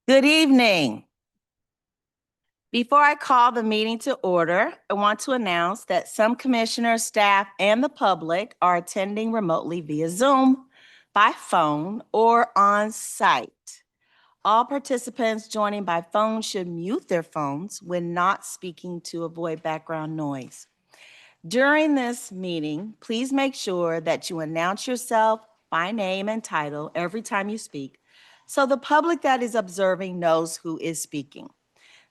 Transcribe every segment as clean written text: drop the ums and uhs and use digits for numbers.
Good evening. Before I call the meeting to order, I want to announce that some commissioners, staff, and the public are attending remotely via Zoom, by phone, or on site. All participants joining by phone should mute their phones when not speaking to avoid background noise. During this meeting, please make sure that you announce yourself by name and title every time you speak, so the public that is observing knows who is speaking.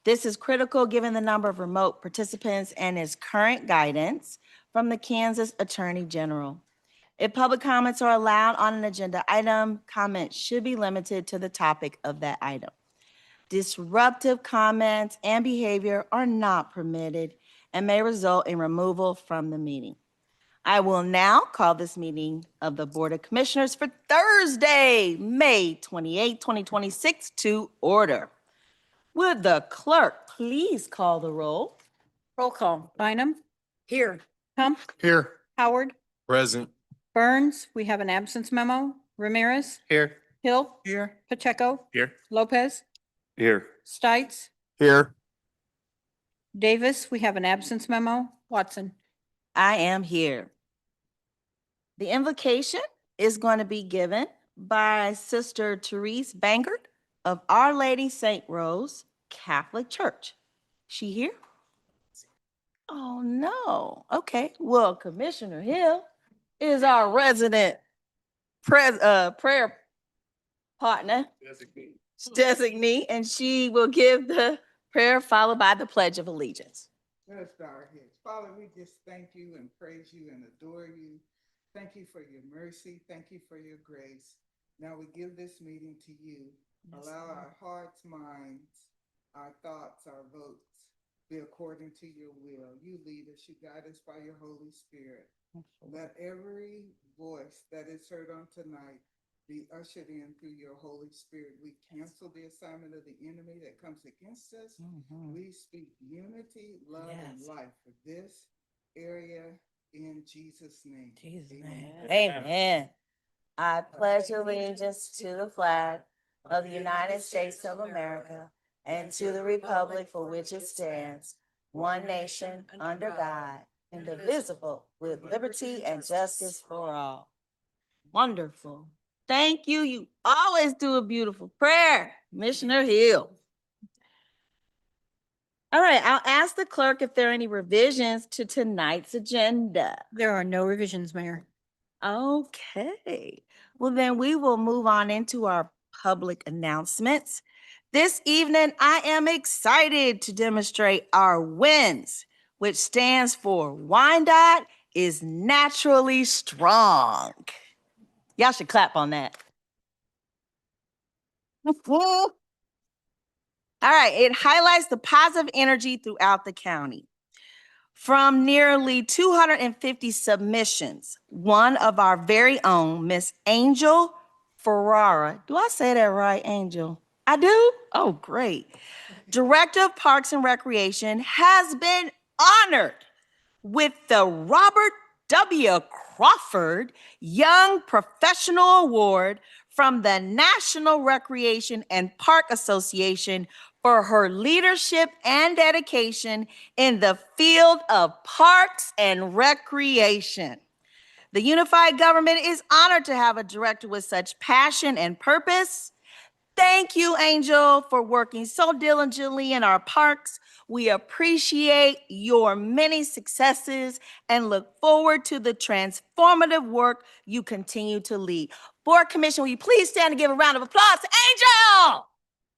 This is critical given the number of remote participants and is current guidance from the Kansas Attorney General. If public comments are allowed on an agenda item, comments should be limited to the topic of that item. Disruptive comments and behavior are not permitted and may result in removal from the meeting. I will now call this meeting of the Board of Commissioners for Thursday, May 28, 2026 to order. Would the clerk please call the roll? Roll call. Bynum. Here. Hump. Here. Howard. Present. Burns. We have an absence memo. Ramirez. Here. Hill. Here. Pacheco. Here. Lopez. Here. Stites. Here. Davis. We have an absence memo. Watson. I am here. The invocation is going to be given by Sister Therese Bangert of Our Lady St. Rose Catholic Church. She here? Oh, no. Okay. Well, Commissioner Hill is our resident prayer partner, designee, and she will give the prayer followed by the Pledge of Allegiance. Let us bow our heads. Father, we just thank you and praise you and adore you. Thank you for your mercy. Thank you for your grace. Now we give this meeting to you. Yes, allow Lord. Our hearts, minds, our thoughts, our votes be according to your will. You lead us, you guide us by your Holy Spirit. Let every voice that is heard on tonight be ushered in through your Holy Spirit. We cancel the assignment of the enemy that comes against us. We speak unity, love, and life for this area in Jesus' name. Amen. Amen. I pledge allegiance to the flag of the United States of America and to the republic for which it stands, one nation, under God, indivisible, with liberty and justice for all. Wonderful. Thank you. You always do a beautiful prayer, Commissioner Hill. All right, I'll ask the clerk if there are any revisions to tonight's agenda. There are no revisions, Mayor. Okay, well then we will move on into our public announcements. This evening, I am excited to demonstrate our WINS, which stands for Wyandotte is naturally strong. Y'all should clap on that. All right, it highlights the positive energy throughout the county. From nearly 250 submissions, one of our very own, Miss Angel Ferrara. Do I say that right, Angel? I do? Oh, great. Director of Parks and Recreation has been honored with the Robert W. Crawford Young Professional Award from the National Recreation and Park Association for her leadership and dedication in the field of parks and recreation. The unified government is honored to have a director with such passion and purpose. Thank you, Angel, for working so diligently in our parks. We appreciate your many successes and look forward to the transformative work you continue to lead. Board Commission, will you please stand and give a round of applause to Angel?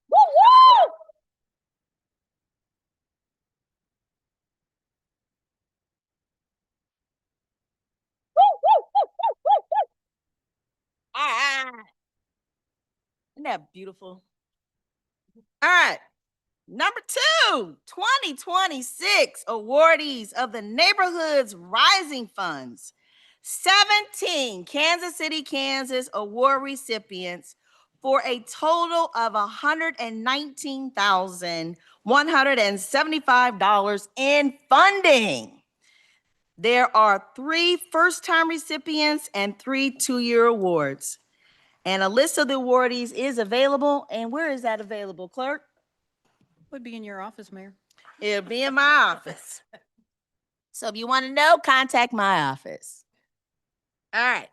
Woo woo! Isn't that beautiful? All right. Number 2, 2026 awardees of the Neighborhoods Rising Funds. 17 Kansas City, Kansas award recipients for a total of $119,175 in funding. There are 3 first-time recipients and 3 two-year awards. And a list of the awardees is available. And where is that available, clerk? Would be in your office, Mayor. It'll be in my office. So if you want to know, contact my office. All right.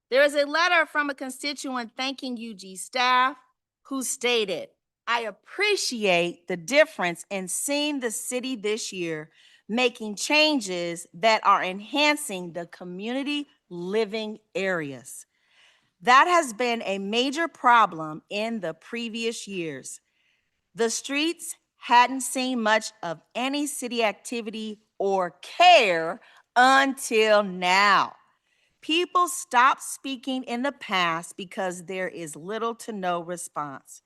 There is a letter from a constituent thanking UG staff who stated, I appreciate the difference in seeing the city this year, making changes that are enhancing the community living areas. That has been a major problem in the previous years. The streets hadn't seen much of any city activity or care until now. People stopped speaking in the past because there is little to no response.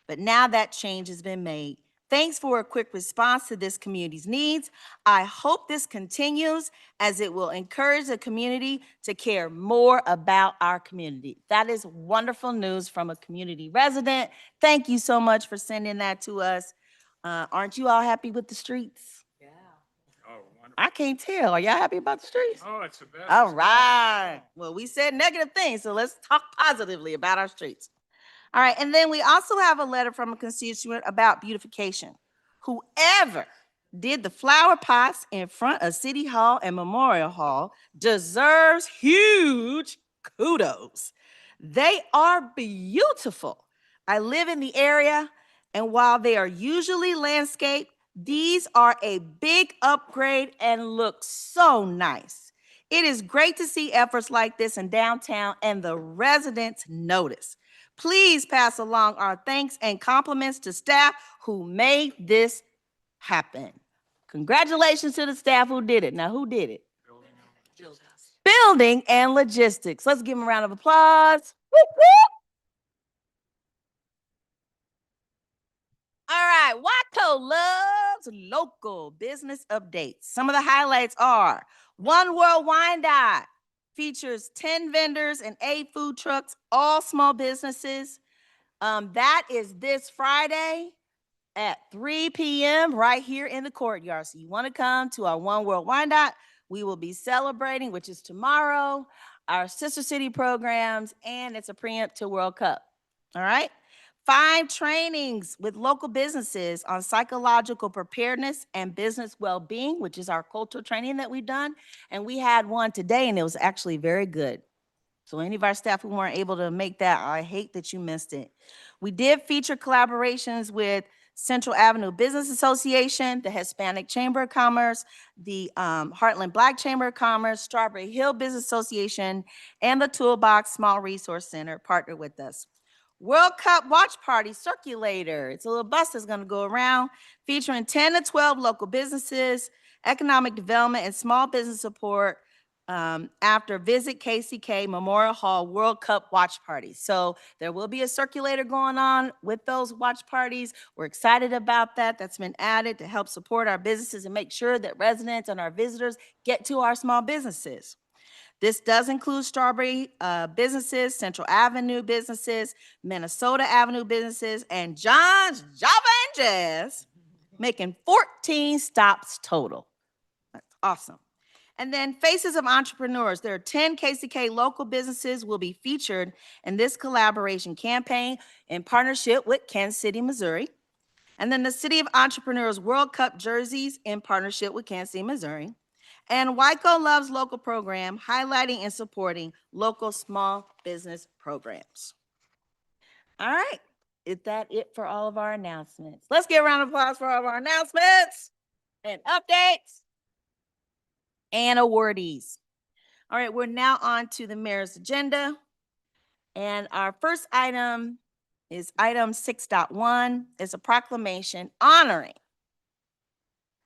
But now that change has been made. Thanks for a quick response to this community's needs. I hope this continues as it will encourage the community to care more about our community. That is wonderful news from a community resident. Thank you so much for sending that to us. Aren't you all happy with the streets? Oh, wonderful. I can't tell. Are y'all happy about the streets? Oh, it's the best. All right. Well, we said negative things, so let's talk positively about our streets. All right. And then we also have a letter from a constituent about beautification. Whoever did the flower pots in front of City Hall and Memorial Hall deserves huge kudos. They are beautiful. I live in the area, and while they are usually landscaped, these are a big upgrade and look so nice. It is great to see efforts like this in downtown and the residents notice. Please pass along our thanks and compliments to staff who made this happen. Congratulations to the staff who did it. Now, who did it? Building and logistics. Let's give them a round of applause. Whoop, whoop. All right, Waco loves local business updates. Some of the highlights are One World Wyandotte features 10 vendors and 8 food trucks, all small businesses. That is this Friday at 3 p.m. right here in the courtyard. So you want to come to our One World Wyandotte. We will be celebrating, which is tomorrow, our Sister City programs, and it's a preempt to World Cup. All right. 5 trainings with local businesses on psychological preparedness and business well-being, which is our cultural training that we've done. And we had one today, and it was actually very good. So any of our staff who weren't able to make that, I hate that you missed it. We did feature collaborations with Central Avenue Business Association, the Hispanic Chamber of Commerce, the Heartland Black Chamber of Commerce, Strawberry Hill Business Association, and the Toolbox Small Resource Center partnered with us. World Cup Watch Party Circulator. It's a little bus that's going to go around featuring 10 to 12 local businesses, economic development, and small business support after Visit KCK Memorial Hall World Cup Watch Party. So there will be a circulator going on with those watch parties. We're excited about that. That's been added to help support our businesses and make sure that residents and our visitors get to our small businesses. This does include Strawberry businesses, Central Avenue businesses, Minnesota Avenue businesses, and John's Java and Jazz, making 14 stops total. That's awesome. And then Faces of Entrepreneurs. There are 10 KCK local businesses will be featured in this collaboration campaign in partnership with Kansas City, Missouri. And then the City of Entrepreneurs World Cup jerseys in partnership with Kansas City, Missouri. And Waco Loves Local program, highlighting and supporting local small business programs. All right, is that it for all of our announcements? Let's give a round of applause for all of our announcements and updates and awardees. All right, we're now on to the mayor's agenda. And our first item is item 6.1. It's a proclamation honoring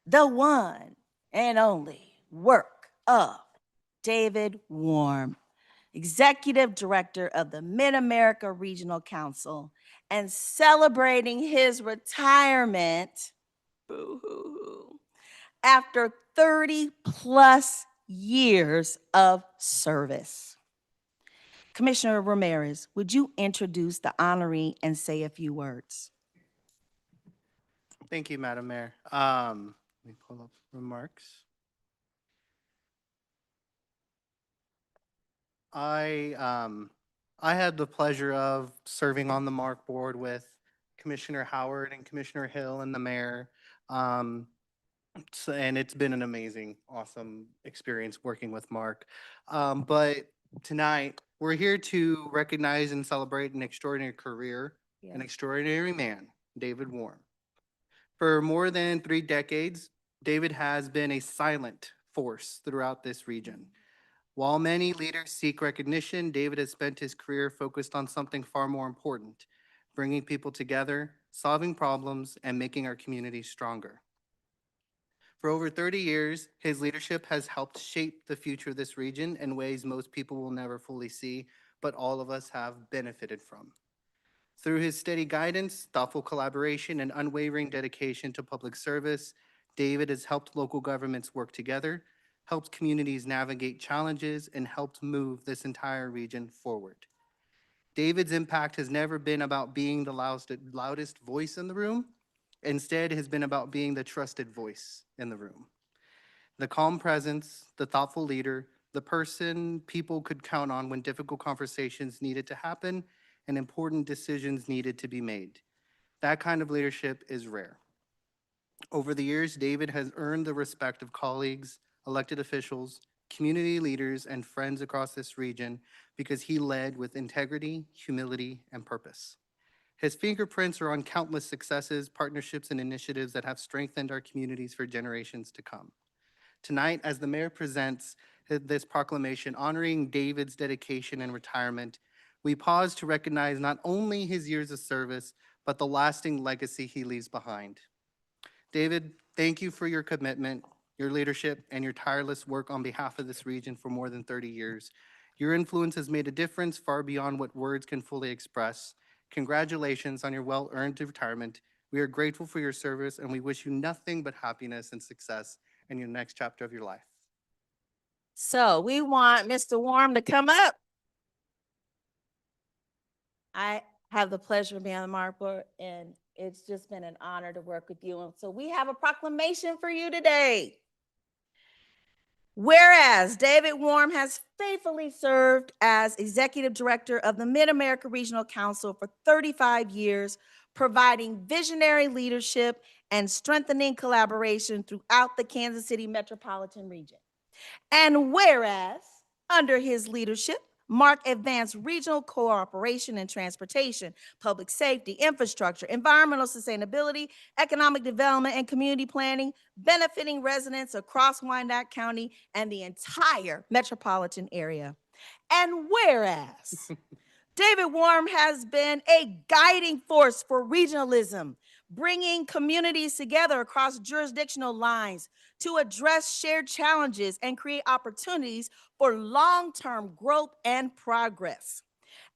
the one and only work of David Warm, Executive Director of the Mid-America Regional Council, and celebrating his retirement, boo-hoo-hoo, after 30 plus years of service. Commissioner Ramirez, would you introduce the honoree and say a few words? Thank you, Madam Mayor. Let me pull up remarks. I I had the pleasure of serving on the Mark board with Commissioner Howard and Commissioner Hill and the mayor. Um, and it's been an amazing, awesome experience working with Mark. But tonight, we're here to recognize and celebrate an extraordinary career, an extraordinary man, David Warren. For more than 3 decades, David has been a silent force throughout this region. While many leaders seek recognition, David has spent his career focused on something far more important, bringing people together, solving problems, and making our communities stronger. For over 30 years, his leadership has helped shape the future of this region in ways most people will never fully see, but all of us have benefited from. Through his steady guidance, thoughtful collaboration, and unwavering dedication to public service, David has helped local governments work together, helped communities navigate challenges, and helped move this entire region forward. David's impact has never been about being the loudest voice in the room. Instead, it has been about being the trusted voice in the room. The calm presence, the thoughtful leader, the person people could count on when difficult conversations needed to happen and important decisions needed to be made. That kind of leadership is rare. Over the years, David has earned the respect of colleagues, elected officials, community leaders, and friends across this region because he led with integrity, humility, and purpose. His fingerprints are on countless successes, partnerships, and initiatives that have strengthened our communities for generations to come. Tonight, as the mayor presents this proclamation honoring David's dedication and retirement, we pause to recognize not only his years of service, but the lasting legacy he leaves behind. David, thank you for your commitment, your leadership, and your tireless work on behalf of this region for more than 30 years. Your influence has made a difference far beyond what words can fully express. Congratulations on your well-earned retirement. We are grateful for your service, and we wish you nothing but happiness and success in your next chapter of your life. So we want Mr. Warren to come up. I have the pleasure of being on the Mark board, and it's just been an honor to work with you. And so we have a proclamation for you today. Whereas David Warren has faithfully served as Executive Director of the Mid-America Regional Council for 35 years, providing visionary leadership and strengthening collaboration throughout the Kansas City metropolitan region. And whereas, under his leadership, Mark advanced regional cooperation in transportation, public safety, infrastructure, environmental sustainability, economic development, and community planning, benefiting residents across Wyandotte County and the entire metropolitan area. And whereas, David Warren has been a guiding force for regionalism, bringing communities together across jurisdictional lines to address shared challenges and create opportunities for long-term growth and progress.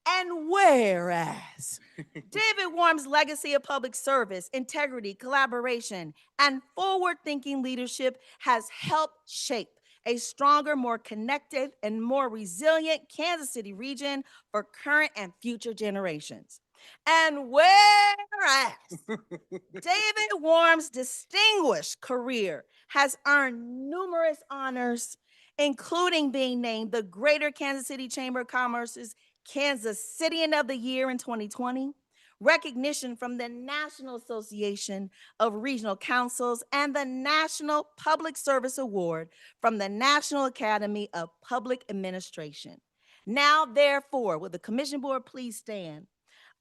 And whereas David Warren's legacy of public service, integrity, collaboration, and forward-thinking leadership has helped shape a stronger, more connected, and more resilient Kansas City region for current and future generations. And whereas David Warren's distinguished career has earned numerous honors, including being named the Greater Kansas City Chamber of Commerce's Kansas Citian of the Year in 2020, recognition from the National Association of Regional Councils, and the National Public Service Award from the National Academy of Public Administration. Now, therefore, will the Commission Board please stand?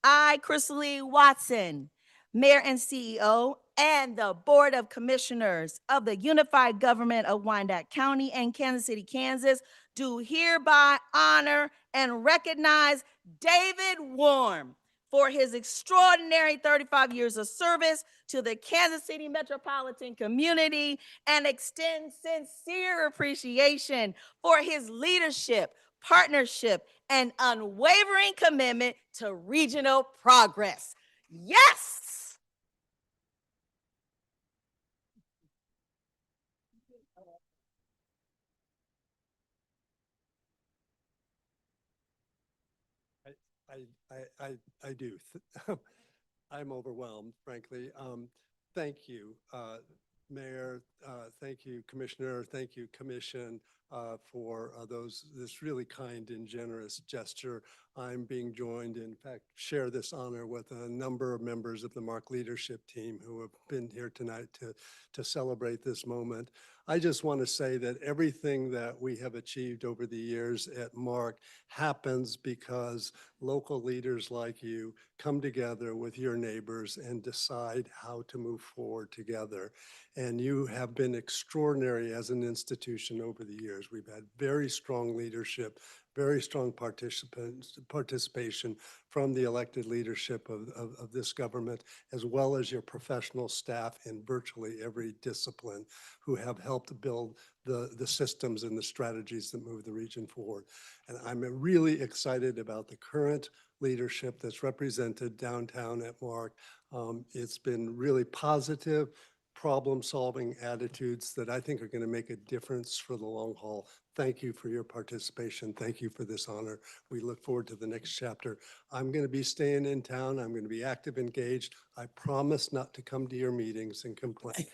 I, Crystal Lee Watson, Mayor and CEO, and the Board of Commissioners of the Unified Government of Wyandotte County and Kansas City, Kansas, do hereby honor and recognize David Warren for his extraordinary 35 years of service to the Kansas City metropolitan community and extend sincere appreciation for his leadership, partnership, and unwavering commitment to regional progress. Yes! I do. I'm overwhelmed, frankly. Thank you, Mayor. Thank you, Commissioner. Thank you, Commission, for this really kind and generous gesture. I'm being joined, in fact, share this honor with a number of members of the Mark leadership team who have been here tonight to celebrate this moment. I just want to say that everything that we have achieved over the years at Mark happens because local leaders like you come together with your neighbors and decide how to move forward together. And you have been extraordinary as an institution over the years. We've had very strong leadership, very strong participation from the elected leadership of this government, as well as your professional staff in virtually every discipline who have helped build the systems and the strategies that move the region forward. And I'm really excited about the current leadership that's represented downtown at Mark. It's been really positive, problem-solving attitudes that I think are going to make a difference for the long haul. Thank you for your participation. Thank you for this honor. We look forward to the next chapter. I'm going to be staying in town. I'm going to be active, engaged. I promise not to come to your meetings and complain.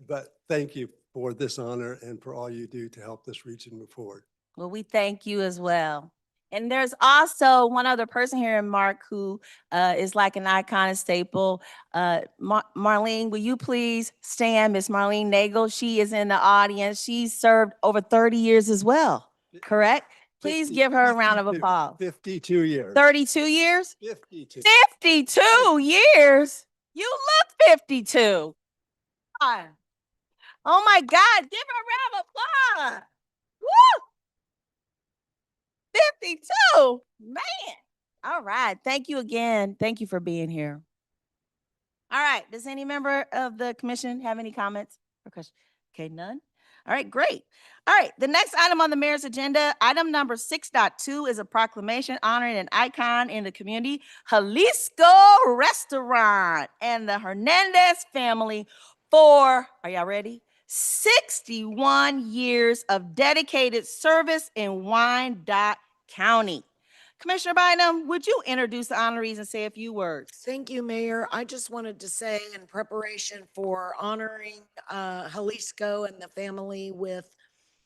But thank you for this honor and for all you do to help this region move forward. Well, we thank you as well. And there's also one other person here in Mark who is like an icon, a staple. Marlene, will you please stand? Miss Marlene Nagel, she is in the audience. She's served over 30 years as well, correct? Please 50 give her a round of 52 applause. 52 years. 32 years? 52. 52 years? You look 52. Ah. Oh my God, give her a round of applause. Woo! 52, man. All right. Thank you again. Thank you for being here. All right. Does any member of the commission have any comments or questions? Okay, none. All right, great. All right, the next item on the mayor's agenda, item number 6.2 is a proclamation honoring an icon in the community, Jalisco Restaurant and the Hernandez family for, are y'all ready? 61 years of dedicated service in Wyandotte County. Commissioner Bynum, would you introduce the honorees and say a few words? Thank you, Mayor. I just wanted to say in preparation for honoring Jalisco and the family with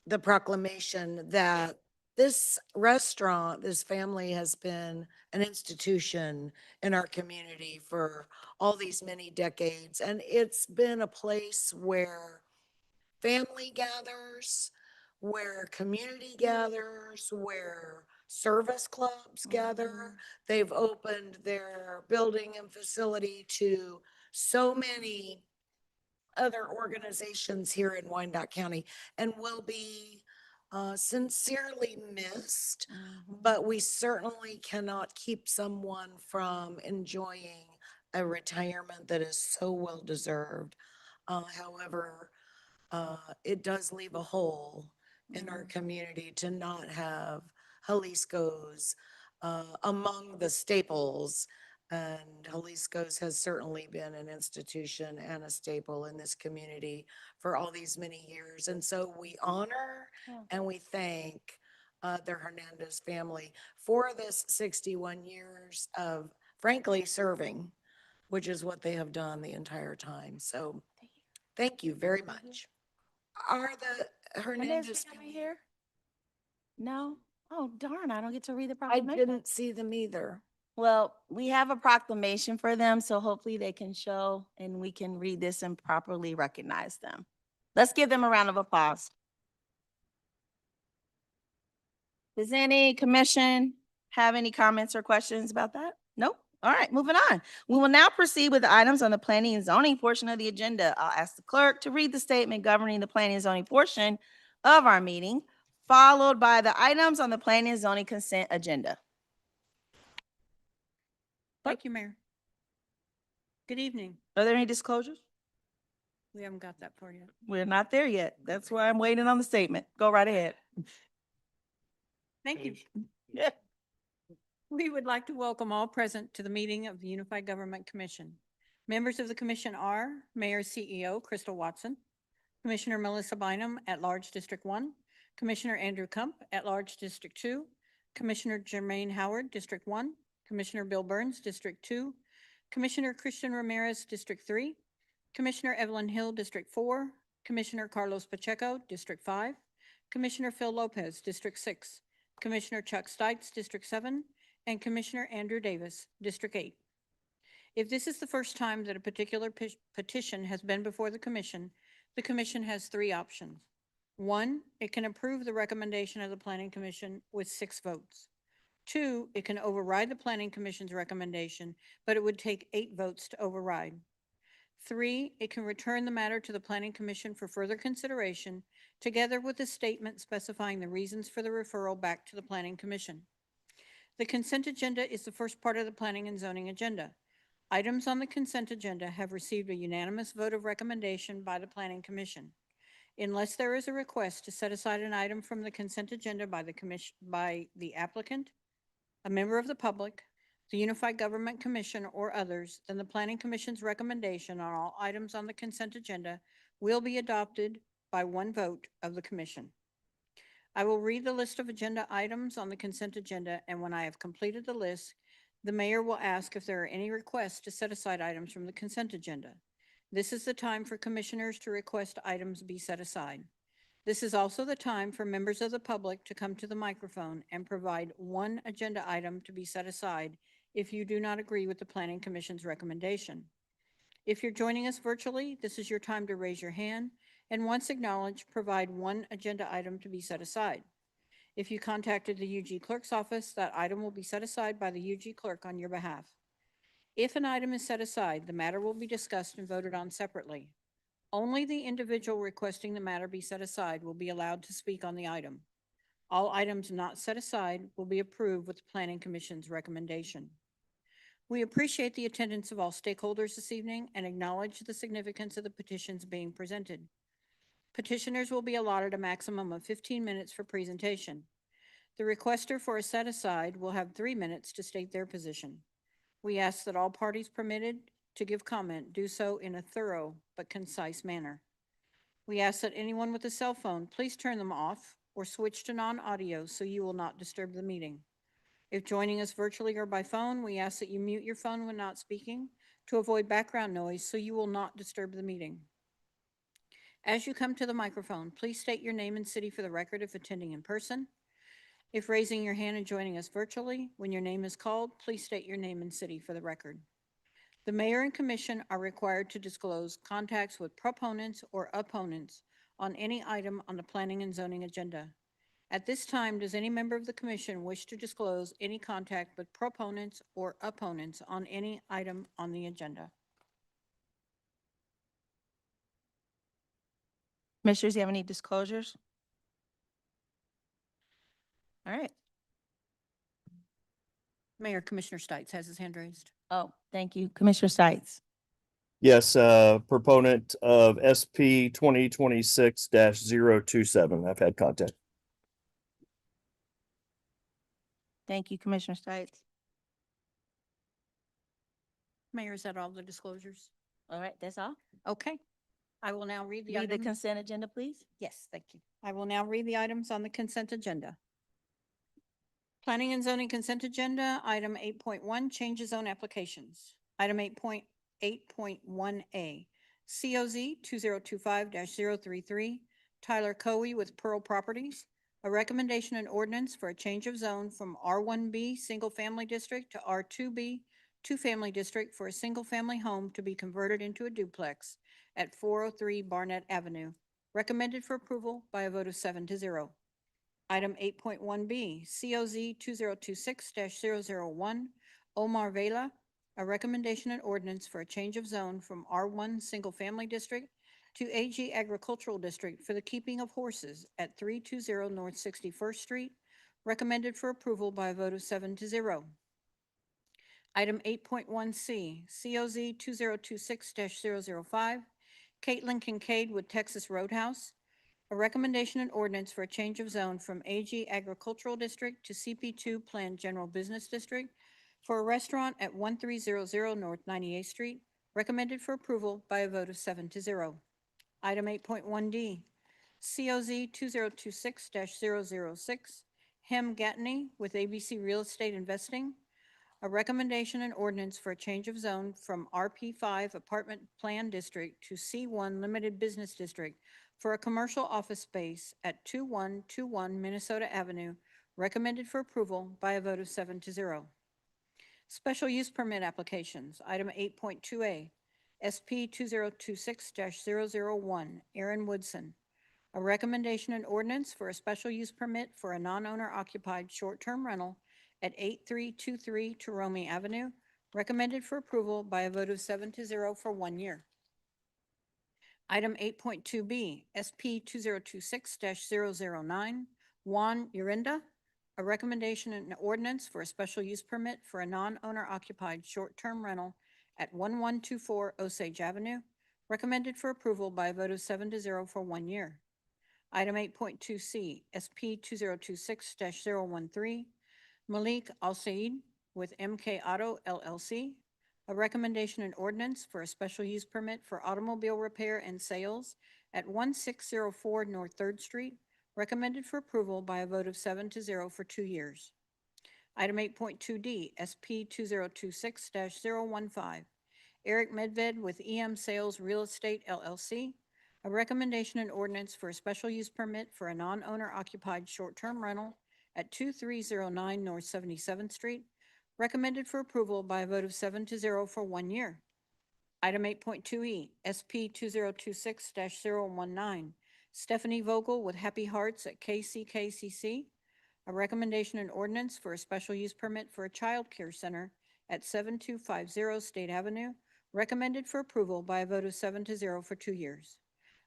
the proclamation that this restaurant, this family has been an institution in our community for all these many decades. And it's been a place where family gathers, where community gathers, where service clubs gather. They've opened their building and facility to so many other organizations here in Wyandotte County and will be sincerely missed, but we certainly cannot keep someone from enjoying a retirement that is so well deserved. However, it does leave a hole in our community to not have Jalisco's among the staples. And Jalisco's has certainly been an institution and a staple in this community for all these many years. And so we honor and we thank the Hernandez family for this 61 years of frankly serving, which is what they have done the entire time. So thank you very much. Are the Hernandez family here? No? Oh, darn, I don't get to read the I proclamation. didn't see them either. Well, we have a proclamation for them, so hopefully they can show and we can read this and properly recognize them. Let's give them a round of applause. Does any commission have any comments or questions about that? Nope. All right, moving on. We will now proceed with the items on the planning and zoning portion of the agenda. I'll ask the clerk to read the statement governing the planning and zoning portion of our meeting, followed by the items on the planning and zoning consent agenda. Thank you, Mayor. Good evening. Are there any disclosures? We haven't got that far yet. We're not there yet. That's why I'm waiting on the statement. Go right ahead. Thank you. Yeah. We would like to welcome all present to the meeting of the Unified Government Commission. Members of the commission are Mayor CEO Crystal Watson, Commissioner Melissa Bynum at Large District 1, Commissioner Andrew Kump at Large District 2, Commissioner Jermaine Howard, District 1, Commissioner Bill Burns, District 2, Commissioner Christian Ramirez, District 3, Commissioner Evelyn Hill, District 4, Commissioner Carlos Pacheco, District 5, Commissioner Phil Lopez, District 6, Commissioner Chuck Stites, District 7, and Commissioner Andrew Davis, District 8. If this is the first time that a particular petition has been before the commission has three options. One, it can approve the recommendation of the Planning Commission with 6 votes. 2, it can override the Planning Commission's recommendation, but it would take 8 votes to override. 3, it can return the matter to the Planning Commission for further consideration, together with a statement specifying the reasons for the referral back to the Planning Commission. The consent agenda is the first part of the Planning and Zoning agenda. Items on the consent agenda have received a unanimous vote of recommendation by the Planning Commission. Unless there is a request to set aside an item from the consent agenda by the applicant, a member of the public, the Unified Government Commission, or others, then the Planning Commission's recommendation on all items on the consent agenda will be adopted by 1 vote of the commission. I will read the list of agenda items on the consent agenda, and when I have completed the list, the mayor will ask if there are any requests to set aside items from the consent agenda. This is the time for commissioners to request items be set aside. This is also the time for members of the public to come to the microphone and provide 1 agenda item to be set aside if you do not agree with the Planning Commission's recommendation. If you're joining us virtually, this is your time to raise your hand, and once acknowledged, provide 1 agenda item to be set aside. If you contacted the UG Clerk's office, that item will be set aside by the UG Clerk on your behalf. If an item is set aside, the matter will be discussed and voted on separately. Only the individual requesting the matter be set aside will be allowed to speak on the item. All items not set aside will be approved with the Planning Commission's recommendation. We appreciate the attendance of all stakeholders this evening and acknowledge the significance of the petitions being presented. Petitioners will be allotted a maximum of 15 minutes for presentation. The requester for a set-aside will have 3 minutes to state their position. We ask that all parties permitted to give comment do so in a thorough but concise manner. We ask that anyone with a cell phone please turn them off or switch to non-audio so you will not disturb the meeting. If joining us virtually or by phone, we ask that you mute your phone when not speaking to avoid background noise so you will not disturb the meeting. As you come to the microphone, please state your name and city for the record if attending in person. If raising your hand and joining us virtually, when your name is called, please state your name and city for the record. The mayor and commission are required to disclose contacts with proponents or opponents on any item on the planning and zoning agenda. At this time, does any member of the commission wish to disclose any contact with proponents or opponents on any item on the agenda? Commissioners, do you have any disclosures? All right. Mayor, Commissioner Stites has his hand raised. Oh, thank you. Commissioner Stites. Yes, proponent of SP 2026-027. I've had contact. Thank you, Commissioner Stites. Mayor, is that all the disclosures? All right, that's all. Okay. I will now read the Read the items. consent agenda, please. Yes, thank you. I will now read the items on the consent agenda. Planning and zoning consent agenda, item 8.1, change of zone applications. Item 8.1A, COZ 2025-033, Tyler Coey with Pearl Properties. A recommendation and ordinance for a change of zone from R1B Single Family District to R2B Two Family District for a single family home to be converted into a duplex at 403 Barnett Avenue. Recommended for approval by a vote of 7-0. Item 8.1B, COZ 2026-001, Omar Vela, a recommendation and ordinance for a change of zone from R1 Single Family District to AG Agricultural District for the keeping of horses at 320 North 61st Street, recommended for approval by a vote of 7-0. Item 8.1C, COZ 2026-005, Caitlin Kincaid with Texas Roadhouse, a recommendation and ordinance for a change of zone from AG Agricultural District to CP2 Planned General Business District for a restaurant at 1300 North 98th Street, recommended for approval by a vote of 7-0. Item 8.1D, COZ 2026-006, Hem Gattney with ABC Real Estate Investing, a recommendation and ordinance for a change of zone from RP5 Apartment Plan District to C1 Limited Business District for a commercial office space at 2121 Minnesota Avenue, recommended for approval by a vote of 7-0. Special use permit applications, item 8.2A, SP 2026-001, Aaron Woodson. A recommendation and ordinance for a special use permit for a non-owner occupied short-term rental at 8323 Taromie Avenue, recommended for approval by a vote of 7-0 for 1 year. Item 8.2B, SP 2026-009, Juan Urinda. A recommendation and ordinance for a special use permit for a non-owner occupied short-term rental at 1124 Osage Avenue, recommended for approval by a vote of 7-0 for 1 year. Item 8.2C, SP 2026-013, Malik Al-Said with MK Auto LLC. A recommendation and ordinance for a special use permit for automobile repair and sales at 1604 North 3rd Street, recommended for approval by a vote of 7-0 for 2 years. Item 8.2D, SP 2026-015, Eric Medved with EM Sales Real Estate LLC. A recommendation and ordinance for a special use permit for a non-owner occupied short-term rental at 2309 North 77th Street, recommended for approval by a vote of 7-0 for 1 year. Item 8.2E, SP 2026-019, Stephanie Vogel with Happy Hearts at KCKCC. A recommendation and ordinance for a special use permit for a child care center at 7250 State Avenue, recommended for approval by a vote of 7-0 for 2 years.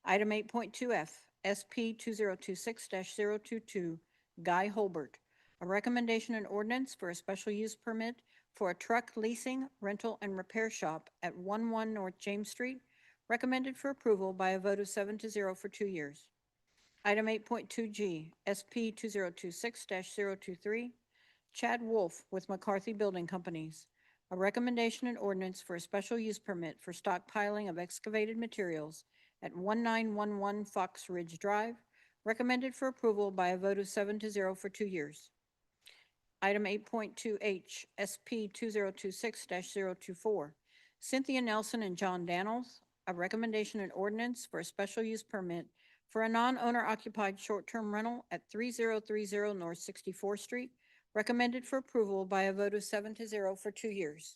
Item 8.2F, SP 2026-022, Guy Holbert. A recommendation and ordinance for a special use permit for a truck leasing, rental, and repair shop at 11 North James Street, recommended for approval by a vote of 7-0 for 2 years. Item 8.2G, SP 2026-023, Chad Wolf with McCarthy Building Companies. A recommendation and ordinance for a special use permit for stockpiling of excavated materials at 1911 Fox Ridge Drive, recommended for approval by a vote of 7-0 for 2 years. Item 8.2H, SP 2026-024, Cynthia Nelson and John Daniels. A recommendation and ordinance for a special use permit for a non-owner occupied short-term rental at 3030 North 64th Street, recommended for approval by a vote of 7-0 for 2 years.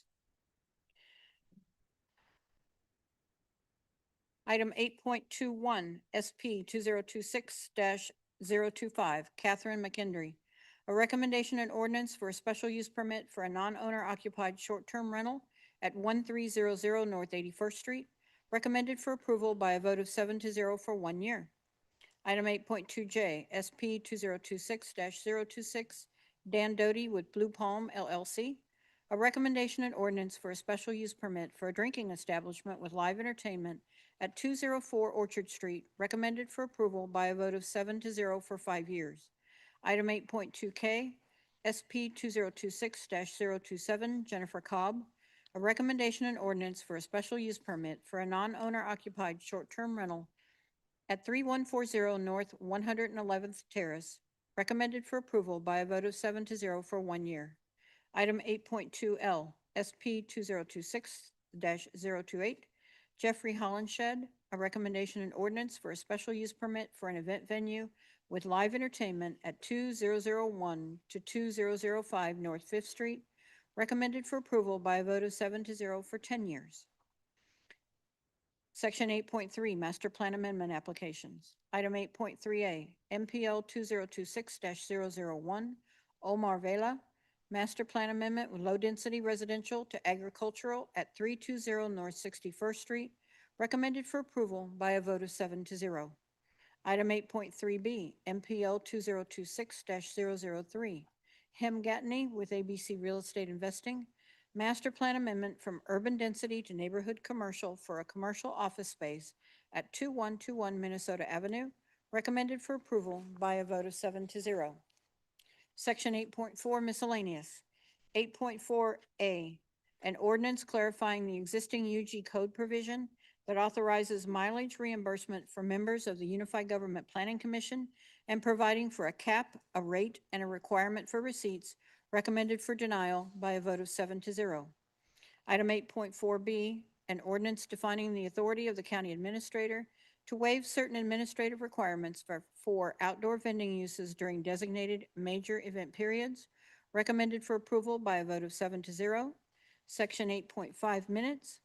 Item 8.21, SP 2026-025, Catherine McKendry. A recommendation and ordinance for a special use permit for a non-owner occupied short-term rental at 1300 North 81st Street, recommended for approval by a vote of 7-0 for 1 year. Item 8.2J, SP 2026-026, Dan Doty with Blue Palm LLC. A recommendation and ordinance for a special use permit for a drinking establishment with live entertainment at 204 Orchard Street, recommended for approval by a vote of 7-0 for 5 years. Item 8.2K, SP 2026-027, Jennifer Cobb. A recommendation and ordinance for a special use permit for a non-owner occupied short-term rental at 3140 North 111th Terrace, recommended for approval by a vote of 7-0 for 1 year. Item 8.2L, SP 2026-028, Jeffrey Hollenshed. A recommendation and ordinance for a special use permit for an event venue with live entertainment at 2001 to 2005 North 5th Street, recommended for approval by a vote of 7-0 for 10 years. Section 8.3, Master Plan Amendment Applications. Item 8.3A, MPL 2026-001, Omar Vela. Master Plan Amendment with low-density residential to agricultural at 320 North 61st Street, recommended for approval by a vote of 7-0. Item 8.3B, MPL 2026-003, Hem Gatney with ABC Real Estate Investing. Master Plan Amendment from urban density to neighborhood commercial for a commercial office space at 2121 Minnesota Avenue, recommended for approval by a vote of 7-0. Section 8.4 miscellaneous. 8.4A, an ordinance clarifying the existing UG code provision that authorizes mileage reimbursement for members of the Unified Government Planning Commission and providing for a cap, a rate, and a requirement for receipts, recommended for denial by a vote of 7-0. Item 8.4B, an ordinance defining the authority of the county administrator to waive certain administrative requirements for outdoor vending uses during designated major event periods, recommended for approval by a vote of 7-0. Section 8.5 minutes.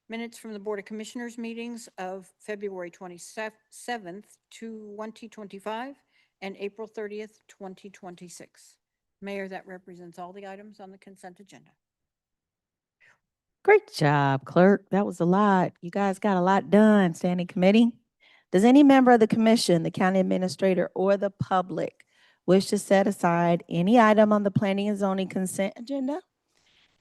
Minutes from the Board of Commissioners meetings of February 27th, 2025, and April 30th, 2026. Mayor, that represents all the items on the consent agenda. Great job, clerk. That was a lot. You guys got a lot done, standing committee. Does any member of the commission, the county administrator, or the public wish to set aside any item on the planning and zoning consent agenda?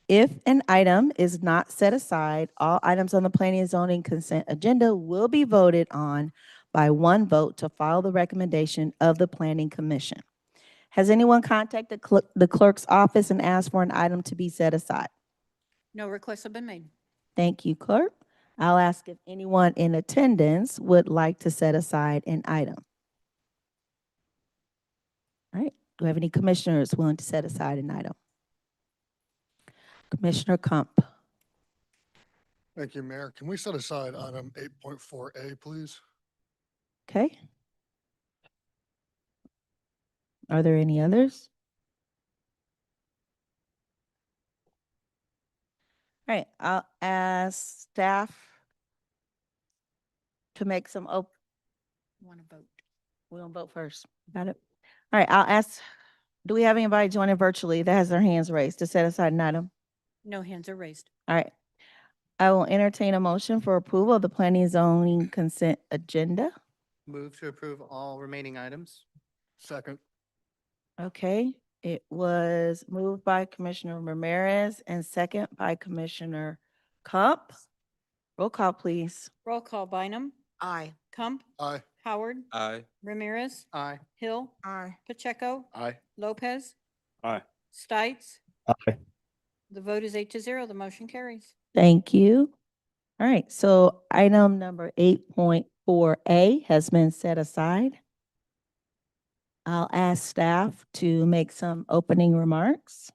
If an item is not set aside, all items on the planning and zoning consent agenda will be voted on by one vote to follow the recommendation of the planning commission. Has anyone contacted the clerk's office and asked for an item to be set aside? No requests have been made. Thank you, clerk. I'll ask if anyone in attendance would like to set aside an item. All right, do we have any commissioners willing to set aside an item? Commissioner Kump. Thank you, Mayor. Can we set aside item 8.4A, please? Okay. Are there any others? All right, I'll ask staff to make some Want to vote? we're gonna vote first. Got it? All right, I'll ask, do we have anybody joining virtually that has their hands raised to set aside an item? No hands are raised. All right. I will entertain a motion for approval of the planning and zoning consent agenda. Move to approve all remaining items. Second. Okay, it was moved by Commissioner Ramirez and second by Commissioner Kump. Roll call, please. Roll call, Bynum, Aye. Kump, Aye. Howard, Aye. Ramirez, Aye. Hill, Aye. Pacheco, Aye. Lopez, Aye. Stites. Aye. The vote is 8-0. The motion carries. Thank you. All right, so item number 8.4A has been set aside. I'll ask staff to make some opening remarks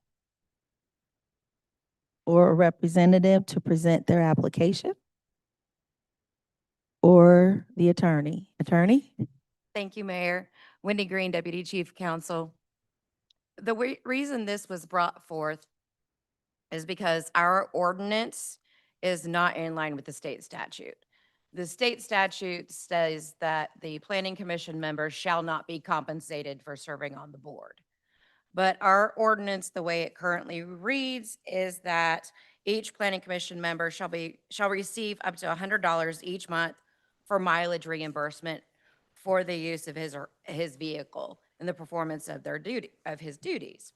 or a representative to present their application or the attorney. Attorney? Thank you, Mayor. Wendy Green, Deputy Chief Counsel. The reason this was brought forth is because our ordinance is not in line with the state statute. The state statute says that the planning commission members shall not be compensated for serving on the board. But our ordinance, the way it currently reads, is that each planning commission member shall receive up to $100 each month for mileage reimbursement for the use of his vehicle and the performance of his duties.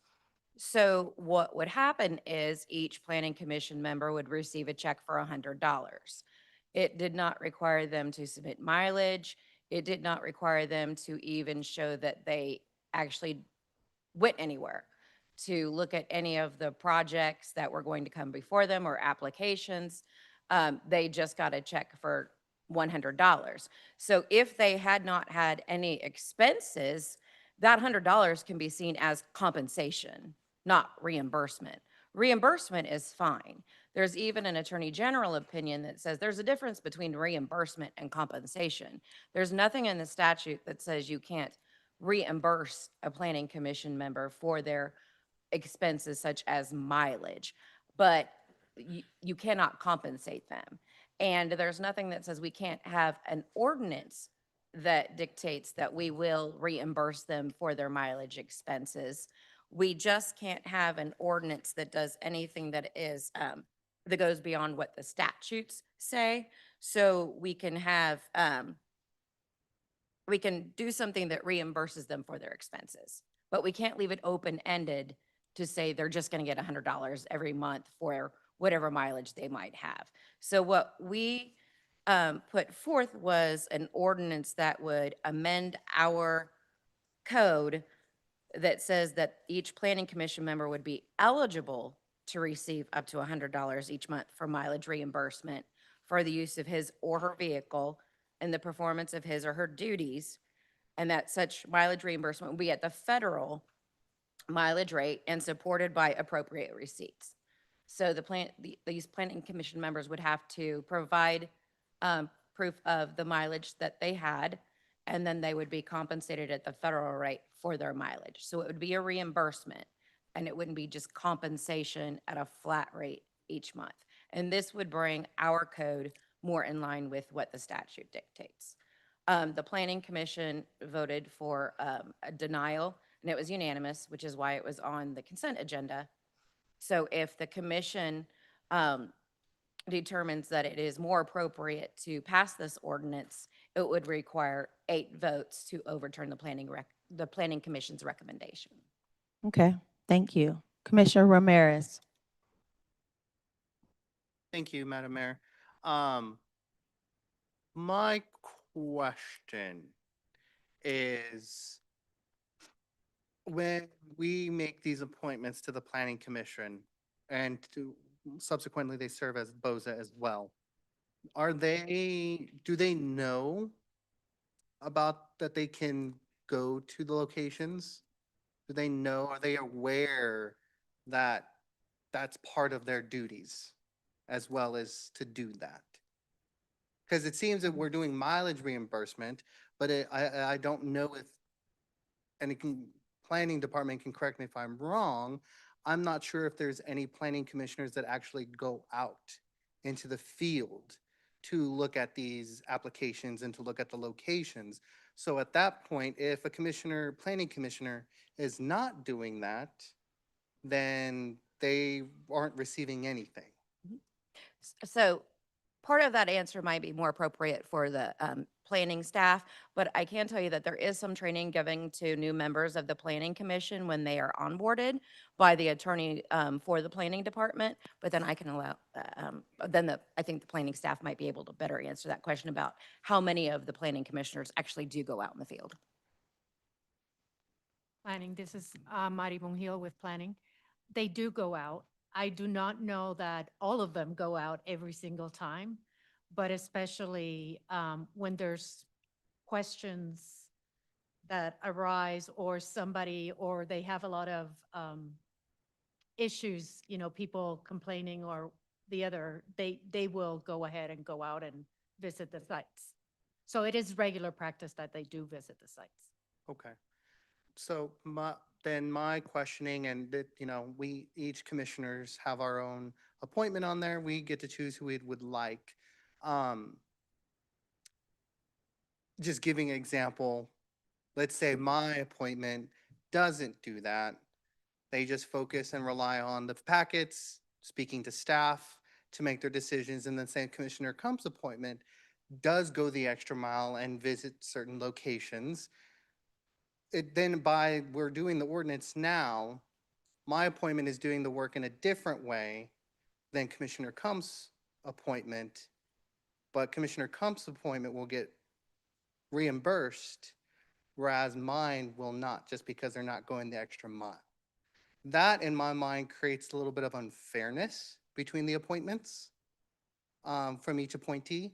So what would happen is each planning commission member would receive a check for $100. It did not require them to submit mileage. It did not require them to even show that they actually went anywhere to look at any of the projects that were going to come before them or applications. They just got a check for $100. So if they had not had any expenses, that $100 can be seen as compensation, not reimbursement. Reimbursement is fine. There's even an attorney general opinion that says there's a difference between reimbursement and compensation. There's nothing in the statute that says you can't reimburse a planning commission member for their expenses such as mileage, but you cannot compensate them. And there's nothing that says we can't have an ordinance that dictates that we will reimburse them for their mileage expenses. We just can't have an ordinance that does anything that is that goes beyond what the statutes say. So we can have we can do something that reimburses them for their expenses, but we can't leave it open-ended to say they're just going to get $100 every month for whatever mileage they might have. So what we put forth was an ordinance that would amend our code that says that each planning commission member would be eligible to receive up to $100 each month for mileage reimbursement for the use of his or her vehicle and the performance of his or her duties, and that such mileage reimbursement will be at the federal mileage rate and supported by appropriate receipts. So these planning commission members would have to provide proof of the mileage that they had, and then they would be compensated at the federal rate for their mileage. So it would be a reimbursement, and it wouldn't be just compensation at a flat rate each month. And this would bring our code more in line with what the statute dictates. The Planning Commission voted for a denial, and it was unanimous, which is why it was on the consent agenda. So if the commission determines that it is more appropriate to pass this ordinance, it would require 8 votes to overturn the Planning Commission's recommendation. Okay, thank you. Commissioner Ramirez. Thank you, Madam Mayor. My question is, when we make these appointments to the Planning Commission and subsequently they serve as BOZA as well, do they know about that they can go to the locations? Do they know, are they aware that that's part of their duties as well as to do that? Because it seems that we're doing mileage reimbursement, but I don't know if, and planning department can correct me if I'm wrong, I'm not sure if there's any planning commissioners that actually go out into the field to look at these applications and to look at the locations. So at that point, if a planning commissioner is not doing that, then they aren't receiving anything. So part of that answer might be more appropriate for the planning staff, but I can tell you that there is some training given to new members of the Planning Commission when they are onboarded by the attorney for the planning department. But then I can allow, I think the planning staff might be able to better answer that question about how many of the planning commissioners actually do go out in the field. Planning, this is Mari Montiel with Planning. They do go out. I do not know that all of them go out every single time, but especially when there's questions that arise or they have a lot of issues, people complaining or they will go ahead and go out and visit the sites. So it is regular practice that they do visit the sites. Okay. So my questioning, and that, we each commissioners have our own appointment on there. We get to choose who we would like. Just giving an example, let's say my appointment doesn't do that. They just focus and rely on the packets, speaking to staff to make their decisions, and then say Commissioner Kump's appointment does go the extra mile and visit certain locations. We're doing the ordinance now, my appointment is doing the work in a different way than Commissioner Kump's appointment, but Commissioner Kump's appointment will get reimbursed, whereas mine will not, just because they're not going the extra mile. That, in my mind, creates a little bit of unfairness between the appointments from each appointee.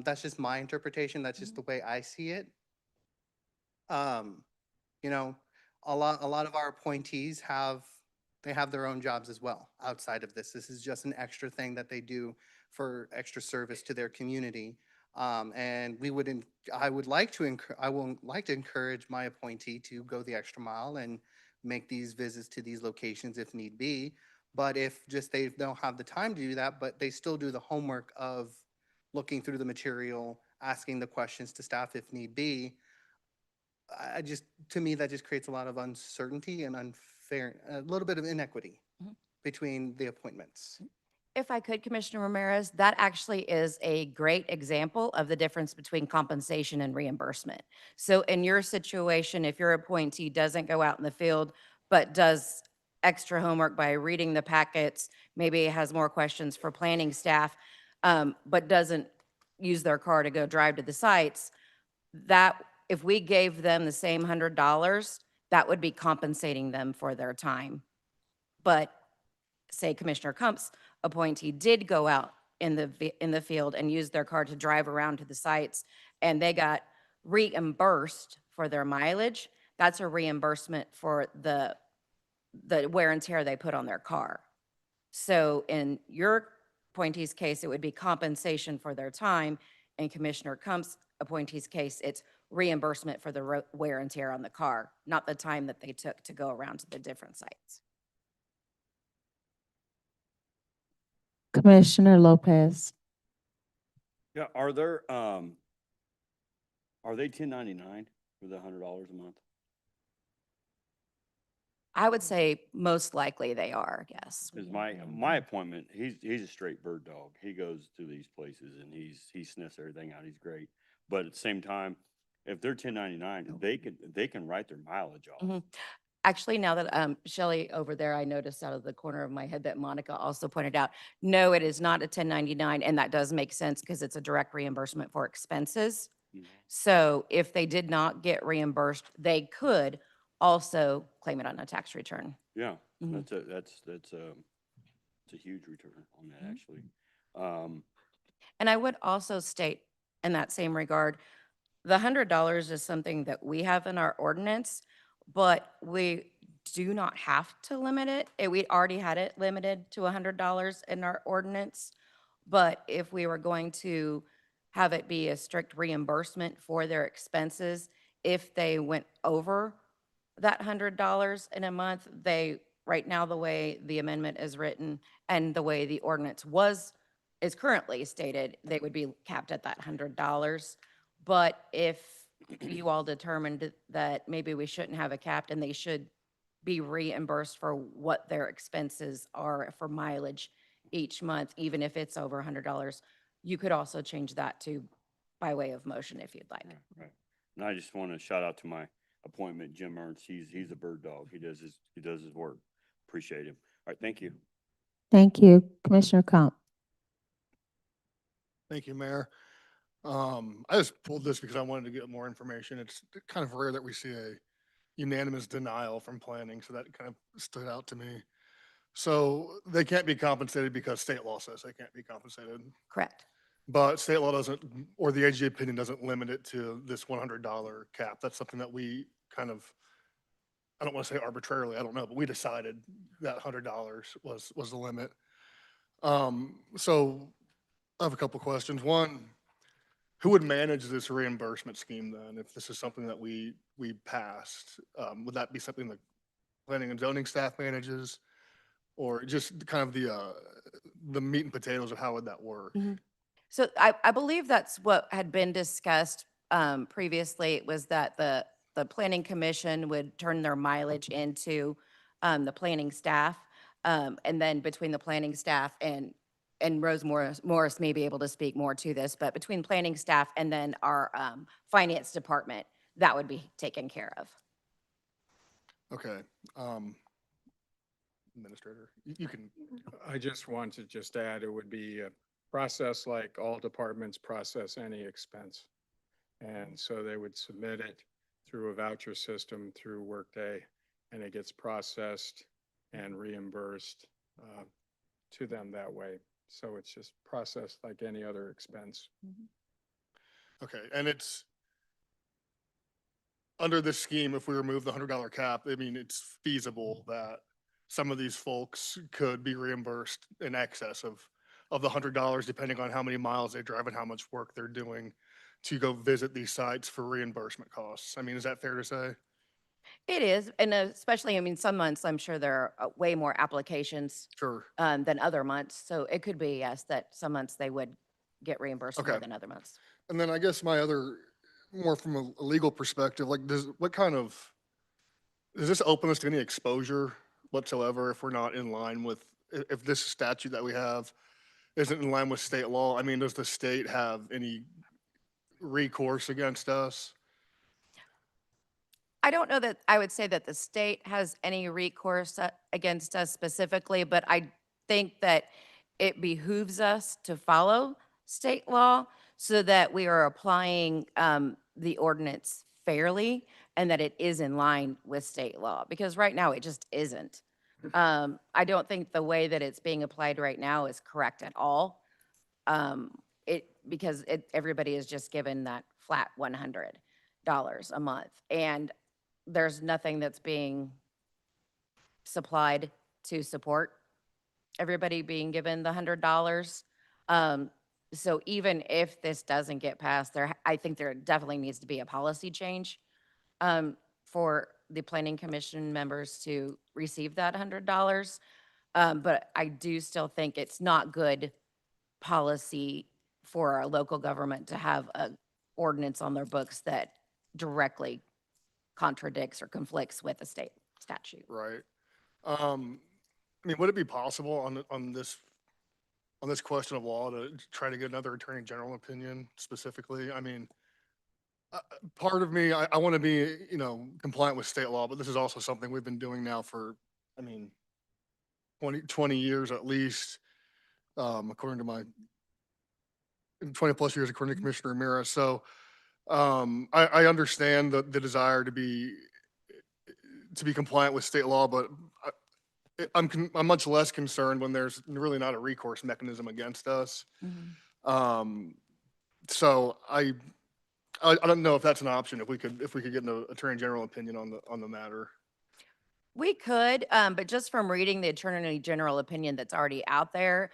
That's just my interpretation. That's just the way I see it. A lot of our appointees have their own jobs as well outside of this. This is just an extra thing that they do for extra service to their community. And I would like to encourage my appointee to go the extra mile and make these visits to these locations if need be. But if just they don't have the time to do that, but they still do the homework of looking through the material, asking the questions to staff if need be, to me, that just creates a lot of uncertainty and a little bit of inequity between the appointments. If I could, Commissioner Ramirez, that actually is a great example of the difference between compensation and reimbursement. So in your situation, if your appointee doesn't go out in the field, but does extra homework by reading the packets, maybe has more questions for planning staff, but doesn't use their car to go drive to the sites, that if we gave them the same $100, that would be compensating them for their time. But say Commissioner Kump's appointee did go out in the field and use their car to drive around to the sites, and they got reimbursed for their mileage, that's a reimbursement for the wear and tear they put on their car. So in your appointee's case, it would be compensation for their time. In Commissioner Kump's appointee's case, it's reimbursement for the wear and tear on the car, not the time that they took to go around to the different sites. Commissioner Lopez. Yeah, are they 1099 for the $100 a month? I would say most likely they are, yes. Cause my appointment, he's a straight bird dog. He goes to these places and he sniffs everything out. He's great. But at the same time, if they're 1099, they can write their mileage off. Mhm. Actually, now that Shelley over there, I noticed out of the corner of my head that Monica also pointed out, no, it is not a 1099, and that does make sense because it's a direct reimbursement for expenses. Mhm. So if they did not get reimbursed, they could also claim it on a tax return. Yeah, Mhm. that's a huge return on that, Mhm. actually. Um, And I would also state in that same regard, the $100 is something that we have in our ordinance, but we do not have to limit it. We already had it limited to $100 in our ordinance. But if we were going to have it be a strict reimbursement for their expenses, if they went over that $100 in a month, right now, the way the amendment is written and the way the ordinance is currently stated, they would be capped at that $100. But if you all determined that maybe we shouldn't have a cap and they should be reimbursed for what their expenses are for mileage each month, even if it's over $100, you could also change that to by way of motion if you'd like. right. And I just want to shout out to my appointment, Jim Ernst. He's a bird dog. He does his work. Appreciate him. All right, thank you. Thank you. Commissioner Kump. Thank you, Mayor. I just pulled this because I wanted to get more information. It's kind of rare that we see a unanimous denial from planning, so that kind of stood out to me. So they can't be compensated because state law says they can't be compensated, Correct. but state law doesn't, or the AG opinion doesn't limit it to this $100 cap. That's something that we kind of, I don't want to say arbitrarily, I don't know, but we decided that $100 was the limit. So I have a couple questions. One, who would manage this reimbursement scheme then, if this is something that we passed? Would that be something that planning and zoning staff manages? Or just kind of the meat and potatoes of how would that work? So I believe that's what had been discussed previously. It was that the planning commission would turn their mileage into the planning staff. And then between the planning staff and Rose Morris may be able to speak more to this, but between planning staff and then our finance department, that would be taken care of. Okay, Administrator, you can, I just want to just add, it would be a process like all departments process any expense. And so they would submit it through a voucher system through Workday, and it gets processed and reimbursed to them that way. So it's just processed like any other expense. okay, and it's, under this scheme, if we remove the $100 cap, I mean, it's feasible that some of these folks could be reimbursed in excess of the $100, depending on how many miles they drive and how much work they're doing to go visit these sites for reimbursement costs. I mean, is that fair to say? It is, and especially, I mean, some months, I'm sure there are way more applications Sure. than other months. So it could be, yes, that some months they would get reimbursed more Okay. than other months. And then I guess my other, more from a legal perspective, like what kind of, does this open us to any exposure whatsoever if we're not in line with, if this statute that we have isn't in line with state law? I mean, does the state have any recourse against us? I don't know that I would say that the state has any recourse against us specifically, but I think that it behooves us to follow state law so that we are applying the ordinance fairly and that it is in line with state law, because right now it just isn't. I don't think the way that it's being applied right now is correct at all. Because everybody is just given that flat $100 a month. And there's nothing that's being supplied to support everybody being given the $100. So even if this doesn't get passed, I think there definitely needs to be a policy change for the planning commission members to receive that $100. But I do still think it's not good policy for our local government to have a ordinance on their books that directly contradicts or conflicts with a state statute. Right. I mean, would it be possible on this question of law to try to get another attorney general opinion specifically? I mean, part of me, I want to be, compliant with state law, but this is also something we've been doing now for, I mean, 20 years at least, according to my 20 plus years according to Commissioner Ramirez. So, I understand the desire to be compliant with state law, but I'm much less concerned when there's really not a recourse mechanism against us. So I don't know if that's an option, if we could get an attorney general opinion on the matter. We could, but just from reading the Attorney General opinion that's already out there,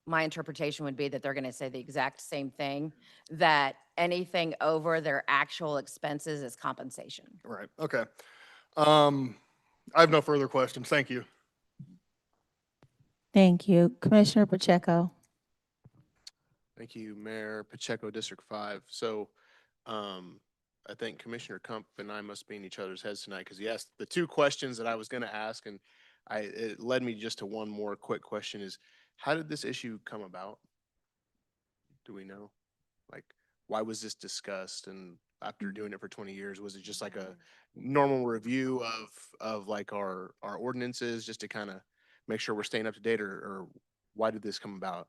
my interpretation would be that they're going to say the exact same thing, that anything over their actual expenses is compensation. Right, okay. I have no further questions. Thank you. Thank you. Commissioner Pacheco. Thank you, Mayor Pacheco, District 5. So I think Commissioner Kump and I must be in each other's heads tonight because he asked the two questions that I was going to ask, and it led me just to one more quick question is, how did this issue come about? Do we know? Like, why was this discussed? And after doing it for 20 years, was it just like a normal review of like our ordinances just to kind of make sure we're staying up to date, or why did this come about?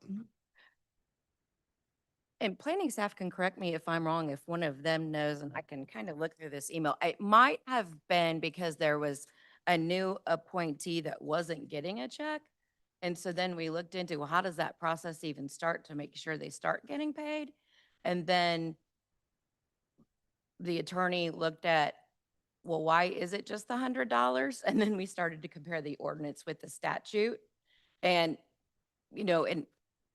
And planning staff can correct me if I'm wrong, if one of them knows, and I can kind of look through this email. It might have been because there was a new appointee that wasn't getting a check. And so then we looked into, well, how does that process even start to make sure they start getting paid? And then the attorney looked at, well, why is it just the $100? And then we started to compare the ordinance with the statute. And, and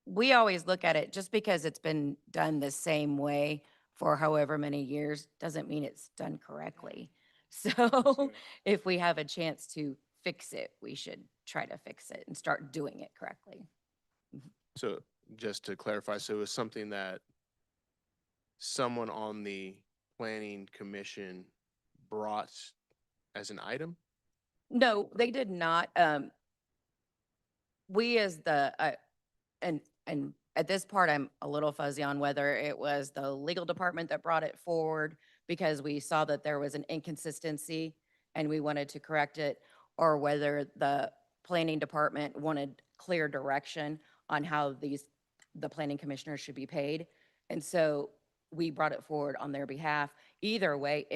we always look at it, just because it's been done the same way for however many years doesn't mean it's done correctly. So if we have a chance to fix it, we should try to fix it and start doing it correctly. So just to clarify, so it's something that someone on the planning commission brought as an item? No, they did not. We as and at this part, I'm a little fuzzy on whether it was the legal department that brought it forward because we saw that there was an inconsistency and we wanted to correct it, or whether the planning department wanted clear direction on how the planning commissioners should be paid. And so we brought it forward on their behalf. Either way,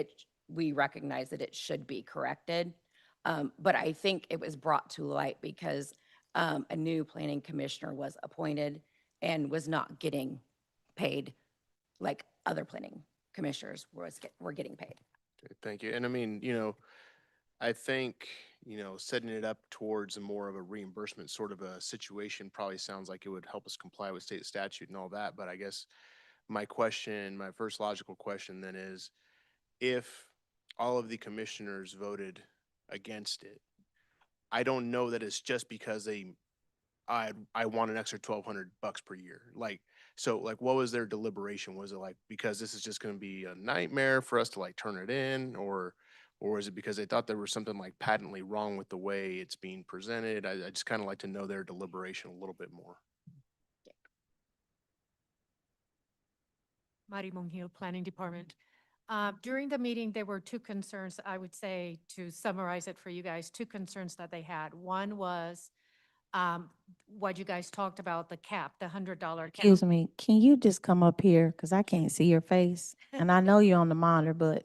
we recognize that it should be corrected. But I think it was brought to light because a new planning commissioner was appointed and was not getting paid like other planning commissioners were getting paid. Okay, thank you. And I mean, I think, setting it up towards a more of a reimbursement sort of a situation probably sounds like it would help us comply with state statute and all that. But I guess my first logical question then is, if all of the commissioners voted against it, I don't know that it's just because I want an extra $1,200 per year. So what was their deliberation? Was it like, because this is just going to be a nightmare for us to like turn it in, or is it because they thought there was something like patently wrong with the way it's being presented? I just kind of like to know their deliberation a little bit more. Mari Monghil, Planning Department. During the meeting, there were two concerns, I would say, to summarize it for you guys, two concerns that they had. One was what you guys talked about, the cap, the $100 cap. Excuse me, can you just come up here? Because I can't see your face. And I know you're on the monitor, but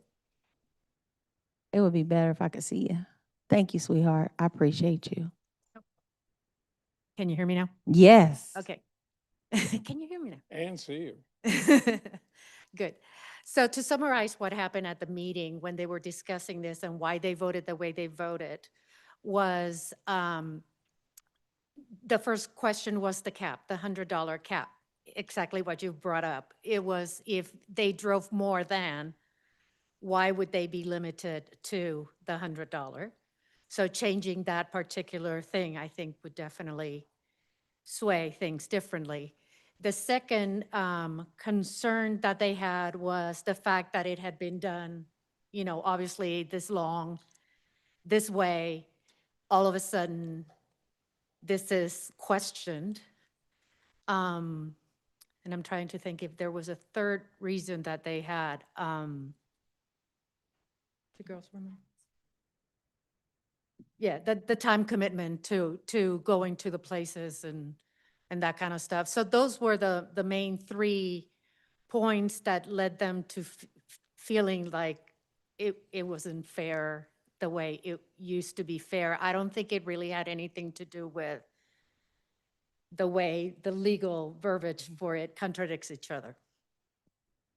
it would be better if I could see you. Thank you, sweetheart. I appreciate you. Can you hear me now? Yes. Okay. Can you hear me now? And see you. Good. So to summarize what happened at the meeting when they were discussing this and why they voted the way they voted was The first question was the cap, the $100 cap, exactly what you brought up. It was if they drove more than, why would they be limited to the $100? So changing that particular thing, I think, would definitely sway things differently. The second concern that they had was the fact that it had been done, you know, obviously this long, this way, all of a sudden, this is questioned. And I'm trying to think if there was a third reason that they had. The girls remember? Yeah, the time commitment to going to the places and that kind of stuff. So those were the main 3 points that led them to feeling like it wasn't fair the way it used to be fair. I don't think it really had anything to do with the way the legal verbiage for it contradicts each other.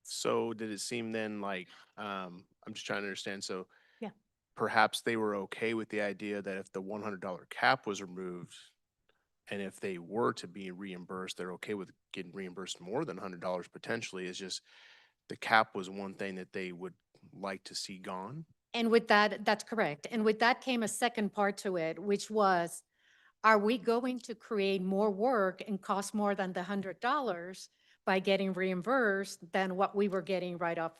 So did it seem then like, I'm just trying to understand, so Yeah. perhaps they were okay with the idea that if the $100 cap was removed, and if they were to be reimbursed, they're okay with getting reimbursed more than $100 potentially. It's just the cap was one thing that they would like to see gone. And with that, that's correct. And with that came a second part to it, which was, are we going to create more work and cost more than the $100 by getting reimbursed than what we were getting right up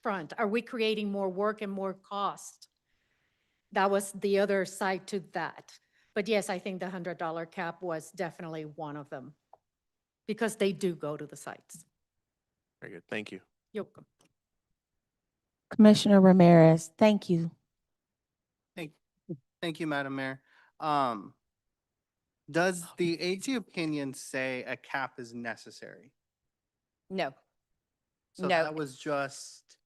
front? Are we creating more work and more cost? That was the other side to that. But yes, I think the $100 cap was definitely one of them because they do go to the sites. Very good. Thank you. You're welcome. Commissioner Ramirez, thank you. Thank you, Madam Mayor. Does the AG opinion say a cap is necessary? No. So No. that was just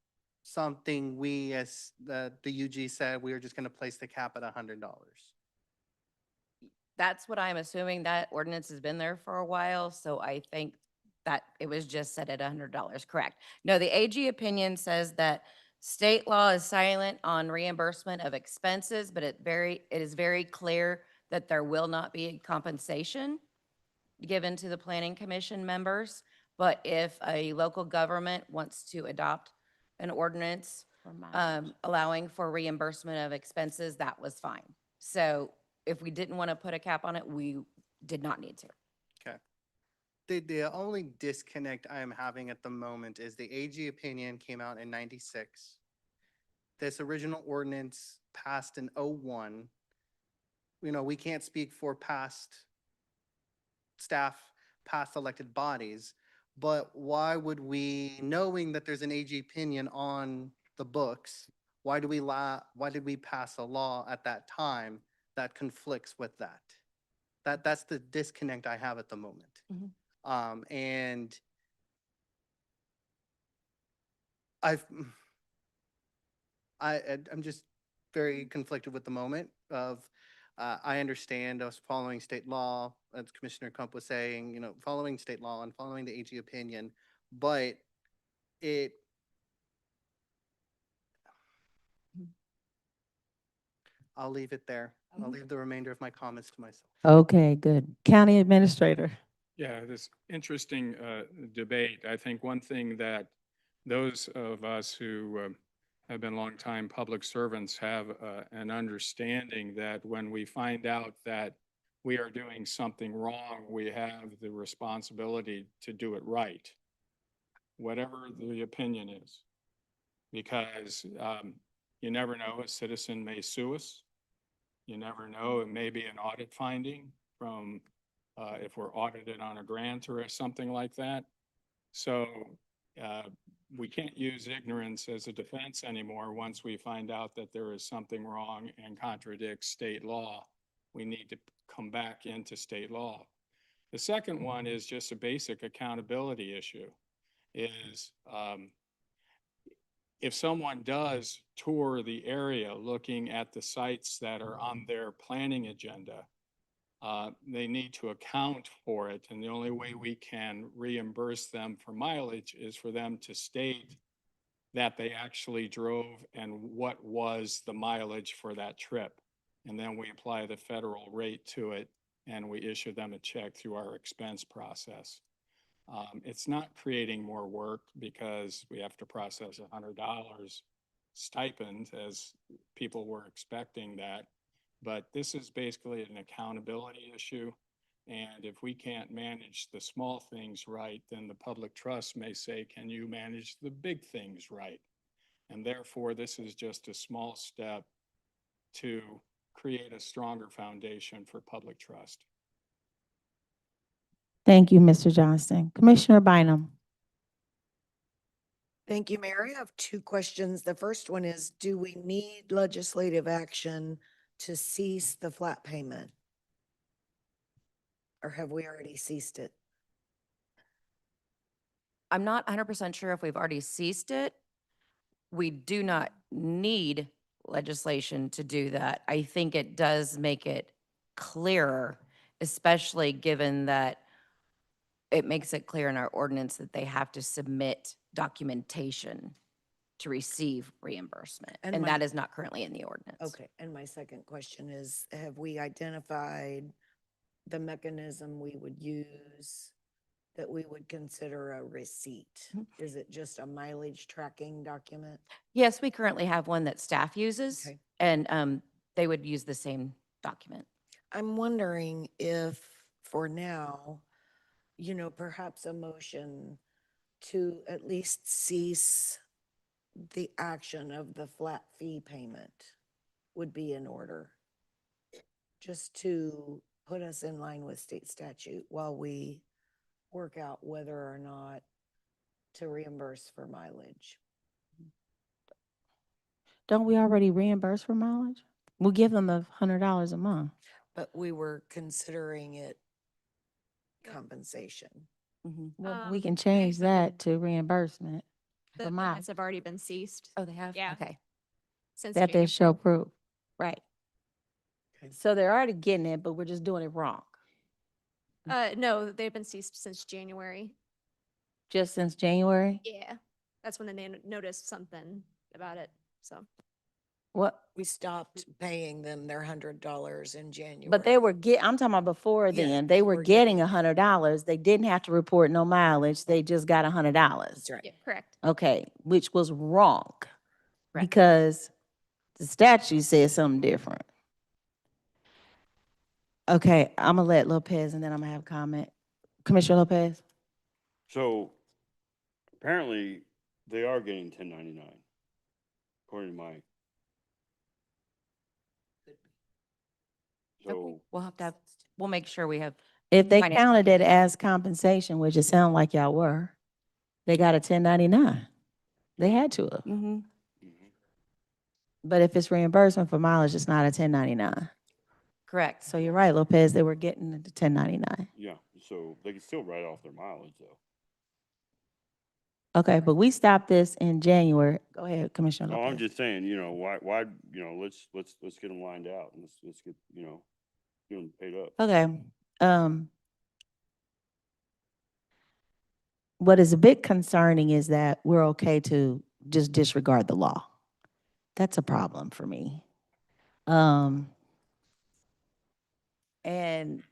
something we, as the UG said, we were just gonna place the cap at $100. That's what I'm assuming. That ordinance has been there for a while, so I think that it was just set at $100, correct? No, the AG opinion says that state law is silent on reimbursement of expenses, but it is very clear that there will not be compensation given to the planning commission members. But if a local government wants to adopt an ordinance allowing for reimbursement of expenses, that was fine. So if we didn't want to put a cap on it, we did not need to. Okay. The only disconnect I am having at the moment is the AG opinion came out in 96. This original ordinance passed in 01. You know, we can't speak for past staff, past elected bodies, but why would we, knowing that there's an AG opinion on the books, why did we pass a law at that time that conflicts with that? That's the disconnect I have at the moment. And I'm just very conflicted with the moment of, I understand us following state law, as Commissioner Kump was saying, you know, following state law and following the AG opinion, but I'll leave it there. I'll leave the remainder of my comments to myself. Okay, good. County Administrator. Yeah, this interesting debate. I think one thing that those of us who have been longtime public servants have an understanding that when we find out that we are doing something wrong, we have the responsibility to do it right, whatever the opinion is. Because you never know, a citizen may sue us. You never know, it may be an audit finding from if we're audited on a grant or something like that. So we can't use ignorance as a defense anymore. Once we find out that there is something wrong and contradicts state law, we need to come back into state law. The second one is just a basic accountability issue, is if someone does tour the area looking at the sites that are on their planning agenda, they need to account for it. And the only way we can reimburse them for mileage is for them to state that they actually drove and what was the mileage for that trip. And then we apply the federal rate to it and we issue them a check through our expense process. It's not creating more work because we have to process $100 stipend as people were expecting that. But this is basically an accountability issue. And if we can't manage the small things right, then the public trust may say, can you manage the big things right? And therefore, this is just a small step to create a stronger foundation for public trust. Thank you, Mr. Johnston. Commissioner Bynum. Thank you, Mayor. I have two questions. The first one is, do we need legislative action to cease the flat payment? Or have we already ceased it? I'm not 100% sure if we've already ceased it. We do not need legislation to do that. I think it does make it clearer, especially given that it makes it clear in our ordinance that they have to submit documentation to receive reimbursement. And And my- that is not currently in the ordinance. Okay, and my second question is, have we identified the mechanism we would use that we would consider a receipt? Is it just a mileage tracking document? Yes, we currently have one that staff uses, Okay. and they would use the same document. I'm wondering if, for now, perhaps a motion to at least cease the action of the flat fee payment would be in order. Just to put us in line with state statute while we work out whether or not to reimburse for mileage. Don't we already reimburse for mileage? We'll give them the $100 a month. But we were considering it compensation. Well, we can change that to reimbursement The for miles. payments have already been ceased Oh, they have? Yeah. Okay. since That they January. show proof. Right. Okay. So they're already getting it, but we're just doing it wrong. No, they've been ceased since January. Just since January? Yeah, that's when they noticed something about it, so. What? We stopped paying them their $100 in January. But they were I'm talking about before Yeah, then. They were we're getting getting- $100. They didn't have to report no mileage. They just got $100. That's right. Yeah, correct. Okay, which was wrong. Correct. Because the statute says something different. Okay, I'm gonna let Lopez and then I'm gonna have a comment. Commissioner Lopez? So apparently they are getting 1099, according to my. Okay, So, we'll make sure we have, If they Finance counted it as compensation, which it sounded like y'all were, they got a 1099. They had to have. mhm. But if it's reimbursement for mileage, it's not a 1099. correct. So you're right, Lopez, they were getting the 1099. Yeah, so they can still write off their mileage though. Okay, but we stopped this in January. Go ahead, Commissioner No, I'm Lopez. just saying, why, let's get them lined out and let's get, get them paid up. Okay, what is a bit concerning is that we're okay to just disregard the law. That's a problem for me. And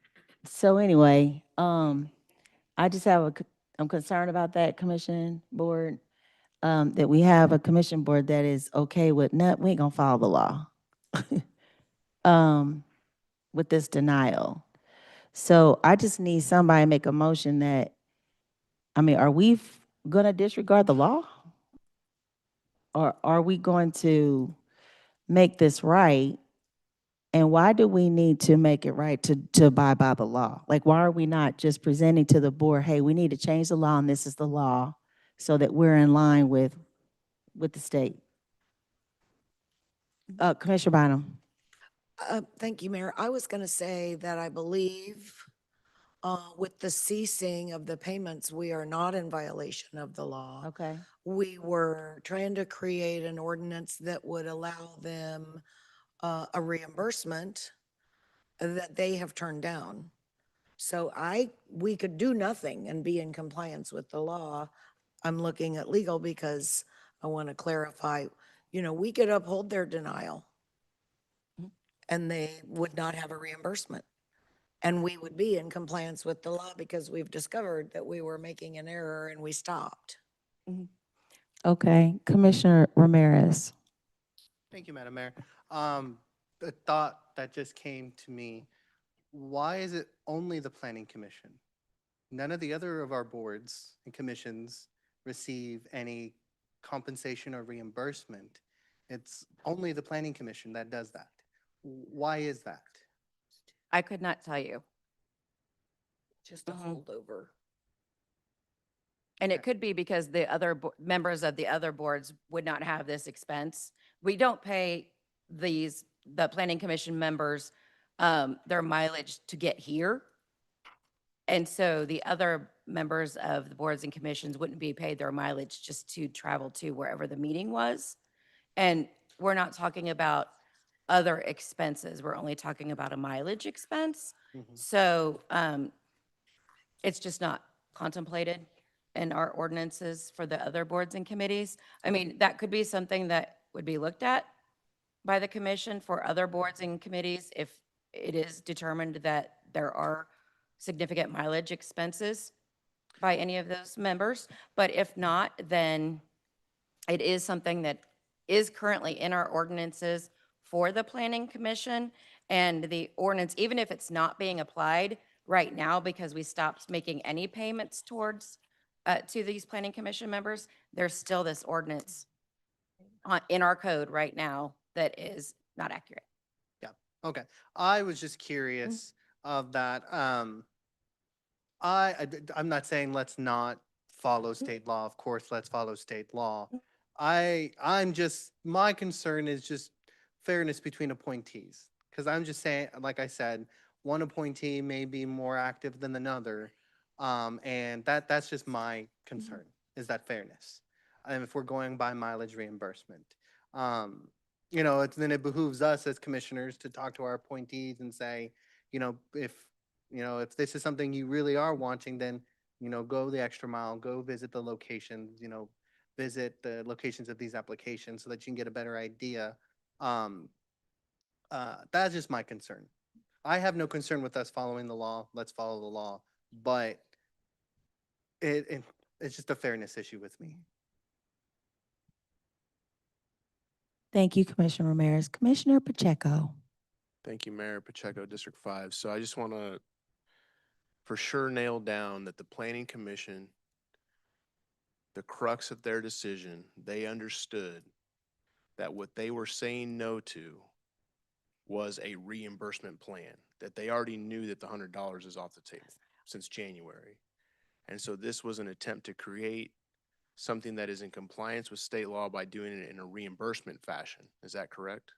so anyway, I just have I'm concerned about that commission board, that we have a commission board that is okay with we ain't gonna follow the law. With this denial. So I just need somebody to make a motion that, are we gonna disregard the law? Or are we going to make this right? And why do we need to make it right to abide by the law? Like, why are we not just presenting to the board, hey, we need to change the law and this is the law so that we're in line with the state? Commissioner Bynum. Thank you, Mayor. I was going to say that I believe with the ceasing of the payments, we are not in violation of the law. Okay. We were trying to create an ordinance that would allow them a reimbursement that they have turned down. So we could do nothing and be in compliance with the law. I'm looking at legal because I want to clarify, we could uphold their denial and they would not have a reimbursement. And we would be in compliance with the law because we've discovered that we were making an error and we stopped. Okay, Commissioner Ramirez. Thank you, Madam Mayor. The thought that just came to me, why is it only the Planning Commission? None of the other of our boards and commissions receive any compensation or reimbursement. It's only the Planning Commission that does that. Why is that? I could not tell you. Just a Mhm. holdover. And it Okay. could be because the other members of the other boards would not have this expense. We don't pay the planning commission members, their mileage to get here. And so the other members of the boards and commissions wouldn't be paid their mileage just to travel to wherever the meeting was. And we're not talking about other expenses. We're only talking about a mileage expense. Mhm. So, it's just not contemplated in our ordinances for the other boards and committees. I mean, that could be something that would be looked at by the commission for other boards and committees if it is determined that there are significant mileage expenses by any of those members. But if not, then it is something that is currently in our ordinances for the planning commission. And the ordinance, even if it's not being applied right now because we stopped making any payments towards, to these planning commission members, there's still this ordinance in our code right now that is not accurate. Yeah, okay. I was just curious of that. I'm not saying let's not follow state law. Of course, let's follow state law. I'm just, my concern is just fairness between appointees. Because I'm just saying, like I said, one appointee may be more active than another. And that's just my concern, is that fairness. And if we're going by mileage reimbursement. Then it behooves us as commissioners to talk to our appointees and say, if this is something you really are wanting, then, go the extra mile, go visit the locations, visit the locations of these applications so that you can get a better idea. That's just my concern. I have no concern with us following the law. Let's follow the law. But it's just a fairness issue with me. Thank you, Commissioner Ramirez. Commissioner Pacheco. Thank you, Mayor Pacheco, District 5. So I just want to for sure nail down that the Planning Commission, the crux of their decision, they understood that what they were saying no to was a reimbursement plan, that they already knew that the $100 is off the table since January. And so this was an attempt to create something that is in compliance with state law by doing it in a reimbursement fashion. Is that correct?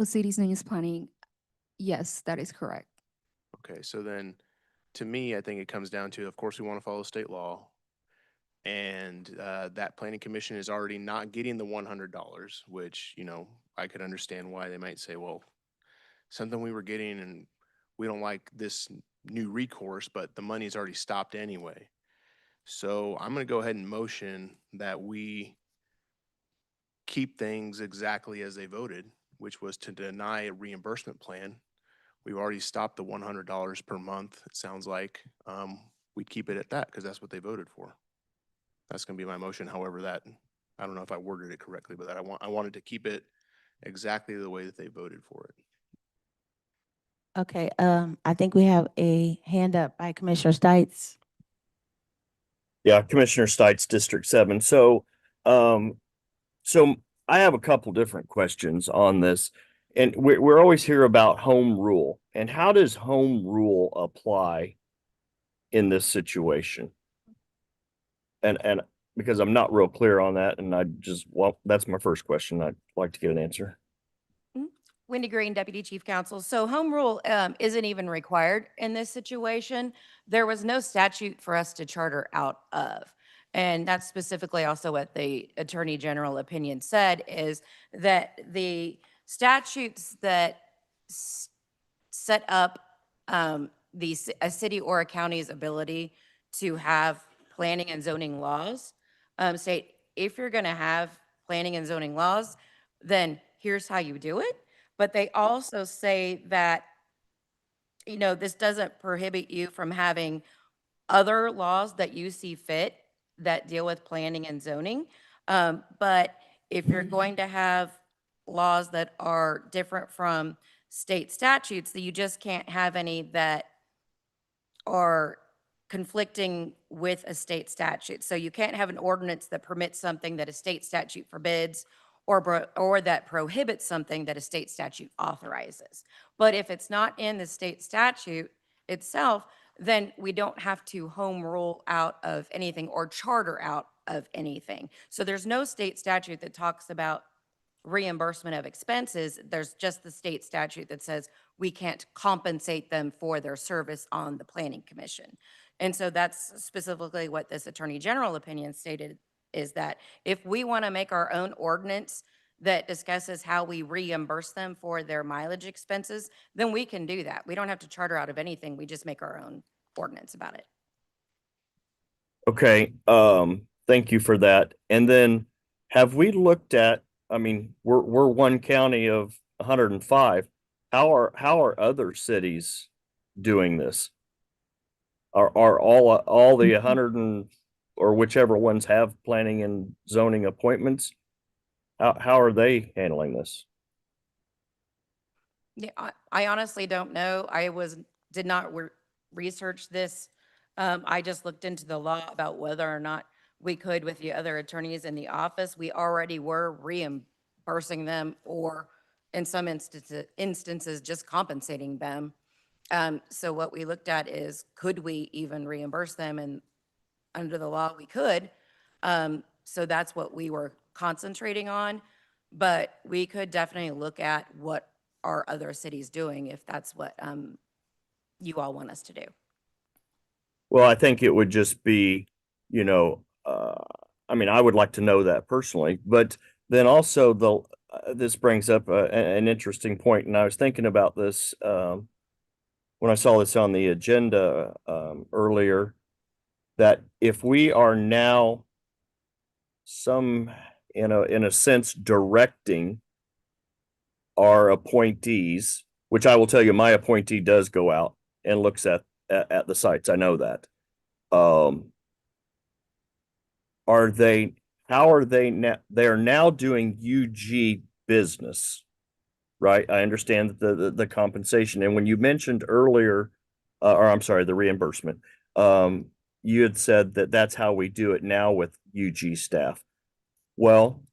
City's name is planning. Yes, that is correct. Okay, so then to me, I think it comes down to, of course, we want to follow state law. And that planning commission is already not getting the $100, which, I could understand why they might say, well, something we were getting and we don't like this new recourse, but the money's already stopped anyway. So I'm going to go ahead and motion that we keep things exactly as they voted, which was to deny a reimbursement plan. We've already stopped the $100 per month, it sounds like. We'd keep it at that because that's what they voted for. That's going to be my motion. However, I don't know if I worded it correctly, but I wanted to keep it exactly the way that they voted for it. Okay, I think we have a hand up by Commissioner Stites. Yeah, Commissioner Stites, District 7. So I have a couple different questions on this. And we're always hear about home rule. And how does home rule apply in this situation? And because I'm not real clear on that, and that's my first question. I'd like to get an answer. Wendy Green, Deputy Chief Counsel. So home rule isn't even required in this situation. There was no statute for us to charter out of. And that's specifically also what the Attorney General opinion said, is that the statutes that set up a city or a county's ability to have planning and zoning laws state if you're going to have planning and zoning laws, then here's how you do it. But they also say that, this doesn't prohibit you from having other laws that you see fit that deal with planning and zoning. But if you're going to have laws that are different from state statutes, that you just can't have any that are conflicting with a state statute. So you can't have an ordinance that permits something that a state statute forbids, or that prohibits something that a state statute authorizes. But if it's not in the state statute itself, then we don't have to home rule out of anything or charter out of anything. So there's no state statute that talks about reimbursement of expenses. There's just the state statute that says we can't compensate them for their service on the planning commission. And so that's specifically what this Attorney General opinion stated, is that if we want to make our own ordinance that discusses how we reimburse them for their mileage expenses, then we can do that. We don't have to charter out of anything. We just make our own ordinance about it. Okay, thank you for that. And then have we looked at, I mean, we're one county of 105. How are other cities doing this? Are all the 100 or whichever ones have planning and zoning appointments? How are they handling this? Yeah, I honestly don't know. Did not research this. I just looked into the law about whether or not we could with the other attorneys in the office. We already were reimbursing them, or in some instances just compensating them. So what we looked at is, could we even reimburse them? And under the law, we could. So that's what we were concentrating on. But we could definitely look at what are other cities doing if that's what you all want us to do. Well, I think it would just be, I mean, I would like to know that personally, but then also this brings up an interesting point, and I was thinking about this when I saw this on the agenda earlier, that if we are now in a sense directing our appointees, which I will tell you, my appointee does go out and looks at the sites. I know that. How are they now? They are now doing UG business, right? I understand that the compensation, and when you mentioned earlier, or I'm sorry, the reimbursement, you had said that that's how we do it now with UG staff. Well,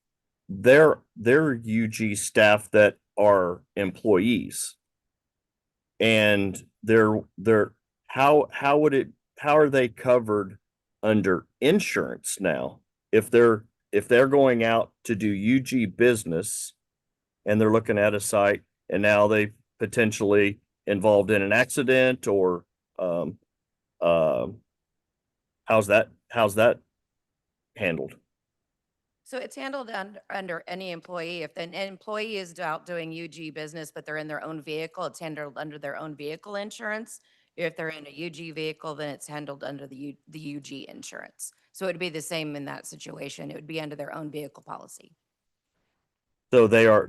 they're UG staff that are employees, and how are they covered under insurance now if they're going out to do UG business and they're looking at a site and now they potentially involved in an accident, or how's that handled? So it's handled under any employee. If an employee is out doing UG business, but they're in their own vehicle, it's handled under their own vehicle insurance. If they're in a UG vehicle, then it's handled under the UG insurance. So it would be the same in that situation. It would be under their own vehicle policy. So they're a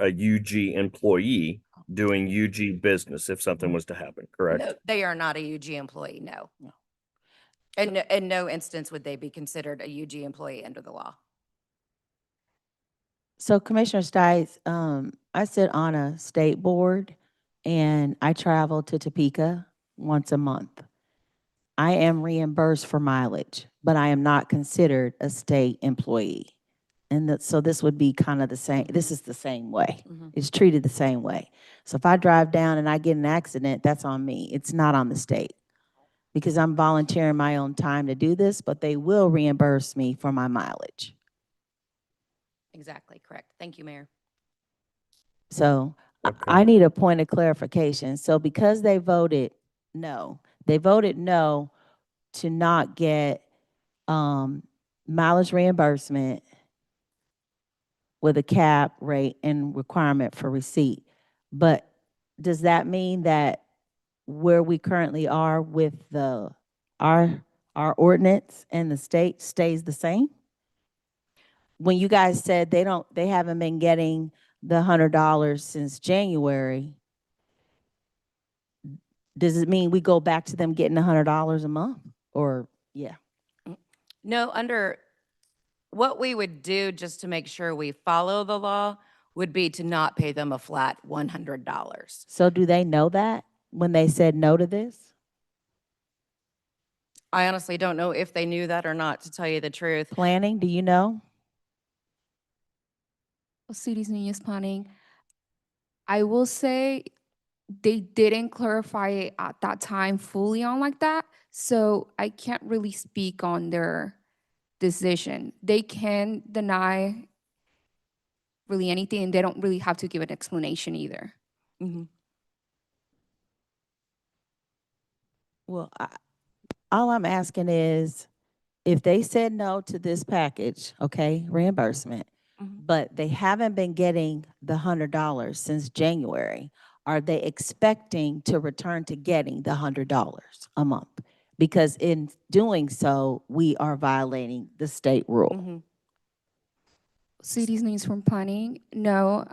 UG employee doing UG business if something was to happen, correct? No, they are not a UG employee, no. And in no instance would they be considered a UG employee under the law. So Commissioner Stites, I sit on a state board and I travel to Topeka once a month. I am reimbursed for mileage, but I am not considered a state employee. And so this would be kind of the same, this is the same way. Mhm. It's treated the same way. So if I drive down and I get an accident, that's on me. It's not on the state. Because I'm volunteering my own time to do this, but they will reimburse me for my mileage. Exactly, correct. Thank you, Mayor. So Okay. I need a point of clarification. So because they voted no to not get mileage reimbursement with a cap rate and requirement for receipt. But does that mean that where we currently are with our ordinance and the state stays the same? when you guys said they haven't been getting the $100 since January, does it mean we go back to them getting $100 a month? Or, yeah, No, under, what we would do just to make sure we follow the law would be to not pay them a flat $100. so do they know that when they said no to this? I honestly don't know if they knew that or not, to tell you the truth. Planning, do you know? Cities Niños Planning, I will say they didn't clarify it at that time fully on like that. So I can't really speak on their decision. They can deny really anything and they don't really have to give an explanation either. Mhm. Well, all I'm asking is, if they said no to this package, okay, reimbursement, Mhm. but they haven't been getting the $100 since January, are they expecting to return to getting the $100 a month? Because in doing so, we are violating the state rule. Mhm. Cities Niños from Planning, no.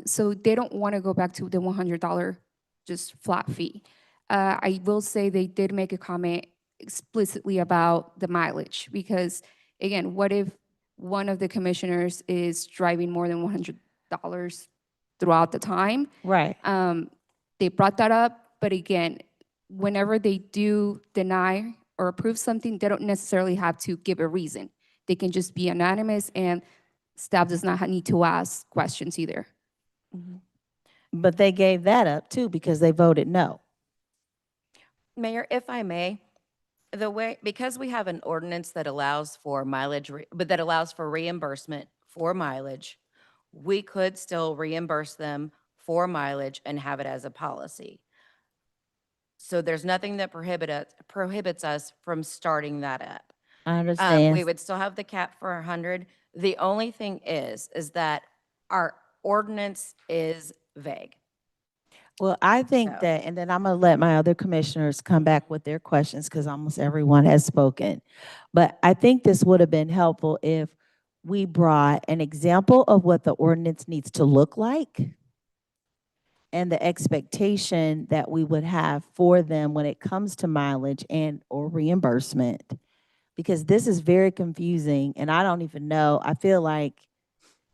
So they don't want to go back to the $100 just flat fee. I will say they did make a comment explicitly about the mileage because, again, what if one of the commissioners is driving more than $100 throughout the time? Right. They brought that up, but again, whenever they do deny or approve something, they don't necessarily have to give a reason. They can just be anonymous, and staff does not need to ask questions either. Mhm. But they gave that up too because they voted no. Mayor, if I may, the way, because we have an ordinance that allows for mileage, but that allows for reimbursement for mileage, we could still reimburse them for mileage and have it as a policy. So there's nothing that prohibits us from starting that up. I understand. We would still have the cap for 100. The only thing is that our ordinance is vague. Well, I think So- that, and then I'm gonna let my other commissioners come back with their questions because almost everyone has spoken. But I think this would have been helpful if we brought an example of what the ordinance needs to look like and the expectation that we would have for them when it comes to mileage and or reimbursement. Because this is very confusing and I don't even know, I feel like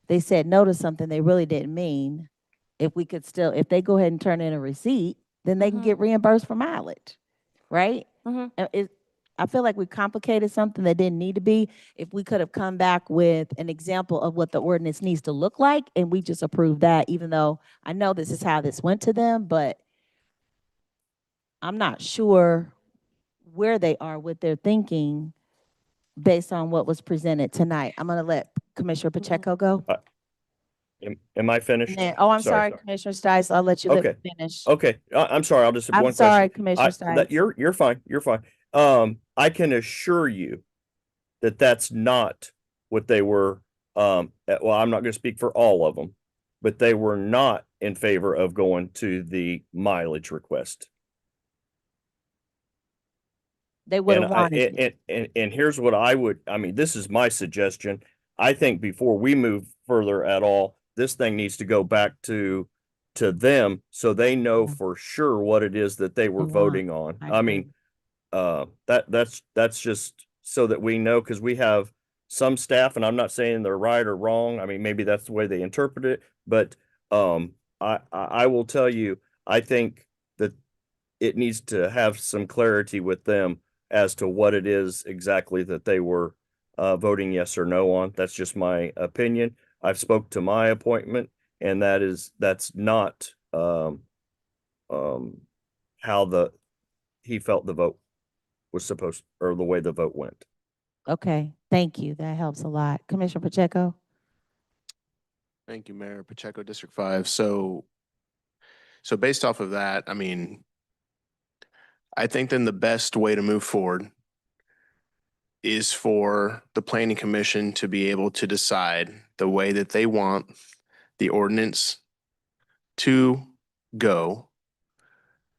they said no to something they really didn't mean. If we could still, if they go ahead and turn in a receipt, then they can Mhm. get reimbursed for mileage, right? Mhm. I feel like we complicated something that didn't need to be. If we could have come back with an example of what the ordinance needs to look like, and we just approved that, even though I know this is how this went to them, but I'm not sure where they are with their thinking based on what was presented tonight. I'm gonna let Commissioner Pacheco go. Am I And finished? then, oh, I'm sorry, Commissioner Stice, I'll let you Okay. finish. Okay, I'm sorry, I'll just have I'm one sorry, question. Commissioner That, Stites. you're fine, you're fine. I can assure you that that's not what they were, well, I'm not gonna speak for all of them, but they were not in favor of going to the mileage request. They would And have I, wanted you. and here's what I would, I mean, this is my suggestion. I think before we move further at all, this thing needs to go back to them so they know Yeah. for sure what it is that they were They want. voting on. I I mean, that's just so that we know, because we have some staff, and I'm not saying they're right or wrong. I mean, maybe that's the way they interpret it, but I will tell you, I think that it needs to have some clarity with them as to what it is exactly that they were voting yes or no on. That's just my opinion. I've spoke to my appointment, and that's not how he felt the vote was supposed, or the way the vote went. Okay, thank you. That helps a lot. Commissioner Pacheco? Thank you, Mayor Pacheco, District 5. So based off of that, I mean, I think then the best way to move forward is for the planning commission to be able to decide the way that they want the ordinance to go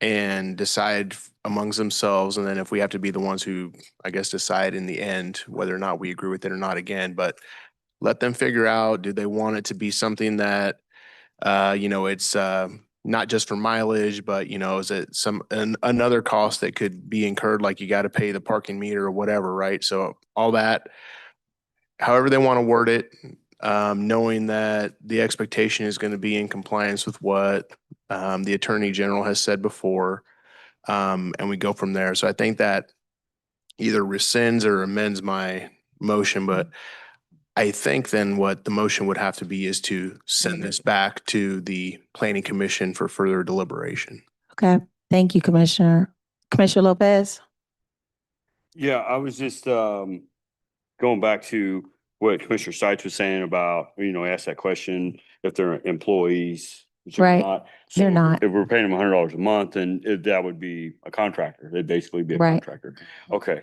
and decide amongst themselves. And then if we have to be the ones who, I guess, decide in the end whether or not we agree with it or not again. But let them figure out, do they want it to be something that, it's, not just for mileage, but, is it another cost that could be incurred, like you got to pay the parking meter or whatever, right? So all that, however they want to word it, knowing that the expectation is going to be in compliance with what, the Attorney General has said before, and we go from there. So I think that either rescinds or amends my motion, but I think then what the motion would have to be is to send this back to the Planning Commission for further deliberation. Okay, thank you, Commissioner. Commissioner Lopez? Yeah, I was just going back to what Commissioner Stites was saying about, ask that question if they're employees. which they're Right. not. So They're not. If we're paying them $100 a month, then that would be a contractor. They'd basically be a Right. contractor. Okay.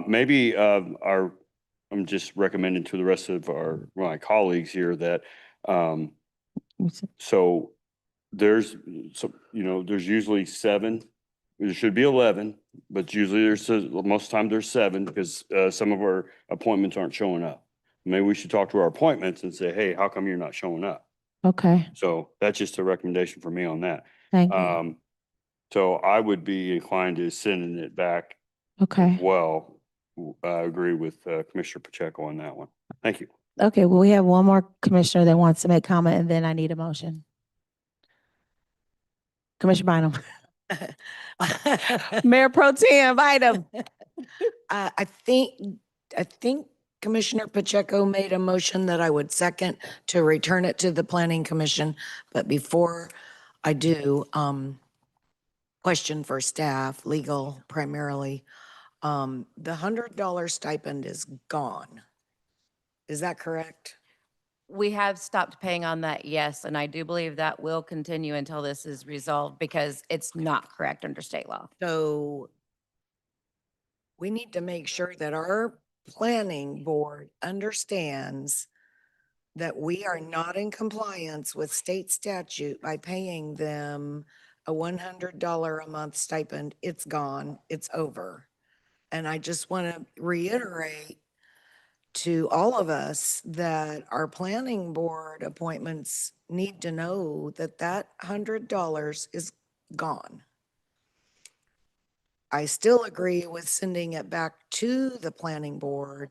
Maybe I'm just recommending to the rest of my colleagues here that so there's there's usually 7. There should be 11, but usually most of the time there's 7 because some of our appointments aren't showing up. Maybe we should talk to our appointments and say, hey, how come you're not showing up? Okay, So that's just a recommendation for me on that. thank you. So I would be inclined to sending it back as Okay, well. I agree with Commissioner Pacheco on that one. Thank you. okay, well, we have one more commissioner that wants to make comment, and then I need a motion. Commissioner Bynum. Mayor Pro Tem Bynum. I think Commissioner Pacheco made a motion that I would second to return it to the Planning Commission. But before I do, question for staff, legal primarily. The $100 stipend is gone. Is that correct? We have stopped paying on that, yes, and I do believe that will continue until this is resolved because it's not correct under state law. So we need to make sure that our planning board understands that we are not in compliance with state statute by paying them a $100 a month stipend. It's gone, it's over. And I just want to reiterate to all of us that our planning board appointments need to know that that $100 is gone. I still agree with sending it back to the planning board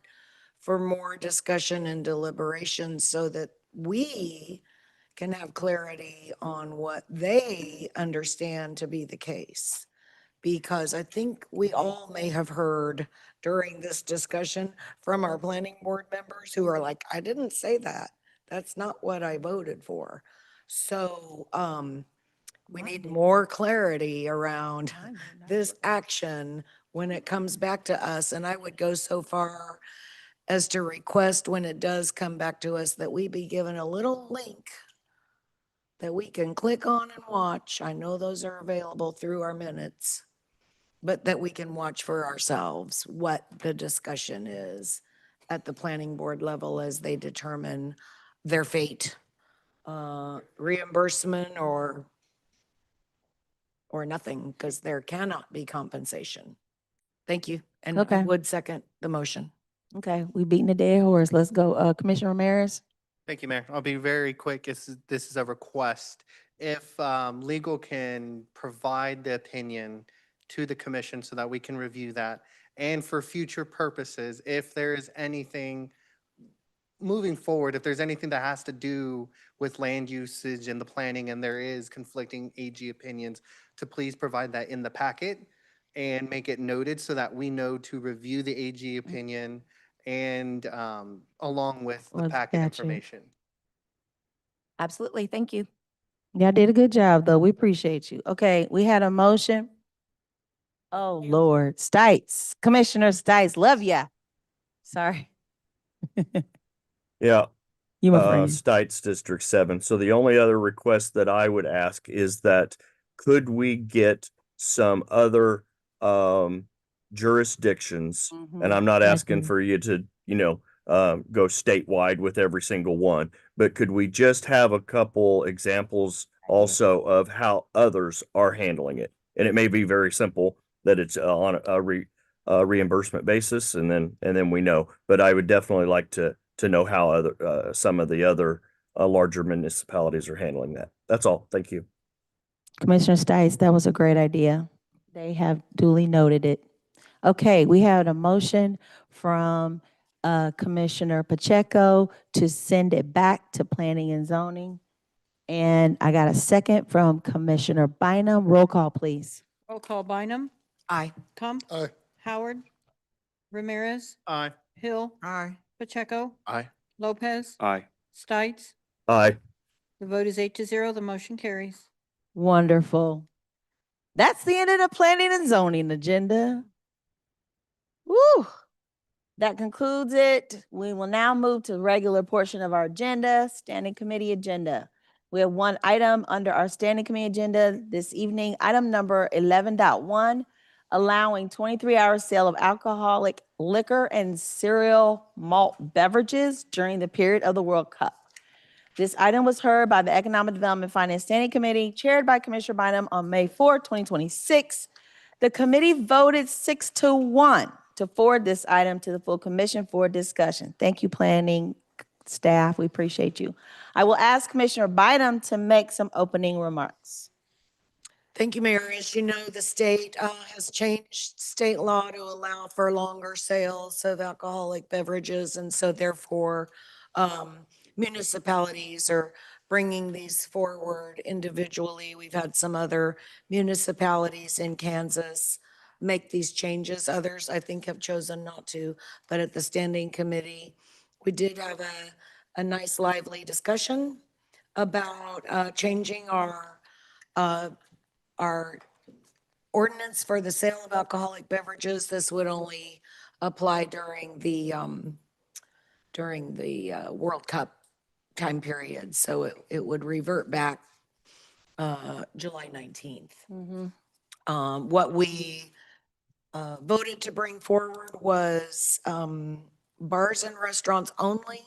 for more discussion and deliberation so that we can have clarity on what they understand to be the case. Because I think we all may have heard during this discussion from our planning board members who are like, I didn't say that. That's not what I voted for. So, we need more clarity around this action when it comes back to us. And I would go so far as to request when it does come back to us that we be given a little link that we can click on and watch. I know those are available through our minutes, but that we can watch for ourselves what the discussion is at the planning board level as they determine their fate, reimbursement or nothing, because there cannot be compensation. Thank you. And I Okay. would second the motion. Okay, we beating the dead horse. Let's go. Commissioner Ramirez? Thank you, Mayor. I'll be very quick. This is a request. If legal can provide the opinion to the commission so that we can review that. And for future purposes, if there is anything moving forward, if there's anything that has to do with land usage and the planning and there is conflicting AG opinions, to please provide that in the packet and make it noted so that we know to review the AG opinion and along with the Or packet statute. information. Absolutely, thank you. Y'all did a good job, though. We appreciate you. Okay, we had a motion. Oh, Lord. Stites, Commissioner Stites, love ya. Sorry. Yeah, You my friend. Stites District 7. So the only other request that I would ask is that could we get some other jurisdictions, and I'm not asking for you to, go statewide with every single one, but could we just have a couple examples also of how others are handling it? And it may be very simple that it's on a reimbursement basis, and then we know. But I would definitely like to to know how other, some of the other larger municipalities are handling that. That's all. Thank you. Commissioner Stites, that was a great idea. They have duly noted it. Okay, we have a motion from Commissioner Pacheco to send it back to Planning and Zoning. And I got a second from Commissioner Bynum. Roll call, please. Roll call Bynum, Aye. Comp, Aye. Howard, Ramirez, Aye. Hill, Aye. Pacheco, Aye. Lopez, Aye. Stites. Aye. The vote is 8-0. The motion carries. Wonderful. That's the end of the Planning and Zoning agenda. Woo! That concludes it. We will now move to the regular portion of our agenda, Standing Committee agenda. We have one item under our Standing Committee agenda this evening, item number 11.1, allowing 23-hour sale of alcoholic liquor and cereal malt beverages during the period of the World Cup. This item was heard by the Economic Development Finance Standing Committee, chaired by Commissioner Bynum on May 4, 2026. The committee voted 6-1 to forward this item to the full commission for discussion. Thank you, planning staff. We appreciate you. I will ask Commissioner Bynum to make some opening remarks. Thank you, Mayor. As you know, the state has changed state law to allow for longer sales of alcoholic beverages. And so therefore, municipalities are bringing these forward individually. We've had some other municipalities in Kansas make these changes. Others, I think, have chosen not to. But at the standing committee, we did have a nice lively discussion about changing our ordinance for the sale of alcoholic beverages. This would only apply during the World Cup time period. So it would revert back July 19th. What we voted to bring forward was bars and restaurants only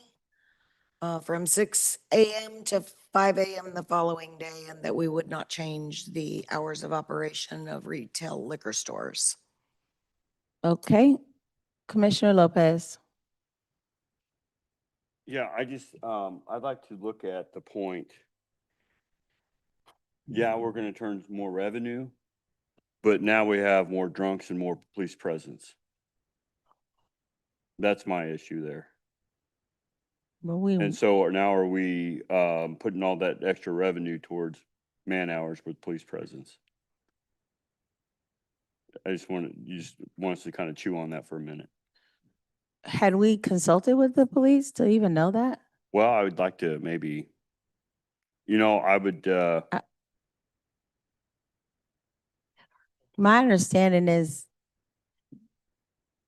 from 6 a.m. to 5 a.m. the following day, and that we would not change the hours of operation of retail liquor stores. Okay, Commissioner Lopez. Yeah, I'd like to look at the point. Yeah, we're gonna turn more revenue, but now we have more drunks and more police presence. That's my issue there. Well, we, And so now are we, putting all that extra revenue towards man hours with police presence? You just want us to kind of chew on that for a minute. had we consulted with the police to even know that? Well, I would like to maybe, I would, My understanding is,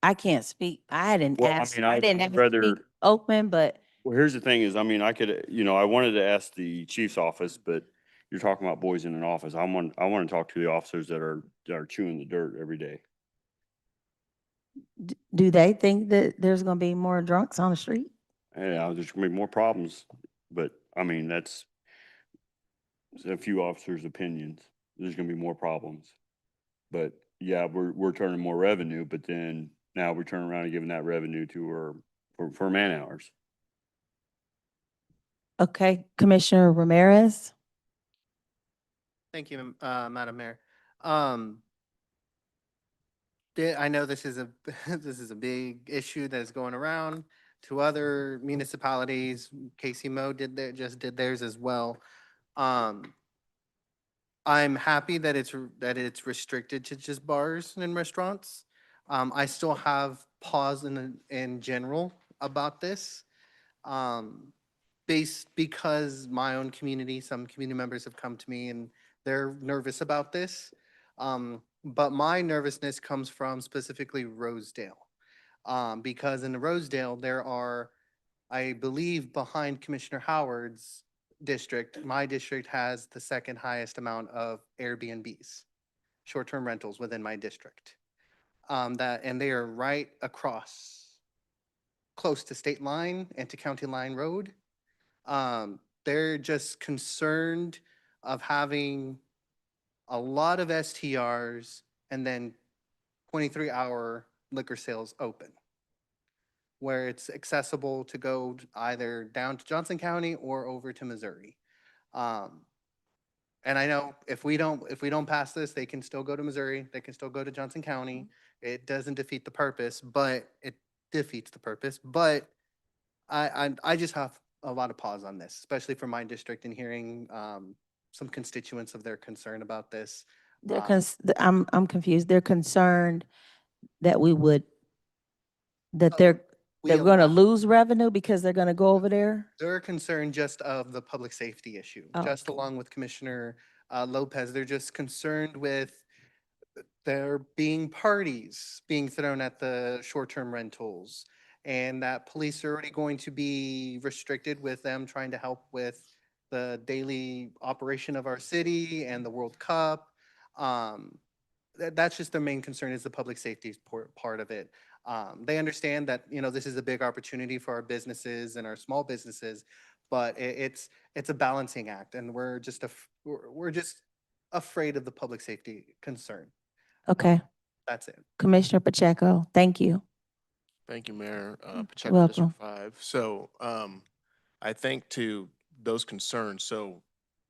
I can't speak, I didn't Well, I ask, mean, I I'd didn't ever rather- speak open, but well, here's the thing is, I mean, I could, I wanted to ask the chief's office, but you're talking about boys in an office. I want to talk to the officers that are chewing the dirt every day. do they think that there's gonna be more drunks on the street? Yeah, there's gonna be more problems, but I mean, that's a few officers' opinions. There's gonna be more problems. But yeah, we're turning more revenue, but then now we're turning around and giving that revenue to her for man hours. Okay, Commissioner Ramirez? Thank you, Madam Mayor. I know this is a, this is a big issue that is going around to other municipalities. Casey Mo just did theirs as well. I'm happy that it's restricted to just bars and restaurants. I still have pause in general about this. Because my own community, some community members have come to me and they're nervous about this. But my nervousness comes from specifically Rosedale. Because in Rosedale, there are, I believe, behind Commissioner Howard's district, my district has the second highest amount of Airbnbs, short-term rentals within my district. And they are right across, close to state line and to county line road. They're just concerned of having a lot of STRs and then 23-hour liquor sales open. where it's accessible to go either down to Johnson County or over to Missouri. And I know if we don't pass this, they can still go to Missouri, they can still go to Johnson County. It doesn't defeat the purpose, but it defeats the purpose. But I just have a lot of pause on this, especially for my district and hearing some constituents of their concern about this. I'm confused. They're concerned that that Uh, they're, we they're gonna allow- lose revenue because they're gonna go over there? They're concerned just of the public safety issue, Oh, just along with Commissioner Lopez. They're just concerned with there being parties being thrown at the short-term rentals, and that police are already going to be restricted with them trying to help with the daily operation of our city and the World Cup. That's just their main concern, is the public safety part of it. They understand that, this is a big opportunity for our businesses and our small businesses, but it's a balancing act, and we're just afraid of the public safety concern. Okay, That's it. Commissioner Pacheco, thank you. Thank you, Mayor. Pacheco, welcome. District 5. So I think to those concerns, so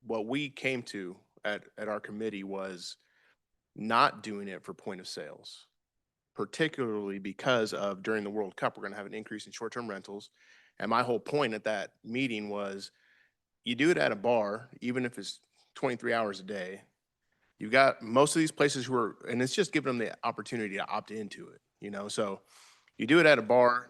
what we came to at our committee was not doing it for point of sales, particularly because of during the World Cup, we're going to have an increase in short-term rentals. And my whole point at that meeting was you do it at a bar, even if it's 23 hours a day. You got most of these places who are, and it's just giving them the opportunity to opt into it, so you do it at a bar,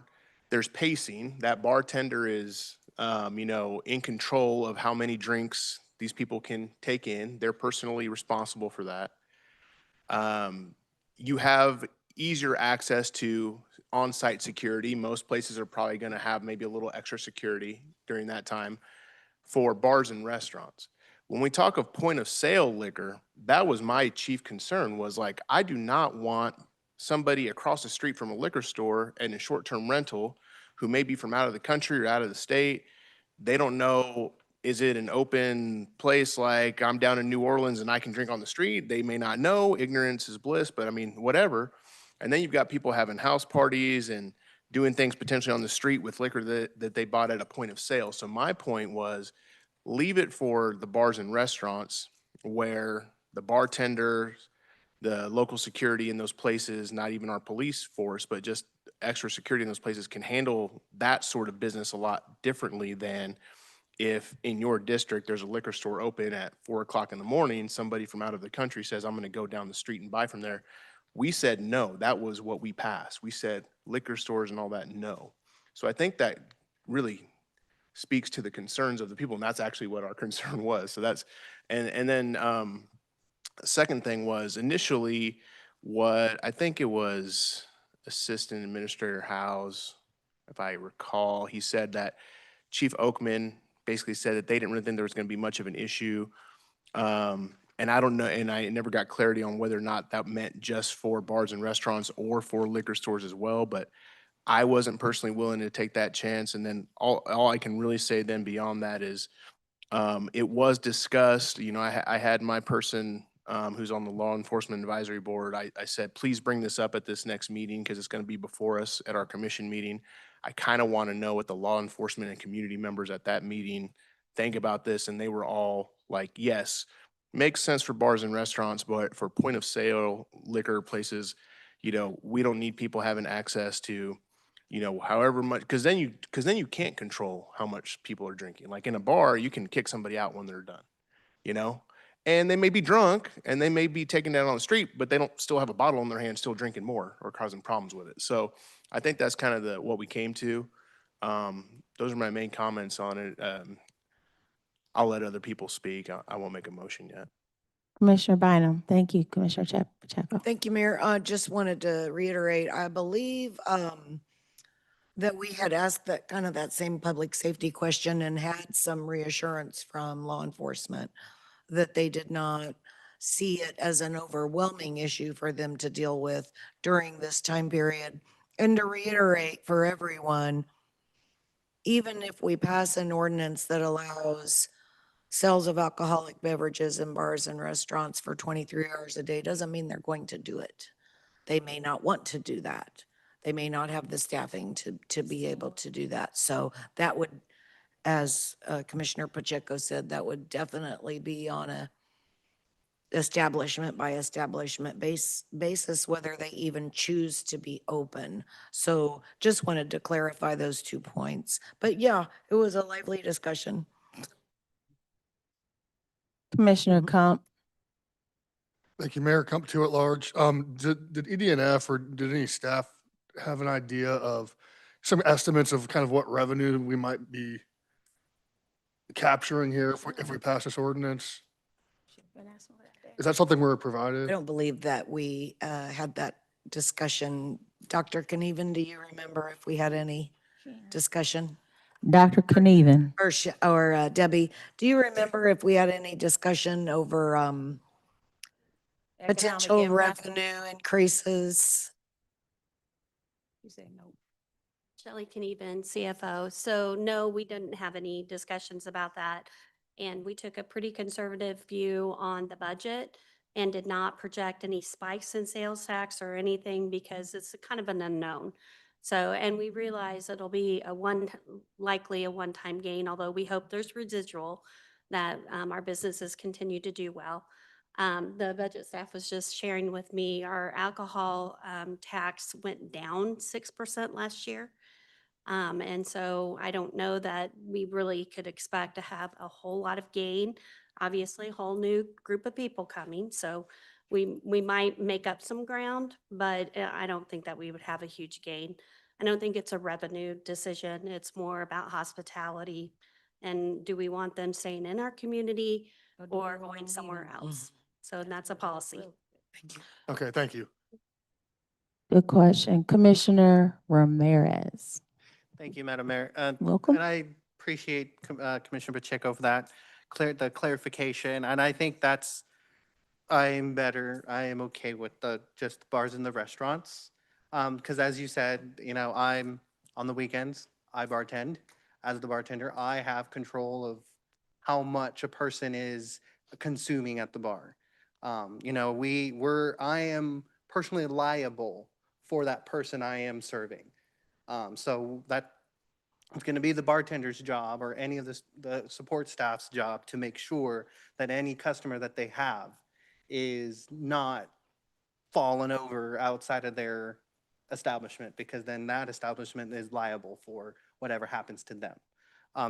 there's pacing, that bartender is, in control of how many drinks these people can take in. They're personally responsible for that. You have easier access to on-site security. Most places are probably going to have maybe a little extra security during that time for bars and restaurants. When we talk of point of sale liquor, that was my chief concern, was like, I do not want somebody across the street from a liquor store and a short-term rental who may be from out of the country or out of the state. They don't know, is it an open place like I'm down in New Orleans and I can drink on the street? They may not know. Ignorance is bliss, but I mean, whatever. And then you've got people having house parties and doing things potentially on the street with liquor that they bought at a point of sale. So my point was, leave it for the bars and restaurants where the bartenders, the local security in those places, not even our police force, but just extra security in those places can handle that sort of business a lot differently than if in your district there's a liquor store open at 4 o'clock in the morning, somebody from out of the country says, I'm going to go down the street and buy from there. We said no. That was what we passed. We said liquor stores and all that, no. So I think that really speaks to the concerns of the people, and that's actually what our concern was. So that's, and then second thing was initially what I think it was Assistant Administrator Howes, if I recall, he said that Chief Oakman basically said that they didn't really think there was going to be much of an issue. And I don't know, and I never got clarity on whether or not that meant just for bars and restaurants or for liquor stores as well, but I wasn't personally willing to take that chance. And then all I can really say then beyond that is it was discussed. I had my person who's on the Law Enforcement Advisory Board. I said, please bring this up at this next meeting because it's going to be before us at our commission meeting. I kind of want to know what the law enforcement and community members at that meeting think about this. And they were all like, yes, makes sense for bars and restaurants, but for point of sale liquor places, we don't need people having access to however much, because then you can't control how much people are drinking. Like in a bar, you can kick somebody out when they're done, and they may be drunk and they may be taken down on the street, but they don't still have a bottle in their hand, still drinking more or causing problems with it. So I think that's kind of what we came to. Those are my main comments on it. I'll let other people speak. I won't make a motion yet. Commissioner Bynum, thank you, Commissioner Pacheco. Thank you, Mayor. I just wanted to reiterate, I believe that we had asked that same public safety question and had some reassurance from law enforcement that they did not see it as an overwhelming issue for them to deal with during this time period. And to reiterate for everyone, even if we pass an ordinance that allows sales of alcoholic beverages in bars and restaurants for 23 hours a day, doesn't mean they're going to do it. They may not want to do that. They may not have the staffing to be able to do that. So that would, as Commissioner Pacheco said, that would definitely be on a establishment by establishment basis, whether they even choose to be open. So just wanted to clarify those 2 points. But yeah, it was a lively discussion. Commissioner Comp. Thank you, Mayor. Come to at large. Did EDNF or did any staff have an idea of some estimates of kind of what revenue we might be capturing here if we pass this ordinance? Is that something we're I provided? don't believe that we had that discussion. Dr. Kneven, do you remember if we had any discussion? Dr. Kneven. Or Debbie, do you remember if we had any discussion over potential revenue increases? You say no. Shelley Kneven, CFO. So no, we didn't have any discussions about that. And we took a pretty conservative view on the budget and did not project any spikes in sales tax or anything because it's kind of an unknown. So, and we realize it'll be likely a one-time gain, although we hope there's residual that our businesses continue to do well. The budget staff was just sharing with me, our alcohol tax went down 6% last year. And so I don't know that we really could expect to have a whole lot of gain. Obviously, a whole new group of people coming, so we might make up some ground, but I don't think that we would have a huge gain. I don't think it's a revenue decision. It's more about hospitality. And do we want them staying in our community or going somewhere else? So that's a policy. Okay, thank you. Good question. Commissioner Ramirez. Thank you, Madam Mayor. Welcome. And I appreciate Commissioner Pacheco for that, the clarification. And I think I am okay with just the bars and the restaurants. Because as you said, I'm on the weekends, I bartend. As the bartender, I have control of how much a person is consuming at the bar. I am personally liable for that person I am serving. So that it's going to be the bartender's job or any of the support staff's job to make sure that any customer that they have is not falling over outside of their establishment, because then that establishment is liable for whatever happens to them.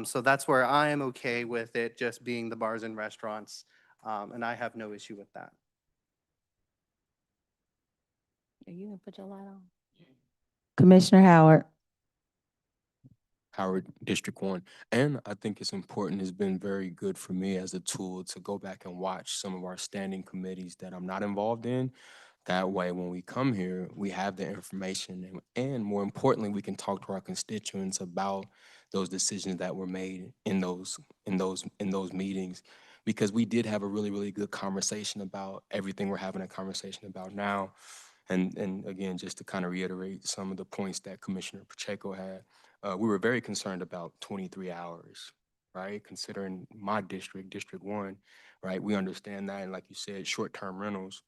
So that's where I am okay with it just being the bars and restaurants, and I have no issue with that. Are you gonna put your light on? Commissioner Howard. Howard, District 1. And I think it's important, it's been very good for me as a tool to go back and watch some of our standing committees that I'm not involved in. That way, when we come here, we have the information and more importantly, we can talk to our constituents about those decisions that were made in those meetings. Because we did have a really, really good conversation about everything we're having a conversation about now. And again, just to kind of reiterate some of the points that Commissioner Pacheco had, we were very concerned about 23 hours, right? Considering my district, District 1, right? We understand that. And like you said, short-term rentals,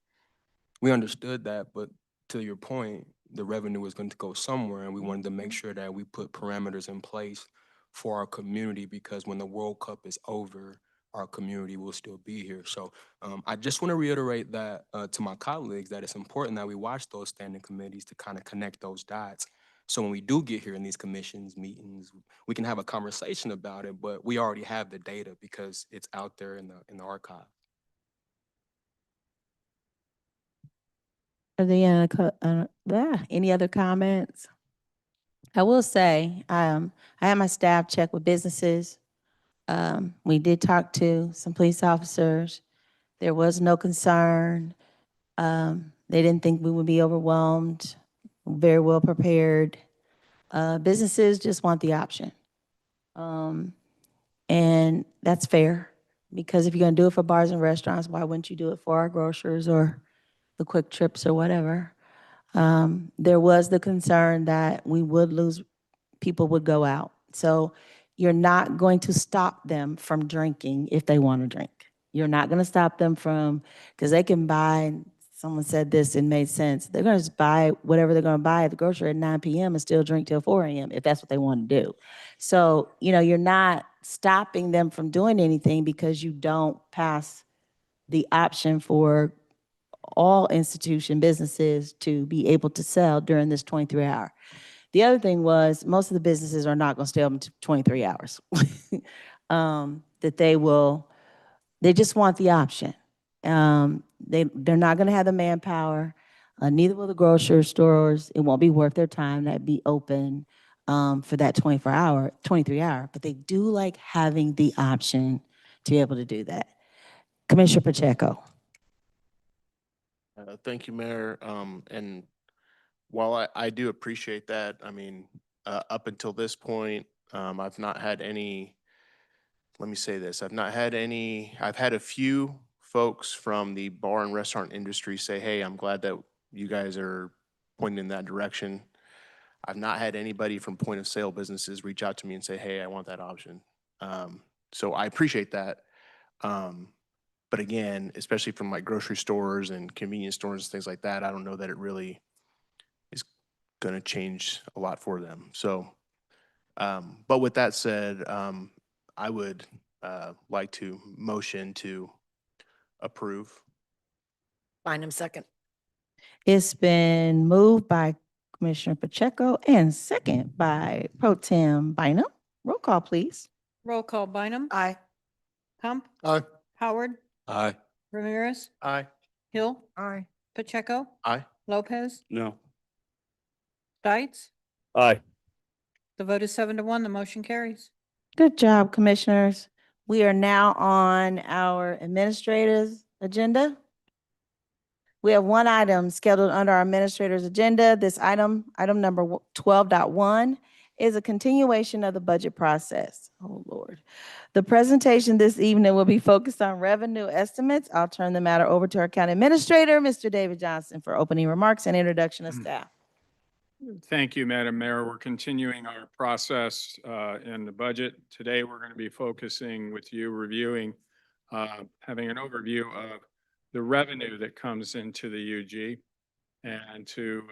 we understood that. But to your point, the revenue was going to go somewhere. And we wanted to make sure that we put parameters in place for our community, because when the World Cup is over, our community will still be here. So I just want to reiterate that to my colleagues, that it's important that we watch those standing committees to kind of connect those dots. So when we do get here in these commissions meetings, we can have a conversation about it, but we already have the data because it's out there in the archive. Are there any other comments? I will say, I had my staff check with businesses. We did talk to some police officers. There was no concern. They didn't think we would be overwhelmed, very well prepared. Businesses just want the option. And that's fair, because if you're gonna do it for bars and restaurants, why wouldn't you do it for our grocers or the Quick Trips or whatever? There was the concern that we would lose, people would go out. So you're not going to stop them from drinking if they want to drink. You're not going to stop them from, because they can buy someone said this and made sense. They're gonna just buy whatever they're gonna buy at the grocery at 9 PM and still drink till 4 AM if that's what they want to do. So, you're not stopping them from doing anything because you don't pass the option for all institution businesses to be able to sell during this 23-hour. The other thing was, most of the businesses are not gonna stay open to 23 hours. That they just want the option. They're not gonna have the manpower, neither will the grocery stores. It won't be worth their time to be open, for that 23-hour, but they do like having the option to be able to do that. Commissioner Pacheco. Thank you, Mayor. And while I do appreciate that, I mean, up until this point, I've not had any, let me say this, I've had a few folks from the bar and restaurant industry say, hey, I'm glad that you guys are pointing in that direction. I've not had anybody from point of sale businesses reach out to me and say, hey, I want that option. So I appreciate that. But again, especially from like grocery stores and convenience stores and things like that, I don't know that it really is going to change a lot for them. So, but with that said, I would like to motion to approve. Bynum, second. It's been moved by Commissioner Pacheco and second by Pro Tem Bynum. Roll call, please. Roll call, Bynum. Aye. Hump. Aye. Howard. Aye. Ramirez. Aye. Hill. Aye. Pacheco. Aye. Lopez. No. Stites. Aye. The vote is 7-1. The motion carries. Good job, commissioners. We are now on our administrator's agenda. We have one item scheduled under our administrator's agenda. This item number 12.1, is a continuation of the budget process. Oh, Lord. The presentation this evening will be focused on revenue estimates. I'll turn the matter over to our county administrator, Mr. David Johnson, for opening remarks and introduction of staff. Thank you, Madam Mayor. We're continuing our process in the budget. Today, we're going to be focusing with you, reviewing, having an overview of the revenue that comes into the UG. And to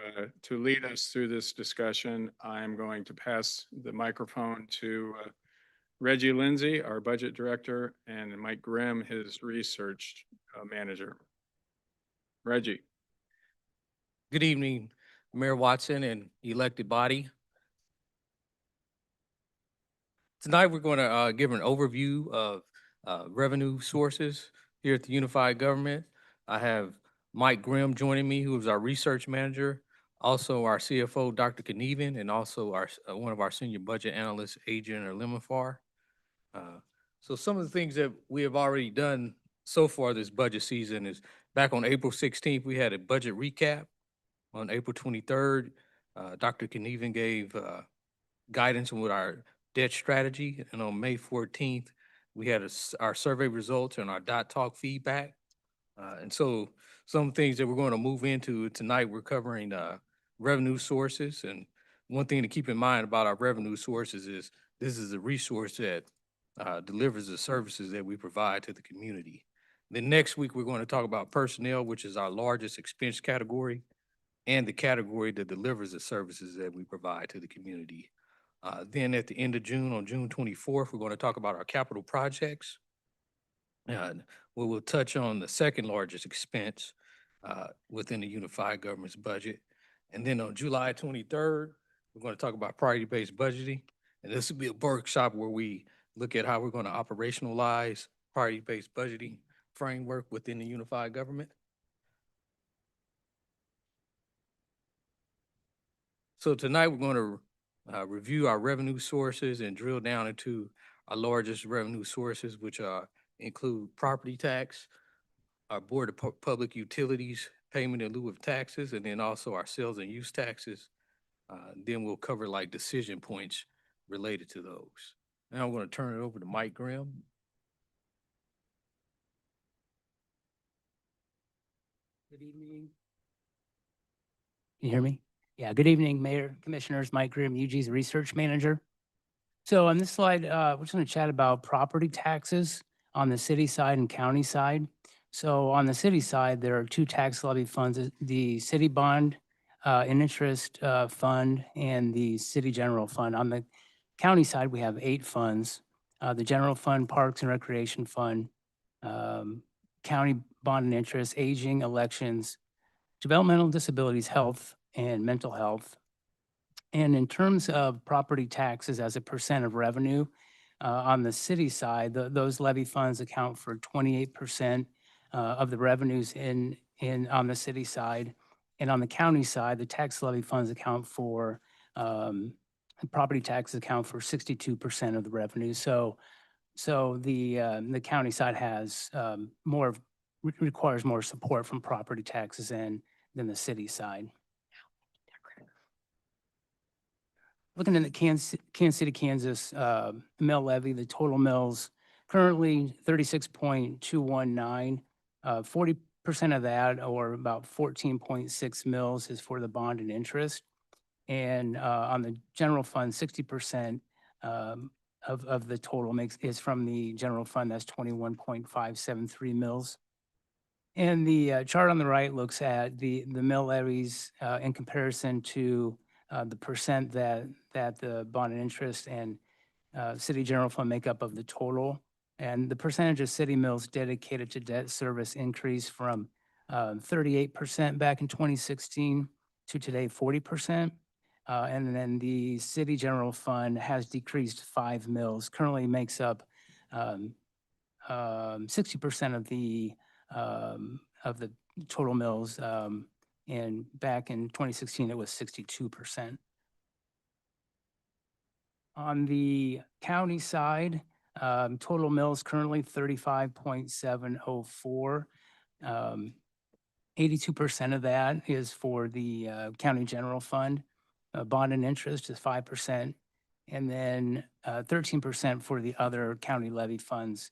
lead us through this discussion, I'm going to pass the microphone to Reggie Lindsay, our budget director, and Mike Grimm, his research manager. Reggie. Good evening, Mayor Watson and elected body. Tonight, we're going to give an overview of revenue sources here at the Unified Government. I have Mike Grimm joining me, who is our research manager, also our CFO, Dr. Knieven, and also our one of our senior budget analysts, Adrian or Lemafar. So some of the things that we have already done so far this budget season is back on April 16th, we had a budget recap. On April 23rd, Dr. Knieven gave guidance with our debt strategy. And on May 14th, we had our survey results and our dot talk feedback. And so some things that we're going to move into tonight, we're covering revenue sources. And one thing to keep in mind about our revenue sources is this is a resource that delivers the services that we provide to the community. Then next week, we're going to talk about personnel, which is our largest expense category, and the category that delivers the services that we provide to the community. Then at the end of June, on June 24th, we're going to talk about our capital projects. And we will touch on the second largest expense within the Unified Government's budget. And then on July 23rd, we're going to talk about priority-based budgeting. And this will be a workshop where we look at how we're going to operationalize priority-based budgeting framework within the Unified Government. So tonight, we're going to review our revenue sources and drill down into our largest revenue sources, which include property tax, our Board of Public Utilities, payment in lieu of taxes, and then also our sales and use taxes. Then we'll cover like decision points related to those. Now I'm going to turn it over to Mike Grimm. Good evening. Can you hear me? Yeah, good evening, Mayor, Commissioners. Mike Grimm, UG's research manager. So on this slide, we're just going to chat about property taxes on the city side and county side. So on the city side, there are two tax levy funds, the city bond and interest fund and the city general fund. On the county side, we have 8 funds. The general fund, parks and recreation fund, county bond and interest, aging, elections, developmental disabilities, health, and mental health. And in terms of property taxes as a percent of revenue, on the city side, those levy funds account for 28% of the revenues on the city side. And on the county side, the tax levy funds account for, property taxes account for 62% of the revenue. So the county side has requires more support from property taxes than the city side. Looking at the Kansas City, Kansas mill levy, the total mills currently 36.219. 40% of that, or about 14.6 mills, is for the bond and interest. And on the general fund, 60% of the total is from the general fund. That's 21.573 mills. And the chart on the right looks at the mill levies in comparison to the percent that the bond and interest and city general fund make up of the total. And the percentage of city mills dedicated to debt service increased from 38% back in 2016 to today 40%. And then the city general fund has decreased 5 mills, currently makes up 60% of the total mills. And back in 2016, it was 62%. On the county side, total mills currently 35.704. 82% of that is for the county general fund. Bond and interest is 5%. And then 13% for the other county levy funds.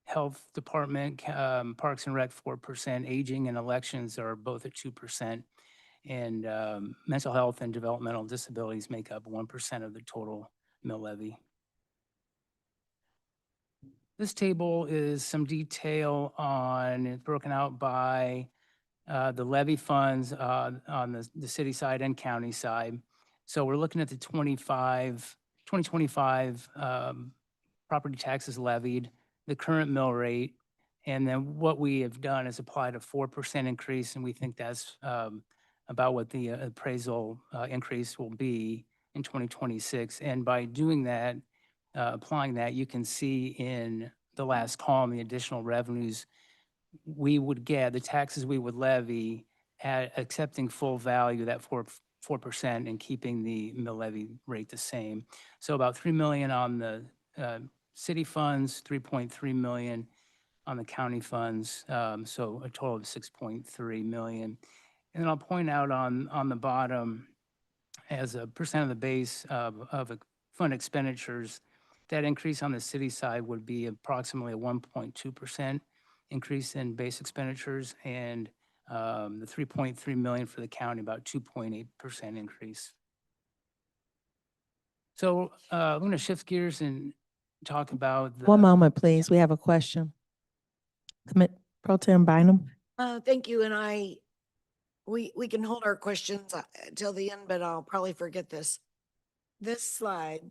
Health Department, Parks and Rec, 4%. Aging and elections are both at 2%. And mental health and developmental disabilities make up 1% of the total mill levy. This table is some detail on, it's broken out by the levy funds on the city side and county side. So we're looking at the 2025 property taxes levied, the current mill rate, and then what we have done is applied a 4% increase, and we think that's about what the appraisal increase will be in 2026. And by doing that, applying that, you can see in the last column, the additional revenues we would get, the taxes we would levy at accepting full value, that 4% and keeping the mill levy rate the same. So about 3 million on the city funds, 3.3 million on the county funds, so a total of 6.3 million. And then I'll point out on the bottom, as a percent of the base of fund expenditures, that increase on the city side would be approximately a 1.2% increase in base expenditures, and the 3.3 million for the county, about 2.8% increase. So I'm going to shift gears and talk about the. One moment, please. We have a question. Pro Tem Bynum. Thank you, and we can hold our questions till the end, but I'll probably forget this. This slide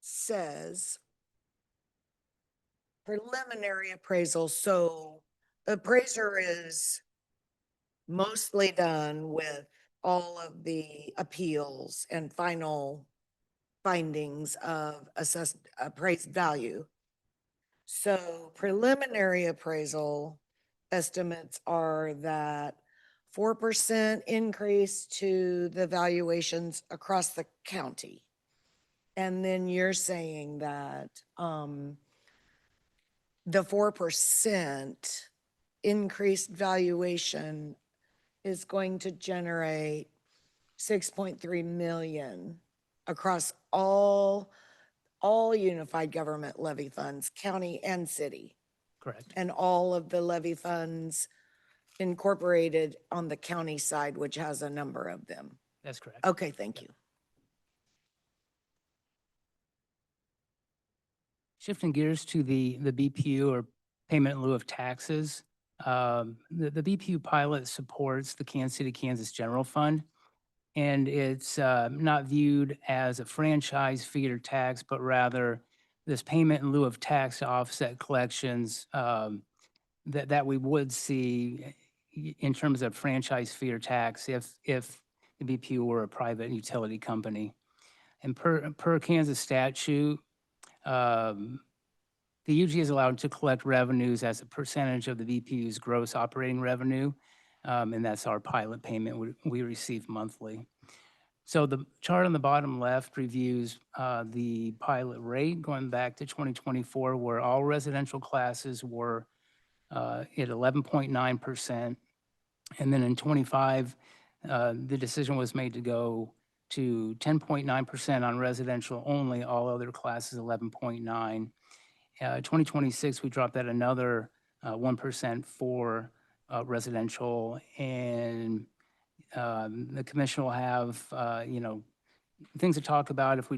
says preliminary appraisal, so the appraiser is mostly done with all of the appeals and final findings of assessed appraised value. So preliminary appraisal estimates are that 4% increase to the valuations across the county. And then you're saying that the 4% increased valuation is going to generate 6.3 million across all unified government levy funds, county and city. Correct. And all of the levy funds incorporated on the county side, which has a number of them. That's correct. Okay, thank you. Shifting gears to the BPU, or payment in lieu of taxes. The BPU pilot supports the Kansas City, Kansas General Fund, and it's not viewed as a franchise fee or tax, but rather this payment in lieu of tax to offset collections that we would see in terms of franchise fee or tax if the BPU were a private utility company. And per Kansas statute, the UG is allowed to collect revenues as a percentage of the BPU's gross operating revenue, and that's our pilot payment we receive monthly. So the chart on the bottom left reviews the pilot rate going back to 2024, where all residential classes were at 11.9%. And then in 25, the decision was made to go to 10.9% on residential only, all other classes 11.9. 2026, we dropped that another 1% for residential, and the commission will have, things to talk about if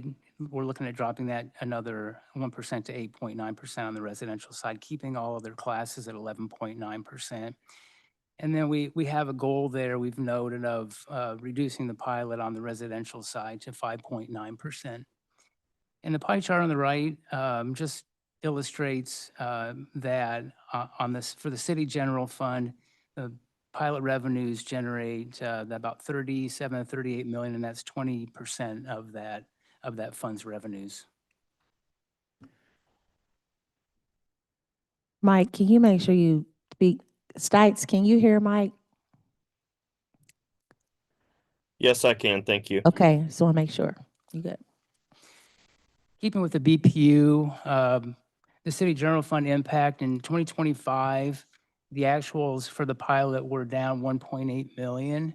we're looking at dropping that another 1% to 8.9% on the residential side, keeping all other classes at 11.9%. And then we have a goal there we've noted of reducing the pilot on the residential side to 5.9%. And the pie chart on the right just illustrates that on this, for the city general fund, the pilot revenues generate about 37 to 38 million, and that's 20% of that fund's revenues. Mike, can you make sure you speak? Stites, can you hear Mike? Yes, I can. Thank you. Okay, just want to make sure. You good? Keeping with the BPU, the city general fund impact in 2025, the actuals for the pilot were down 1.8 million.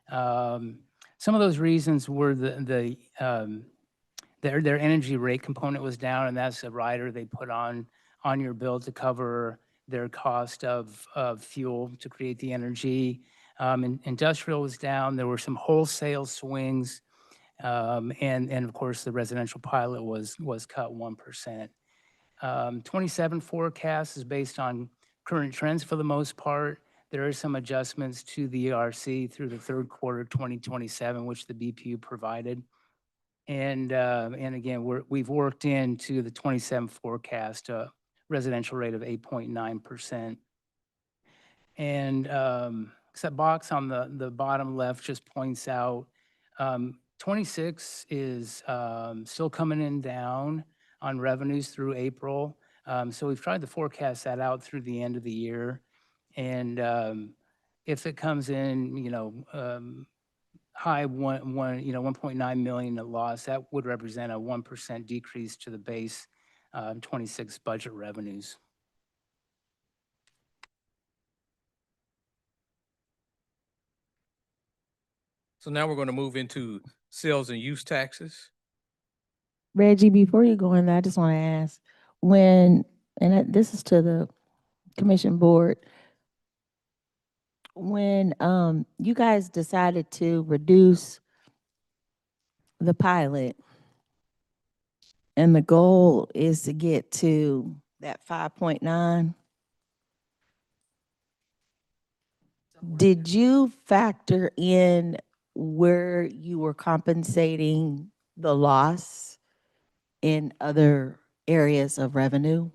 Some of those reasons were their energy rate component was down, and that's a rider they put on your bill to cover their cost of fuel to create the energy. Industrial was down. There were some wholesale swings. And of course, the residential pilot was cut 1%. 27 forecast is based on current trends for the most part. There are some adjustments to the ERC through the third quarter 2027, which the BPU provided. And again, we've worked into the 27 forecast a residential rate of 8.9%. And that box on the bottom left just points out 26 is still coming in down on revenues through April. So we've tried to forecast that out through the end of the year. And if it comes in, high 1.9 million at loss, that would represent a 1% decrease to the base 26 budget revenues. So now we're going to move into sales and use taxes. Reggie, before you go in there, I just want to ask, this is to the commission board, when you guys decided to reduce the pilot, and the goal is to get to that 5.9, did you factor in where you were compensating the loss in other areas of revenue?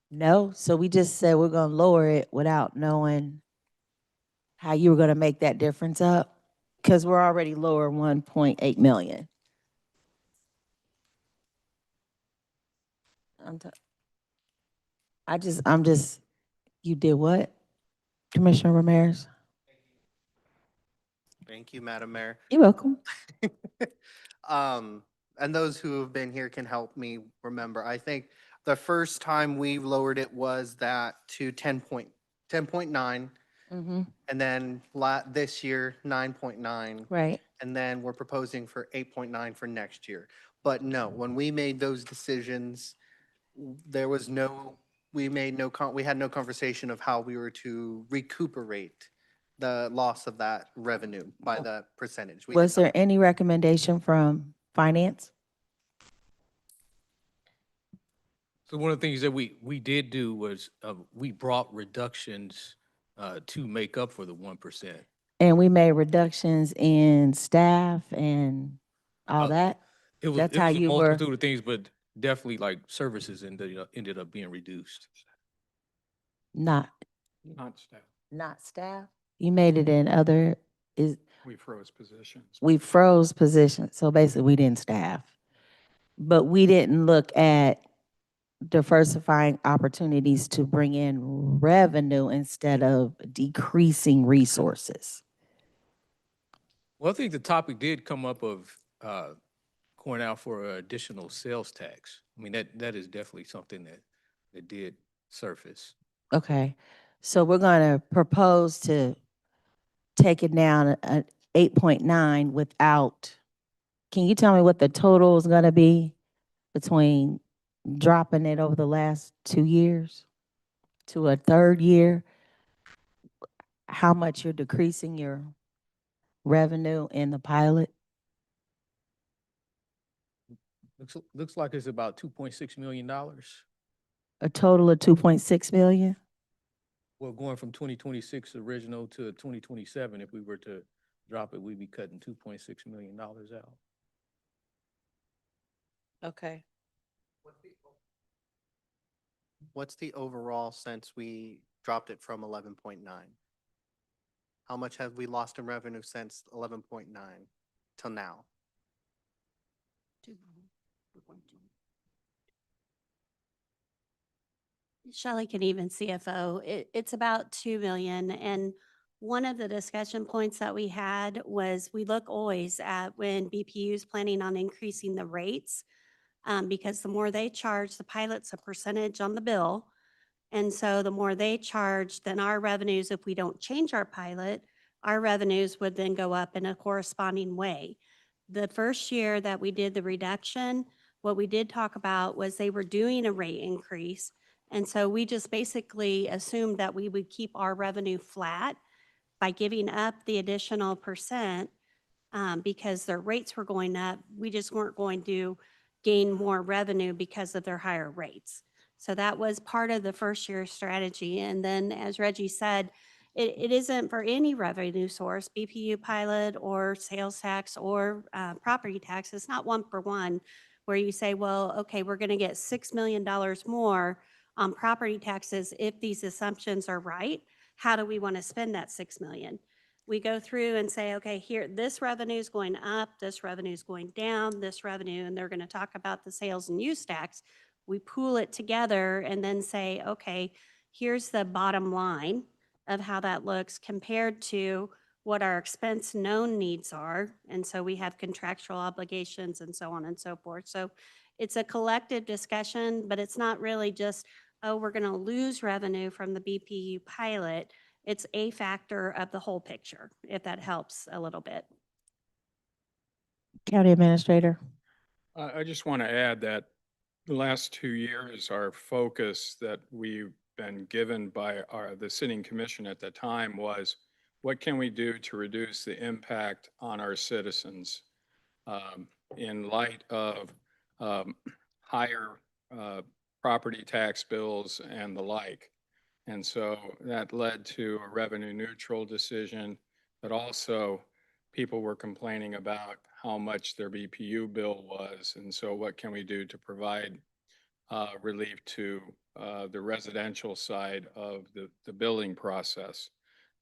No? So we just said we're going to lower it without knowing how you were going to make that difference up? Because we're already lower 1.8 million. You did what? Commissioner Ramirez? Thank you, Madam Mayor. You're welcome. And those who have been here can help me remember. I think the first time we lowered it was that to 10.9, Mm-hmm. and then this year, 9.9. Right. And then we're proposing for 8.9 for next year. But no, when we made those decisions, there was we had no conversation of how we were to recuperate the loss of that revenue by the percentage. We did Was there not. any recommendation from finance? So one of the things that we did do was, we brought reductions, to make up for the 1%. And we made reductions in staff and all Uh, that? It was, That's it how was a you were, multitude of things, but definitely like services ended up being reduced. not, Not staff. not staff? You made it in other, We froze positions. we froze positions, so basically we didn't staff. But we didn't look at diversifying opportunities to bring in revenue instead of decreasing resources. Well, I think the topic did come up of, going out for additional sales tax. I mean, that is definitely something that did surface. Okay, so we're gonna propose to take it down at 8.9 without, can you tell me what the total is gonna be between dropping it over the last 2 years to a third year? How much you're decreasing your revenue in the pilot? Looks like it's about $2.6 million. A total of 2.6 million? Well, going from 2026 original to 2027, if we were to drop it, we'd be cutting $2.6 million out. Okay. What's the overall since we dropped it from 11.9? How much have we lost in revenue since 11.9 till now? Shelley can even CFO, it's about 2 million. And one of the discussion points that we had was we look always at when BPU is planning on increasing the rates, because the more they charge, the pilot's a percentage on the bill. And so the more they charge, then our revenues, if we don't change our pilot, our revenues would then go up in a corresponding way. The first year that we did the reduction, what we did talk about was they were doing a rate increase. And so we just basically assumed that we would keep our revenue flat by giving up the additional percent, because their rates were going up. We just weren't going to gain more revenue because of their higher rates. So that was part of the first year strategy. And then, as Reggie said, it isn't for any revenue source, BPU pilot or sales tax or property tax. It's not one for one where you say, well, okay, we're going to get $6 million more on property taxes if these assumptions are right. How do we want to spend that 6 million? We go through and say, okay, here, this revenue is going up, this revenue is going down, this revenue, and they're going to talk about the sales and use tax. We pool it together and then say, okay, here's the bottom line of how that looks compared to what our expense known needs are. And so we have contractual obligations and so on and so forth. So it's a collective discussion, but it's not really just, oh, we're going to lose revenue from the BPU pilot. It's a factor of the whole picture, if that helps a little bit. County Administrator? I just want to add that the last 2 years, our focus that we've been given by the sitting commission at the time was, what can we do to reduce the impact on our citizens in light of higher property tax bills and the like. And so that led to a revenue neutral decision, but also people were complaining about how much their BPU bill was. And so what can we do to provide relief to the residential side of the billing process?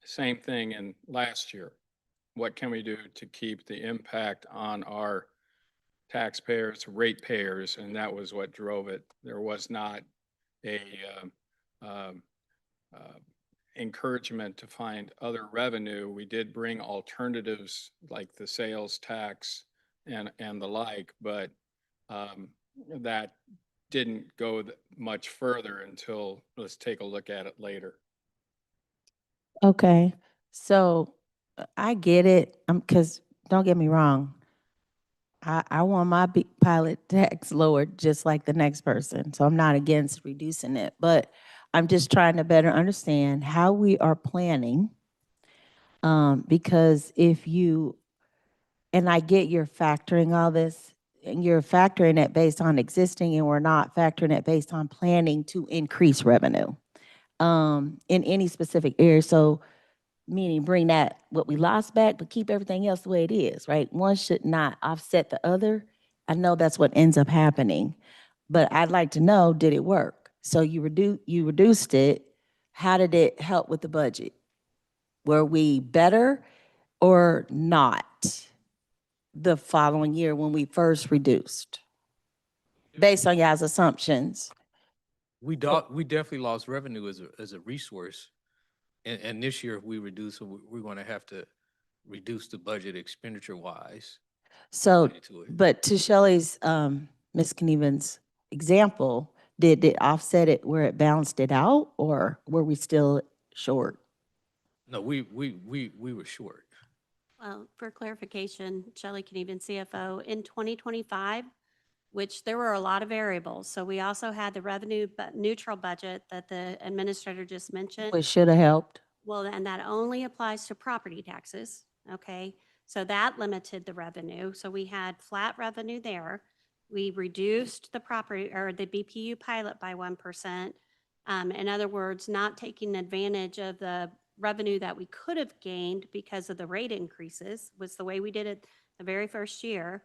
Same thing in last year. What can we do to keep the impact on our taxpayers, ratepayers? And that was what drove it. There was not a encouragement to find other revenue. We did bring alternatives like the sales tax and the like, but that didn't go much further until let's take a look at it later. Okay, so I get it, because don't get me wrong, I want my pilot tax lowered just like the next person, so I'm not against reducing it, but I'm just trying to better understand how we are planning. Because if you, and I get you're factoring all this you're factoring it based on existing and we're not factoring it based on planning to increase revenue in any specific area. So meaning bring that, what we lost back, but keep everything else the way it is, right? One should not offset the other. I know that's what ends up happening, but I'd like to know, did it work? So you reduced it. How did it help with the budget? Were we better or not the following year when we first reduced? Based on y'all's assumptions. We definitely lost revenue as a resource. And this year, if we reduce, so we're gonna have to reduce the budget expenditure wise. So, related to it. but to Shelley's, Ms. Knieven's example, did it offset it where it balanced it out, or were we still short? No, we were short. Well, for clarification, Shelley Knieven, CFO, in 2025, which there were a lot of variables. So we also had the revenue neutral budget that the administrator just mentioned. Which should have helped. Well, and that only applies to property taxes, okay? So that limited the revenue. So we had flat revenue there. We reduced the property or the BPU pilot by 1%. In other words, not taking advantage of the revenue that we could have gained because of the rate increases was the way we did it the very first year.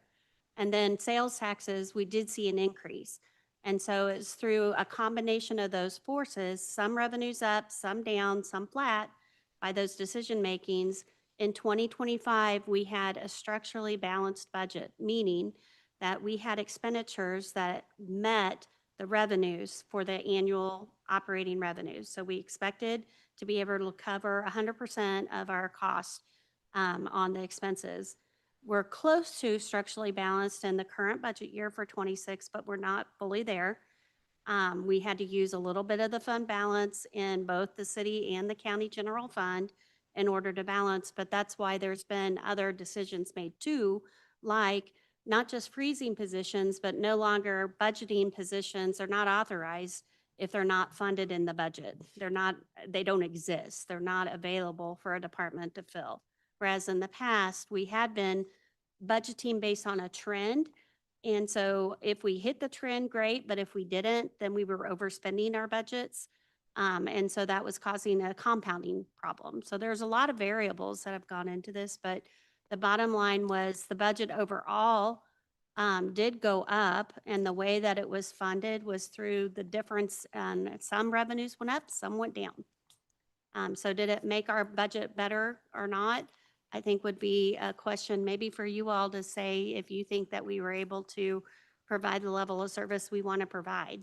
And then sales taxes, we did see an increase. And so it's through a combination of those forces, some revenues up, some down, some flat, by those decision makings. In 2025, we had a structurally balanced budget, meaning that we had expenditures that met the revenues for the annual operating revenues. So we expected to be able to cover 100% of our cost on the expenses. We're close to structurally balanced in the current budget year for 26, but we're not fully there. We had to use a little bit of the fund balance in both the city and the county general fund in order to balance, but that's why there's been other decisions made too, like not just freezing positions, but no longer budgeting positions are not authorized if they're not funded in the budget. They don't exist. They're not available for a department to fill. Whereas in the past, we had been budgeting based on a trend. And so if we hit the trend, great, but if we didn't, then we were overspending our budgets. And so that was causing a compounding problem. So there's a lot of variables that have gone into this, but the bottom line was the budget overall did go up, and the way that it was funded was through the difference. Some revenues went up, some went down. So did it make our budget better or not? I think would be a question maybe for you all to say if you think that we were able to provide the level of service we want to provide.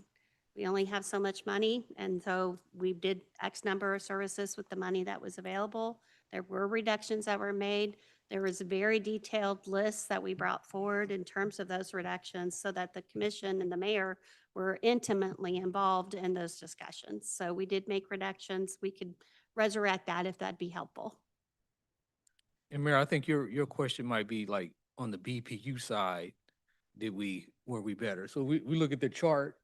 We only have so much money, and so we did X number of services with the money that was available. There were reductions that were made. There was a very detailed list that we brought forward in terms of those reductions so that the commission and the mayor were intimately involved in those discussions. So we did make reductions. We could resurrect that if that'd be helpful. And Mayor, I think your question might be like on the BPU side, were we better? So we look at the chart,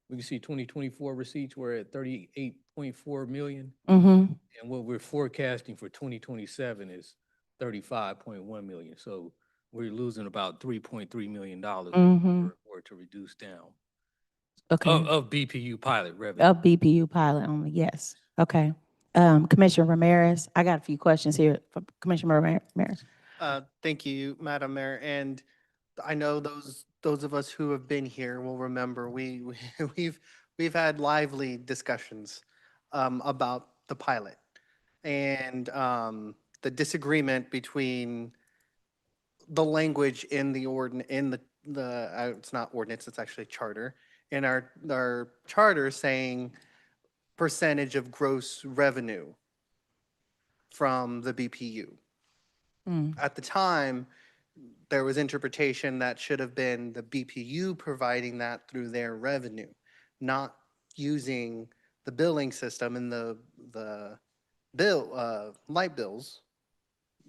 we can see 2024 receipts were at 38.4 million. Mm-hmm. And what we're forecasting for 2027 is 35.1 million. So we're losing about $3.3 million Mm-hmm. or to reduce down Okay. of BPU pilot revenue. Of BPU pilot only, yes. Okay. Commissioner Ramirez, I got a few questions here for Commissioner Ramirez. Thank you, Madam Mayor. And I know those of us who have been here will remember we've had lively discussions about the pilot and the disagreement between the language in the it's not ordinance, it's actually charter. In our charter saying percentage of gross revenue from the BPU. Mm. At the time, there was interpretation that should have been the BPU providing that through their revenue, not using the billing system and the light bills,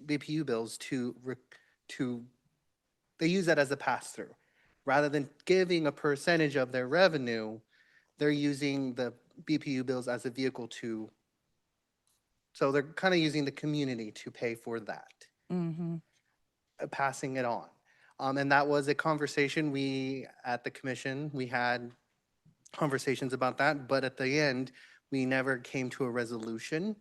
BPU bills to they use that as a pass-through. Rather than giving a percentage of their revenue, they're using the BPU bills as a vehicle so they're kind of using the community to pay for that. Mm-hmm. Passing it on. And that was a conversation at the commission, we had conversations about that, but at the end, we never came to a resolution.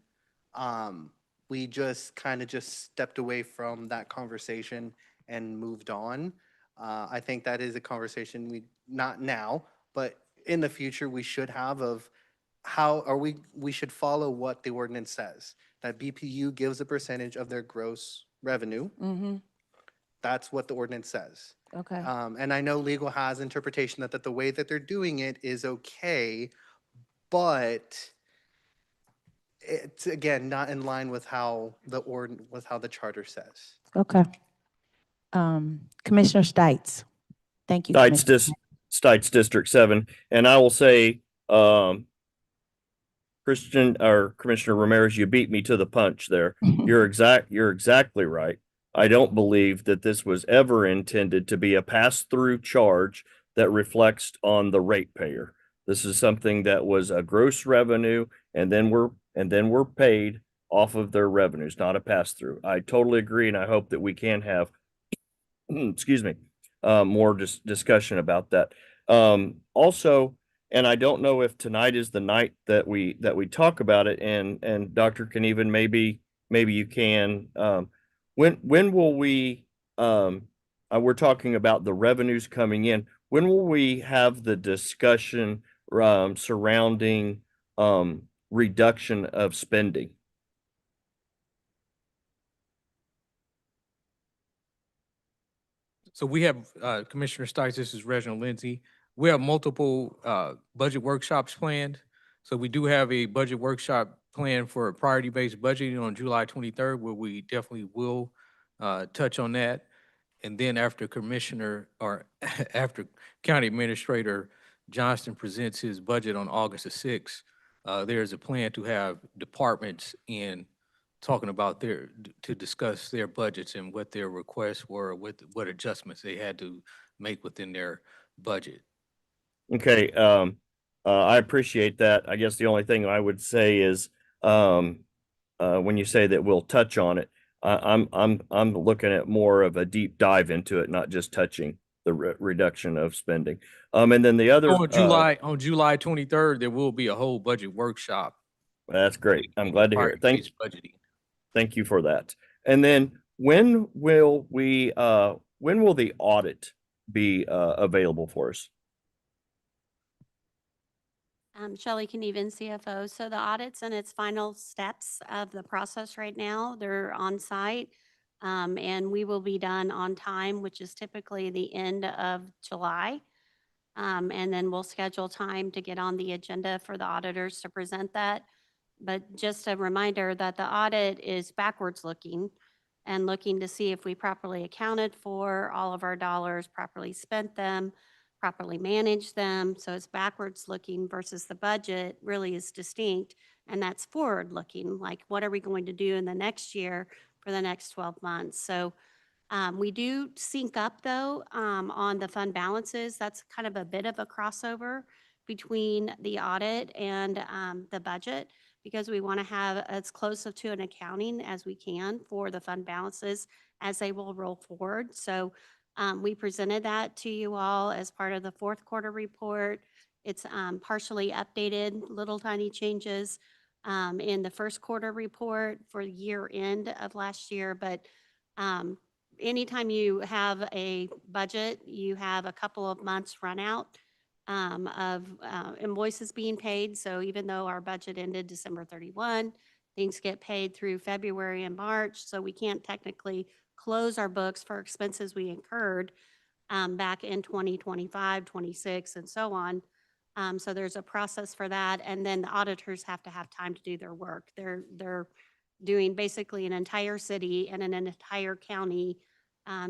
We just kind of just stepped away from that conversation and moved on. I think that is a conversation not now, but in the future, we should have of how are we should follow what the ordinance says, that BPU gives a percentage of their gross revenue. Mm-hmm. That's what the ordinance says. Okay. And I know legal has interpretation that the way that they're doing it is okay, but it's again not in line with how the charter says. Okay. Commissioner Stites. Thank you. Stites, Commissioner. Stites District 7. And I will say, Commissioner Ramirez, you beat me to the punch there. You're exactly right. I don't believe that this was ever intended to be a pass-through charge that reflects on the ratepayer. This is something that was a gross revenue, and then we're paid off of their revenues, not a pass-through. I totally agree, and I hope that we can have, excuse me, more discussion about that. Also, and I don't know if tonight is the night that we talk about it, and Dr. Knieven, maybe you can, when will we, we're talking about the revenues coming in, when will we have the discussion surrounding reduction of spending? So we have, Commissioner Stites, this is Reginald Lindsay. We have multiple budget workshops planned. So we do have a budget workshop planned for priority-based budgeting on July 23rd, where we definitely will touch on that. And then after after County Administrator Johnston presents his budget on August the 6th, there's a plan to have departments in talking about to discuss their budgets and what their requests were, what adjustments they had to make within their budget. Okay, I appreciate that. I guess the only thing I would say is, when you say that we'll touch on it, I'm looking at more of a deep dive into it, not just touching the reduction of spending. And then the other, On July 23rd, there will be a whole budget workshop. that's great. I'm glad to hear it. Priority-based budgeting. Thank you for that. And then when will the audit be available for us? Shelley Knieven, CFO. So the audit's in its final steps of the process right now. They're on site. And we will be done on time, which is typically the end of July. And then we'll schedule time to get on the agenda for the auditors to present that. But just a reminder that the audit is backwards looking and looking to see if we properly accounted for all of our dollars, properly spent them, properly managed them. So it's backwards looking versus the budget really is distinct. And that's forward looking, like what are we going to do in the next year for the next 12 months? So we do sync up though on the fund balances. That's kind of a bit of a crossover between the audit and the budget, because we want to have as close to an accounting as we can for the fund balances as they will roll forward. So we presented that to you all as part of the fourth quarter report. It's partially updated, little tiny changes in the first quarter report for year end of last year. But anytime you have a budget, you have a couple of months run out of invoices being paid. So even though our budget ended December 31, things get paid through February and March. So we can't technically close our books for expenses we incurred back in 2025, 26, and so on. So there's a process for that. And then the auditors have to have time to do their work. They're doing basically an entire city and an entire county.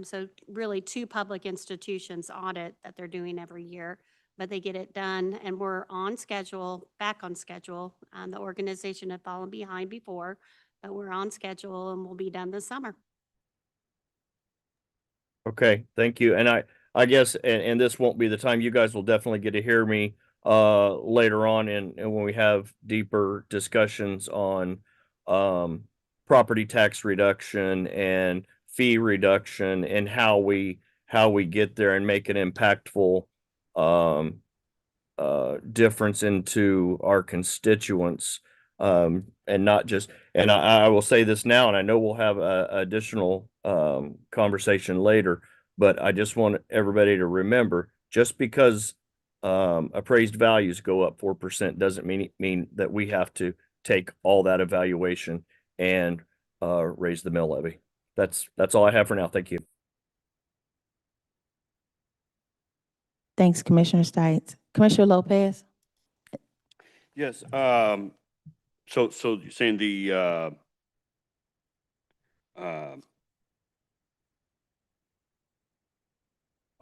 So really two public institutions audit that they're doing every year, but they get it done and we're on schedule, back on schedule. The organization had fallen behind before, but we're on schedule and we'll be done this summer. Okay, thank you. And I guess, and this won't be the time, you guys will definitely get to hear me later on and when we have deeper discussions on property tax reduction and fee reduction and how we how we get there and make an impactful difference into our constituents. And not just, and I will say this now, and I know we'll have a additional conversation later, but I just want everybody to remember, just because appraised values go up 4% doesn't mean that we have to take all that evaluation and raise the mill levy. That's all I have for now. Thank you. Thanks, Commissioner Stites. Commissioner Lopez? Yes, so you're saying the,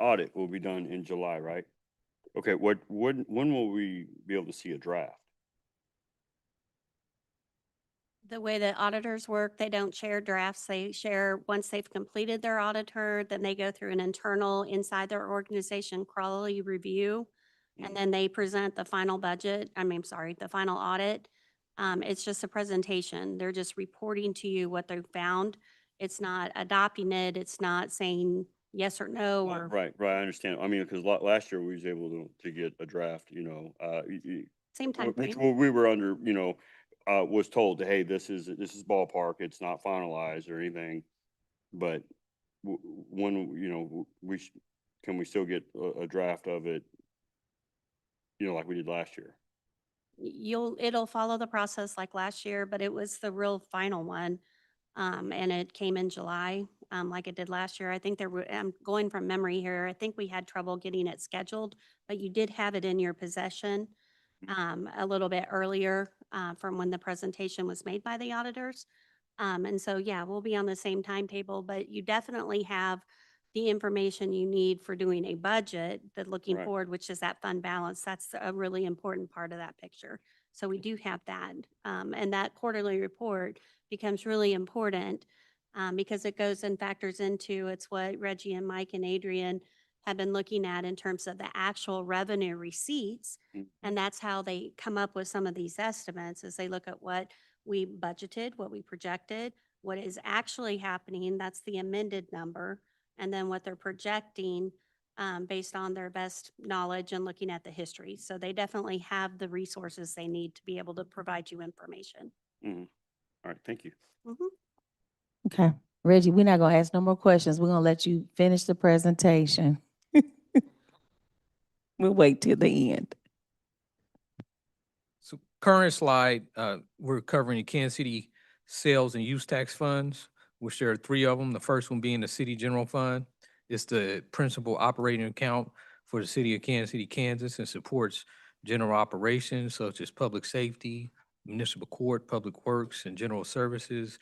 audit will be done in July, right? Okay, when will we be able to see a draft? The way that auditors work, they don't share drafts. They share, once they've completed their auditor, then they go through an internal inside their organization quality review. And then they present the final budget, the final audit. It's just a presentation. They're just reporting to you what they found. It's not adopting it. It's not saying yes or no or. Right, I understand. I mean, because last year we was able to get a draft, Same time which frame. we were under, was told, hey, this is ballpark, it's not finalized or anything. But when, can we still get a draft of it, like we did last year? It'll follow the process like last year, but it was the real final one. And it came in July, like it did last year. I think I'm going from memory here. I think we had trouble getting it scheduled, but you did have it in your possession a little bit earlier from when the presentation was made by the auditors. And so, yeah, we'll be on the same timetable, but you definitely have the information you need for doing a budget that looking Right. forward, which is that fund balance. That's a really important part of that picture. So we do have that. And that quarterly report becomes really important because it goes and factors into, it's what Reggie and Mike and Adrian have been looking at in terms of the actual revenue receipts. And that's how they come up with some of these estimates, is they look at what we budgeted, what we projected, what is actually happening, that's the amended number, and then what they're projecting based on their best knowledge and looking at the history. So they definitely have the resources they need to be able to provide you information. Mm-hmm. All right, thank you. Mhm. Okay. Reggie, we're not gonna ask no more questions. We're gonna let you finish the presentation. We'll wait till the end. So current slide, we're covering the Kansas City sales and use tax funds, which there are three of them. The first one being the city general fund. It's the principal operating account for the city of Kansas City, Kansas, and supports general operations such as public safety, municipal court, public works, and general services,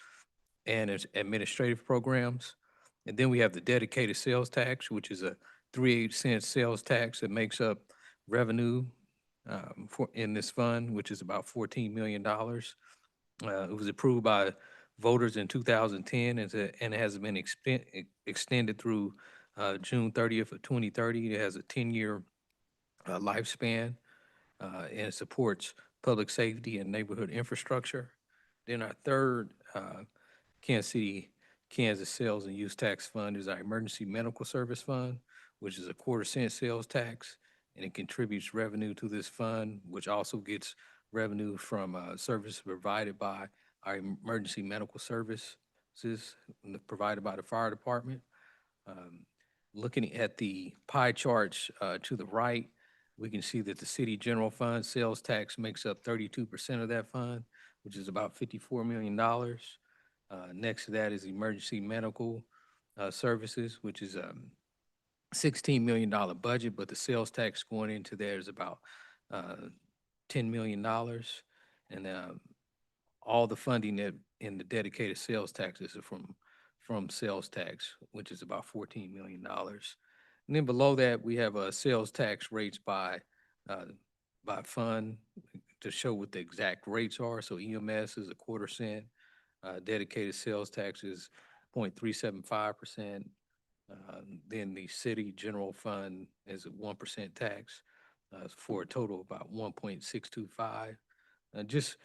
and its administrative programs. And then we have the dedicated sales tax, which is a 3/8 sales tax that makes up revenue in this fund, which is about $14 million. It was approved by voters in 2010 and it has been extended through June 30th of 2030. It has a 10-year lifespan and it supports public safety and neighborhood infrastructure. Then our third Kansas City, Kansas Sales and Use Tax Fund is our Emergency Medical Service Fund, which is a 1/4 sales tax, and it contributes revenue to this fund, which also gets revenue from services provided by our emergency medical services provided by the fire department. Looking at the pie charts to the right, we can see that the city general fund sales tax makes up 32% of that fund, which is about $54 million. Next to that is emergency medical services, which is $16 million budget, but the sales tax going into there is about $10 million. And all the funding that in the dedicated sales taxes are from sales tax, which is about $14 million. And then below that, we have sales tax rates by fund to show what the exact rates are. So EMS is a 1/4 cent, dedicated sales tax is 0.375%. Then the city general fund is a 1% tax for a total of about 1.625. Just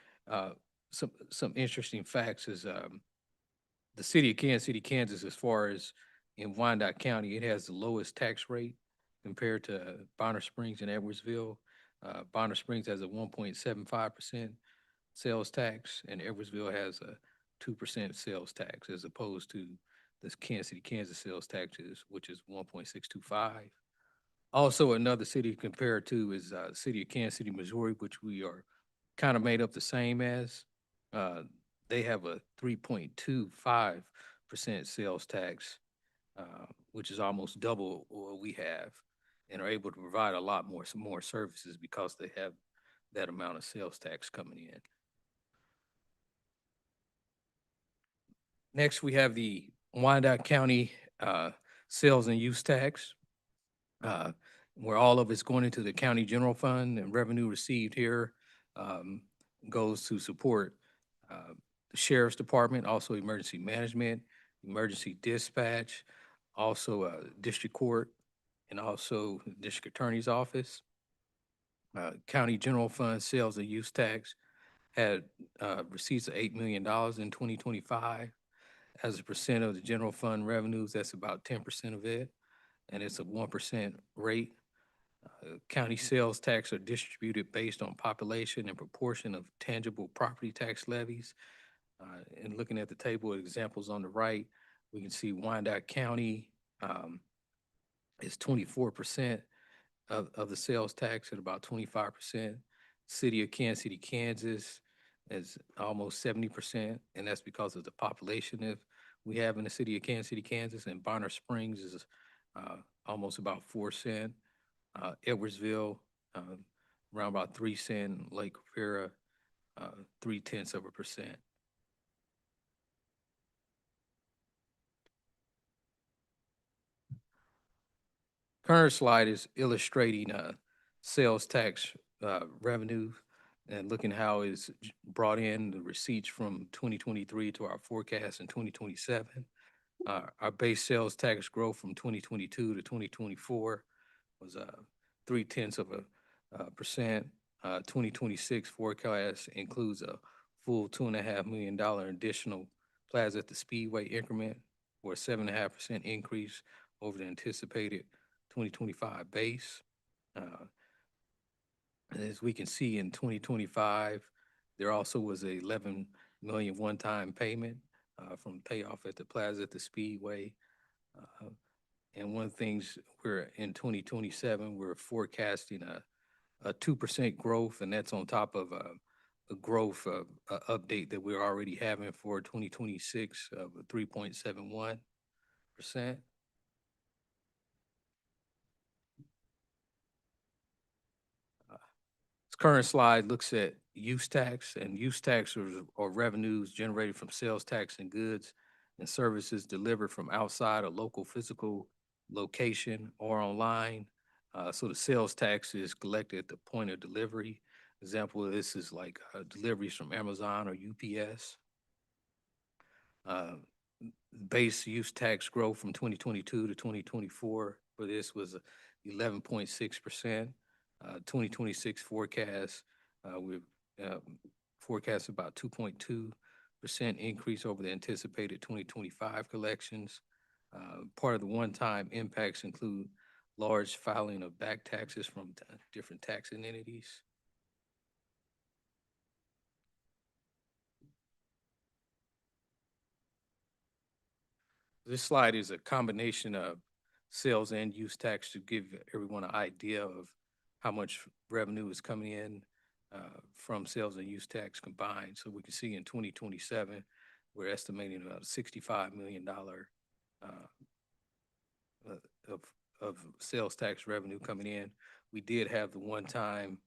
some interesting facts is the city of Kansas City, Kansas, as far as in Wyandotte County, it has the lowest tax rate compared to Bonner Springs and Edwardsville. Bonner Springs has a 1.75% sales tax, and Edwardsville has a 2% sales tax, as opposed to this Kansas City, Kansas sales taxes, which is 1.625. Also, another city to compare to is city of Kansas City, Missouri, which we are kind of made up the same as. Uh, They have a 3.25% sales tax, which is almost double what we have, and are able to provide a lot more, some more services because they have that amount of sales tax coming in. Next, we have the Wyandotte County sales and use tax, where all of it's going into the county general fund, and revenue received here um, goes to support the sheriff's department, also emergency management, emergency dispatch, also district court, and also district attorney's office. County general fund sales and use tax had receipts of $8 million in 2025. As a percent of the general fund revenues, that's about 10% of it, and it's a 1% rate. County sales tax are distributed based on population and proportion of tangible property tax levies. And looking at the table of examples on the right, we can see Wyandotte County is 24% of the sales tax, at about 25%. City of Kansas City, Kansas is almost 70%, and that's because of the population that we have in the city of Kansas City, Kansas. And Bonner Springs is almost about 4 cents. Edwardsville, around about 3 cents. Lake Rivera, 0.3%. Current slide is illustrating sales tax revenue and looking how it's brought in the receipts from 2023 to our forecast in 2027. Our base sales tax growth from 2022 to 2024 was 0.3%. 2026 forecast includes a full $2.5 million additional Plaza at the Speedway increment, or a 7.5% increase over the anticipated 2025 base. As we can see in 2025, there also was a 11 million one-time payment from payoff at the Plaza at the Speedway. And one of the things, we're in 2027, we're forecasting a 2% growth, and that's on top of a growth update that we're already having for 2026 of 3.71%. This current slide looks at use tax, and use tax are revenues generated from sales tax and goods and services delivered from outside a local physical location or online. So the sales tax is collected at the point of delivery. Example of this is like deliveries from Amazon or UPS. Base use tax growth from 2022 to 2024 for this was 11.6%. 2026 forecast, we're forecast about 2.2% increase over the anticipated 2025 collections. Part of the one-time impacts include large filing of back taxes from different taxing entities. This slide is a combination of sales and use tax to give everyone an idea of how much revenue is coming in from sales and use tax combined. So we can see in 2027, we're estimating about $65 million of sales tax revenue coming in. We did have the one-time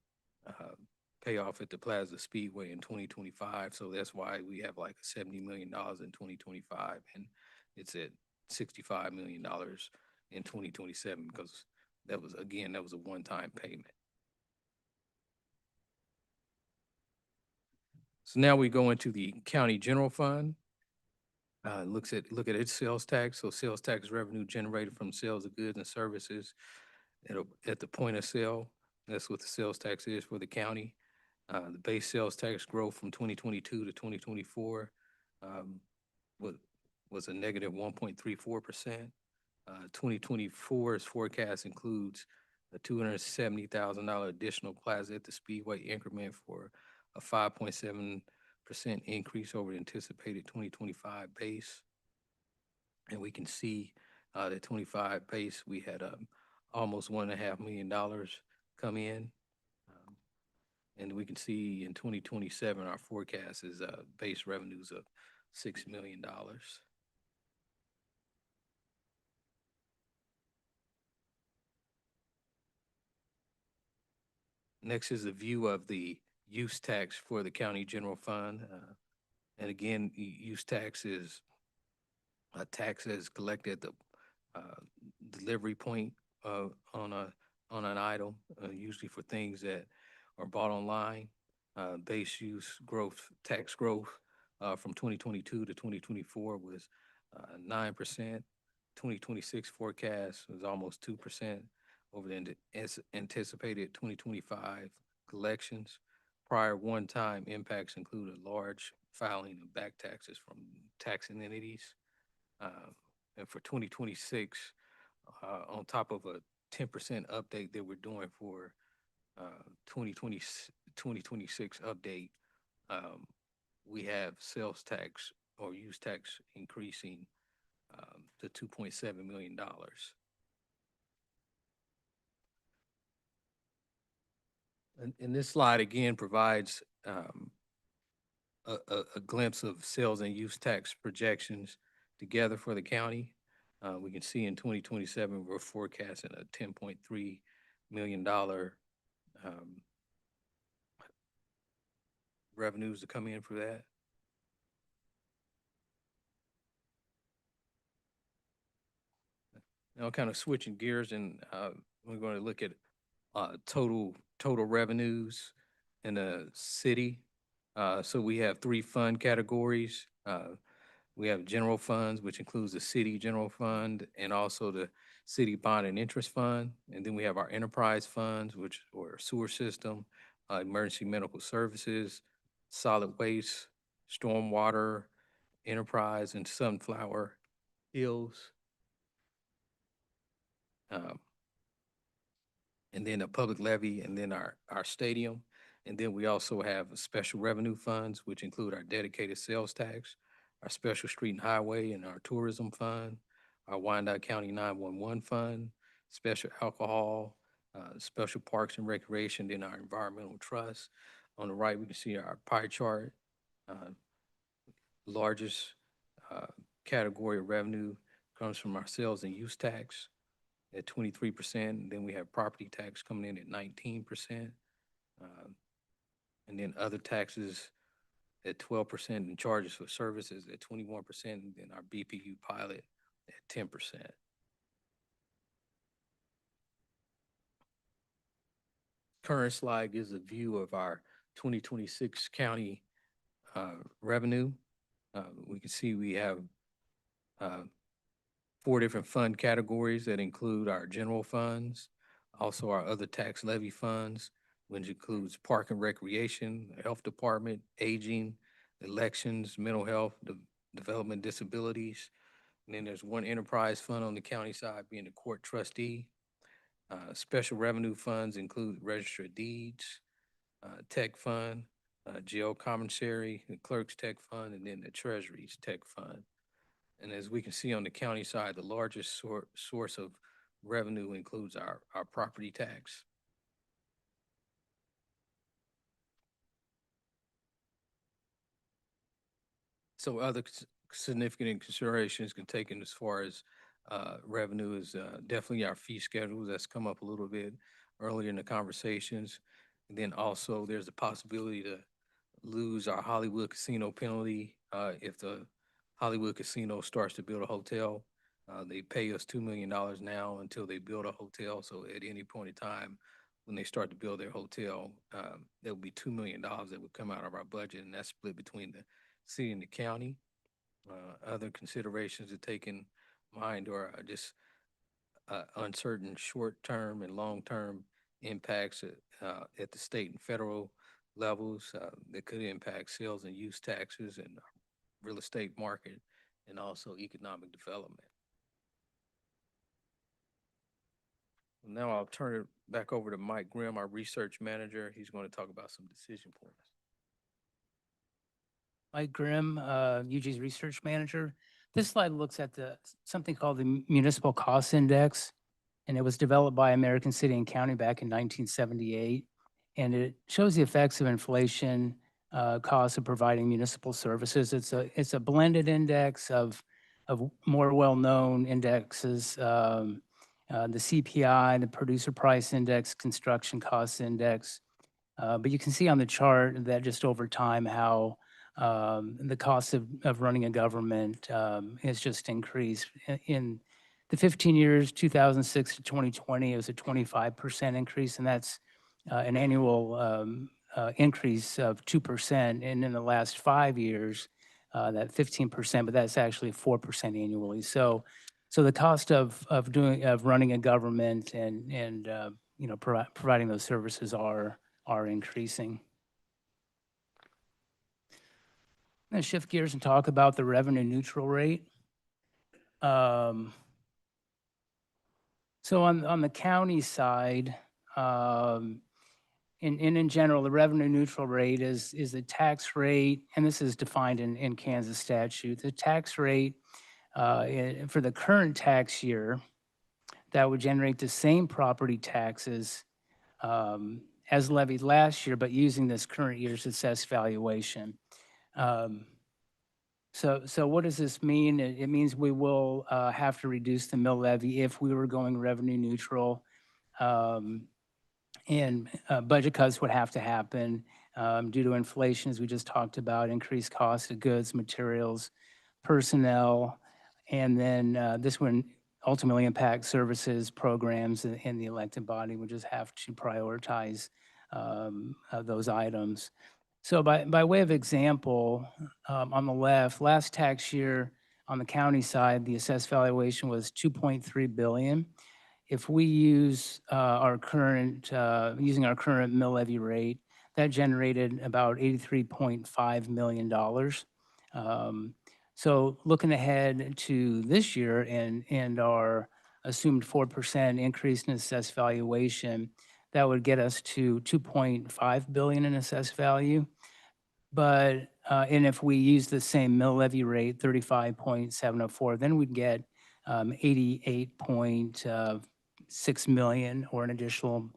payoff at the Plaza Speedway in 2025, so that's why we have like $70 million in 2025, and it's at $65 million in 2027, because that was a one-time payment. So now we go into the county general fund. Look at its sales tax. So sales tax revenue generated from sales of goods and services at the point of sale. That's what the sales tax is for the county. The base sales tax growth from 2022 to 2024 was a negative 1.34%. 2024's forecast includes a $270,000 additional plaza at the Speedway increment for a 5.7% increase over the anticipated 2025 base. And we can see the 25 base, we had almost $1.5 million come in. And we can see in 2027, our forecast is base revenues of $6 million. Next is a view of the use tax for the county general fund. And again, use tax is a tax that is collected at the delivery point on an item, usually for things that are bought online. Base use growth, tax growth from 2022 to 2024 was 9%. 2026 forecast was almost 2% over the anticipated 2025 collections. Prior one-time impacts included large filing of back taxes from taxing entities. And for 2026, on top of a 10% update that we're doing for 2026 update, we have sales tax or use tax increasing to $2.7 million. And this slide again provides a glimpse of sales and use tax projections together for the county. We can see in 2027, we're forecasting a $10.3 million revenues to come in for that. Now kind of switching gears, and we're going to look at total revenues in the city. So we have three fund categories. We have general funds, which includes the city general fund and also the city bond and interest fund. And then we have our enterprise funds, which are sewer system, emergency medical services, solid waste, stormwater, enterprise, and Sunflower Hills. And then a public levy, and then our stadium. And then we also have special revenue funds, which include our dedicated sales tax, our special street and highway, and our tourism fund, our Wyandotte County 911 fund, special alcohol, special parks and recreation, then our environmental trust. On the right, we can see our pie chart. Largest category of revenue comes from our sales and use tax at 23%. Then we have property tax coming in at 19%. And then other taxes at 12%, and charges for services at 21%, and then our BPU pilot at 10%. Current slide gives a view of our 2026 county revenue. We can see we have 4 different fund categories that include our general funds, also our other tax levy funds, which includes park and recreation, the health department, aging, elections, mental health, development disabilities. And then there's one enterprise fund on the county side being the court trustee. Special revenue funds include register of deeds, tech fund, jail commissary, the clerk's tech fund, and then the treasury's tech fund. And as we can see on the county side, the largest source of revenue includes our property tax. So other significant considerations can take in as far as revenue is definitely our fee schedules. That's come up a little bit earlier in the conversations. And then also there's a possibility to lose our Hollywood casino penalty if the Hollywood casino starts to build a hotel. They pay us $2 million now until they build a hotel. So at any point in time, when they start to build their hotel, there will be $2 million that would come out of our budget, and that's split between the city and the county. Other considerations to take in mind are just uncertain short-term and long-term impacts at the state and federal levels that could impact sales and use taxes and real estate market and also economic development. Now I'll turn it back over to Mike Grimm, our research manager. He's going to talk about some decision points. Mike Grimm, UG's research manager. This slide looks at something called the Municipal Cost Index, and it was developed by American City and County back in 1978. And it shows the effects of inflation, costs of providing municipal services. It's a blended index of more well-known indexes, the CPI, the Producer Price Index, Construction Cost Index. But you can see on the chart that just over time how the cost of running a government has just increased. In the 15 years, 2006 to 2020, it was a 25% increase, and that's an annual increase of 2%. And in the last 5 years, that 15%, but that's actually 4% annually. So the cost of running a government and providing those services are increasing. I'm going to shift gears and talk about the revenue neutral rate. So on the county side, in general, the revenue neutral rate is the tax rate, and this is defined in Kansas statute. The tax rate for the current tax year that would generate the same property taxes as levied last year, but using this current year's assessed valuation. So what does this mean? It means we will have to reduce the mill levy if we were going revenue neutral. And budget cuts would have to happen due to inflation, as we just talked about, increased cost of goods, materials, personnel, and then this would ultimately impact services, programs, and the elected body would just have to prioritize those items. So by way of example, on the left, last tax year on the county side, the assessed valuation was $2.3 billion. If we use using our current mill levy rate, that generated about $83.5 million. So looking ahead to this year and our assumed 4% increase in assessed valuation, that would get us to $2.5 billion in assessed value. But, and if we use the same mill levy rate, 35.704, then we'd get 88.6 million, or an additional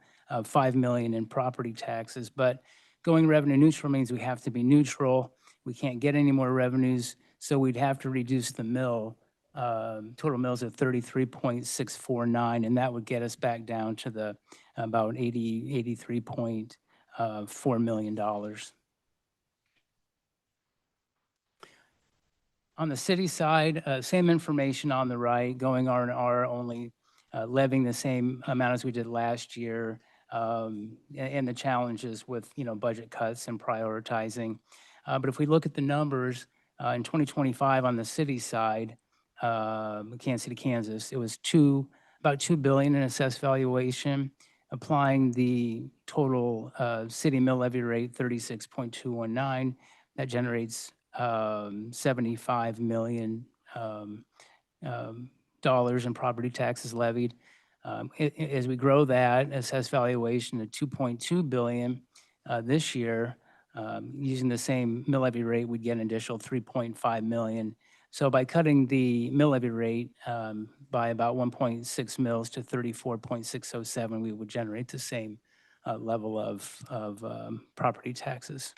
5 million in property taxes. But going revenue neutral means we have to be neutral. We can't get any more revenues, so we'd have to reduce the mill. Total mills at 33.649, and that would get us back down to the about $83.4 million. On the city side, same information on the right, going R&R, only levying the same amount as we did last year, and the challenges with, budget cuts and prioritizing. But if we look at the numbers, in 2025 on the city side, Kansas City, Kansas, it was about $2 billion in assessed valuation, applying the total city mill levy rate, 36.219. That generates $75 million dollars in property taxes levied. As we grow that assessed valuation to $2.2 billion this year, using the same mill levy rate, we'd get an additional $3.5 million. So by cutting the mill levy rate by about 1.6 mils to 34.607, we would generate the same level of property taxes.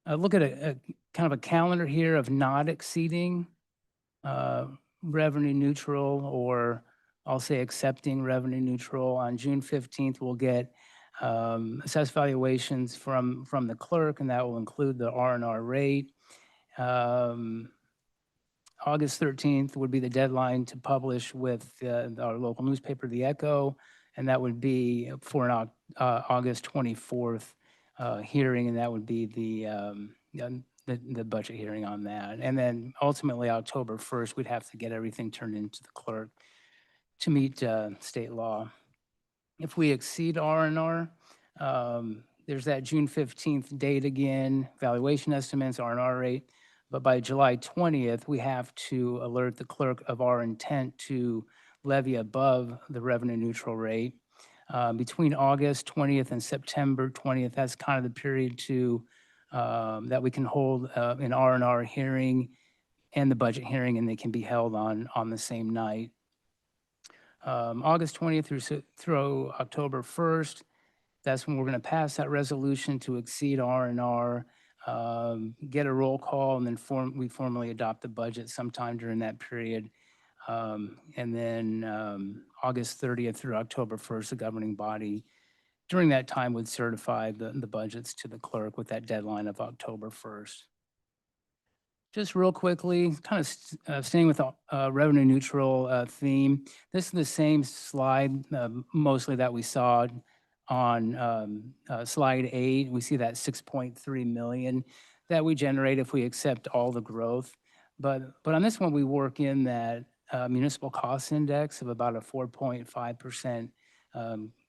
Look at a kind of a calendar here of not exceeding revenue neutral, or I'll say accepting revenue neutral. On June 15th, we'll get assessed valuations from the clerk, and that will include the R&R rate. August 13th would be the deadline to publish with our local newspaper, The Echo, and that would be for an August 24th hearing, and that would be the budget hearing on that. And then ultimately, October 1st, we'd have to get everything turned into the clerk to meet state law. If we exceed R&R, there's that June 15th date again, valuation estimates, R&R rate. But by July 20th, we have to alert the clerk of our intent to levy above the revenue neutral rate. Between August 20th and September 20th, that's kind of the period to, that we can hold an R&R hearing and the budget hearing, and they can be held on the same night. August 20th through October 1st, that's when we're going to pass that resolution to exceed R&R, get a roll call, and then we formally adopt the budget sometime during that period. And then August 30th through October 1st, the governing body during that time would certify the budgets to the clerk with that deadline of October 1st. Just real quickly, kind of staying with the revenue neutral theme. This is the same slide mostly that we saw on slide 8. We see that 6.3 million that we generate if we accept all the growth. But on this one, we work in that municipal cost index of about a 4.5%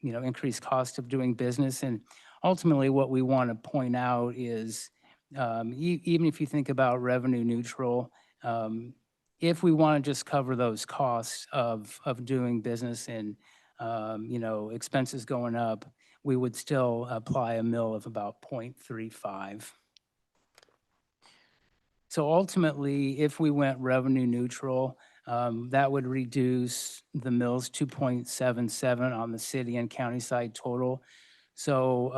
increased cost of doing business. And ultimately, what we want to point out is even if you think about revenue neutral, if we want to just cover those costs of doing business and expenses going up, we would still apply a mill of about 0.35. So ultimately, if we went revenue neutral, that would reduce the mills 2.77 on the city and county side total. So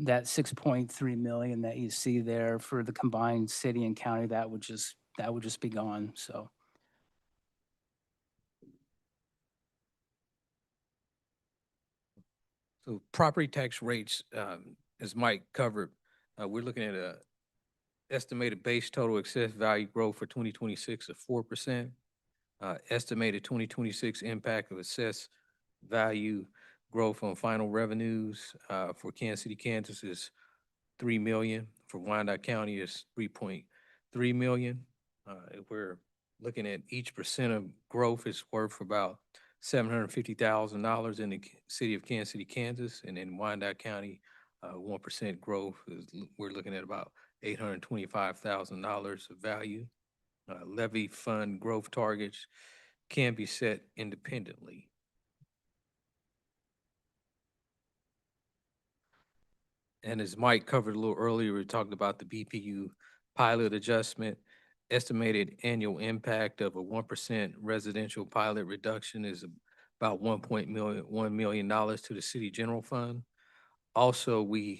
that 6.3 million that you see there for the combined city and county, that would just be gone. So. So property tax rates, as Mike covered, we're looking at a estimated base total excess value growth for 2026 of 4%. Estimated 2026 impact of assessed value growth on final revenues for Kansas City, Kansas is 3 million. For Wyandotte County is 3.3 million. If we're looking at each percent of growth is worth about $750,000 in the city of Kansas City, Kansas, and in Wyandotte County, 1% growth is we're looking at about $825,000 of value. Levy fund growth targets can be set independently. And as Mike covered a little earlier, we talked about the BPU pilot adjustment. Estimated annual impact of a 1% residential pilot reduction is about $1 million to the city general fund. Also, we're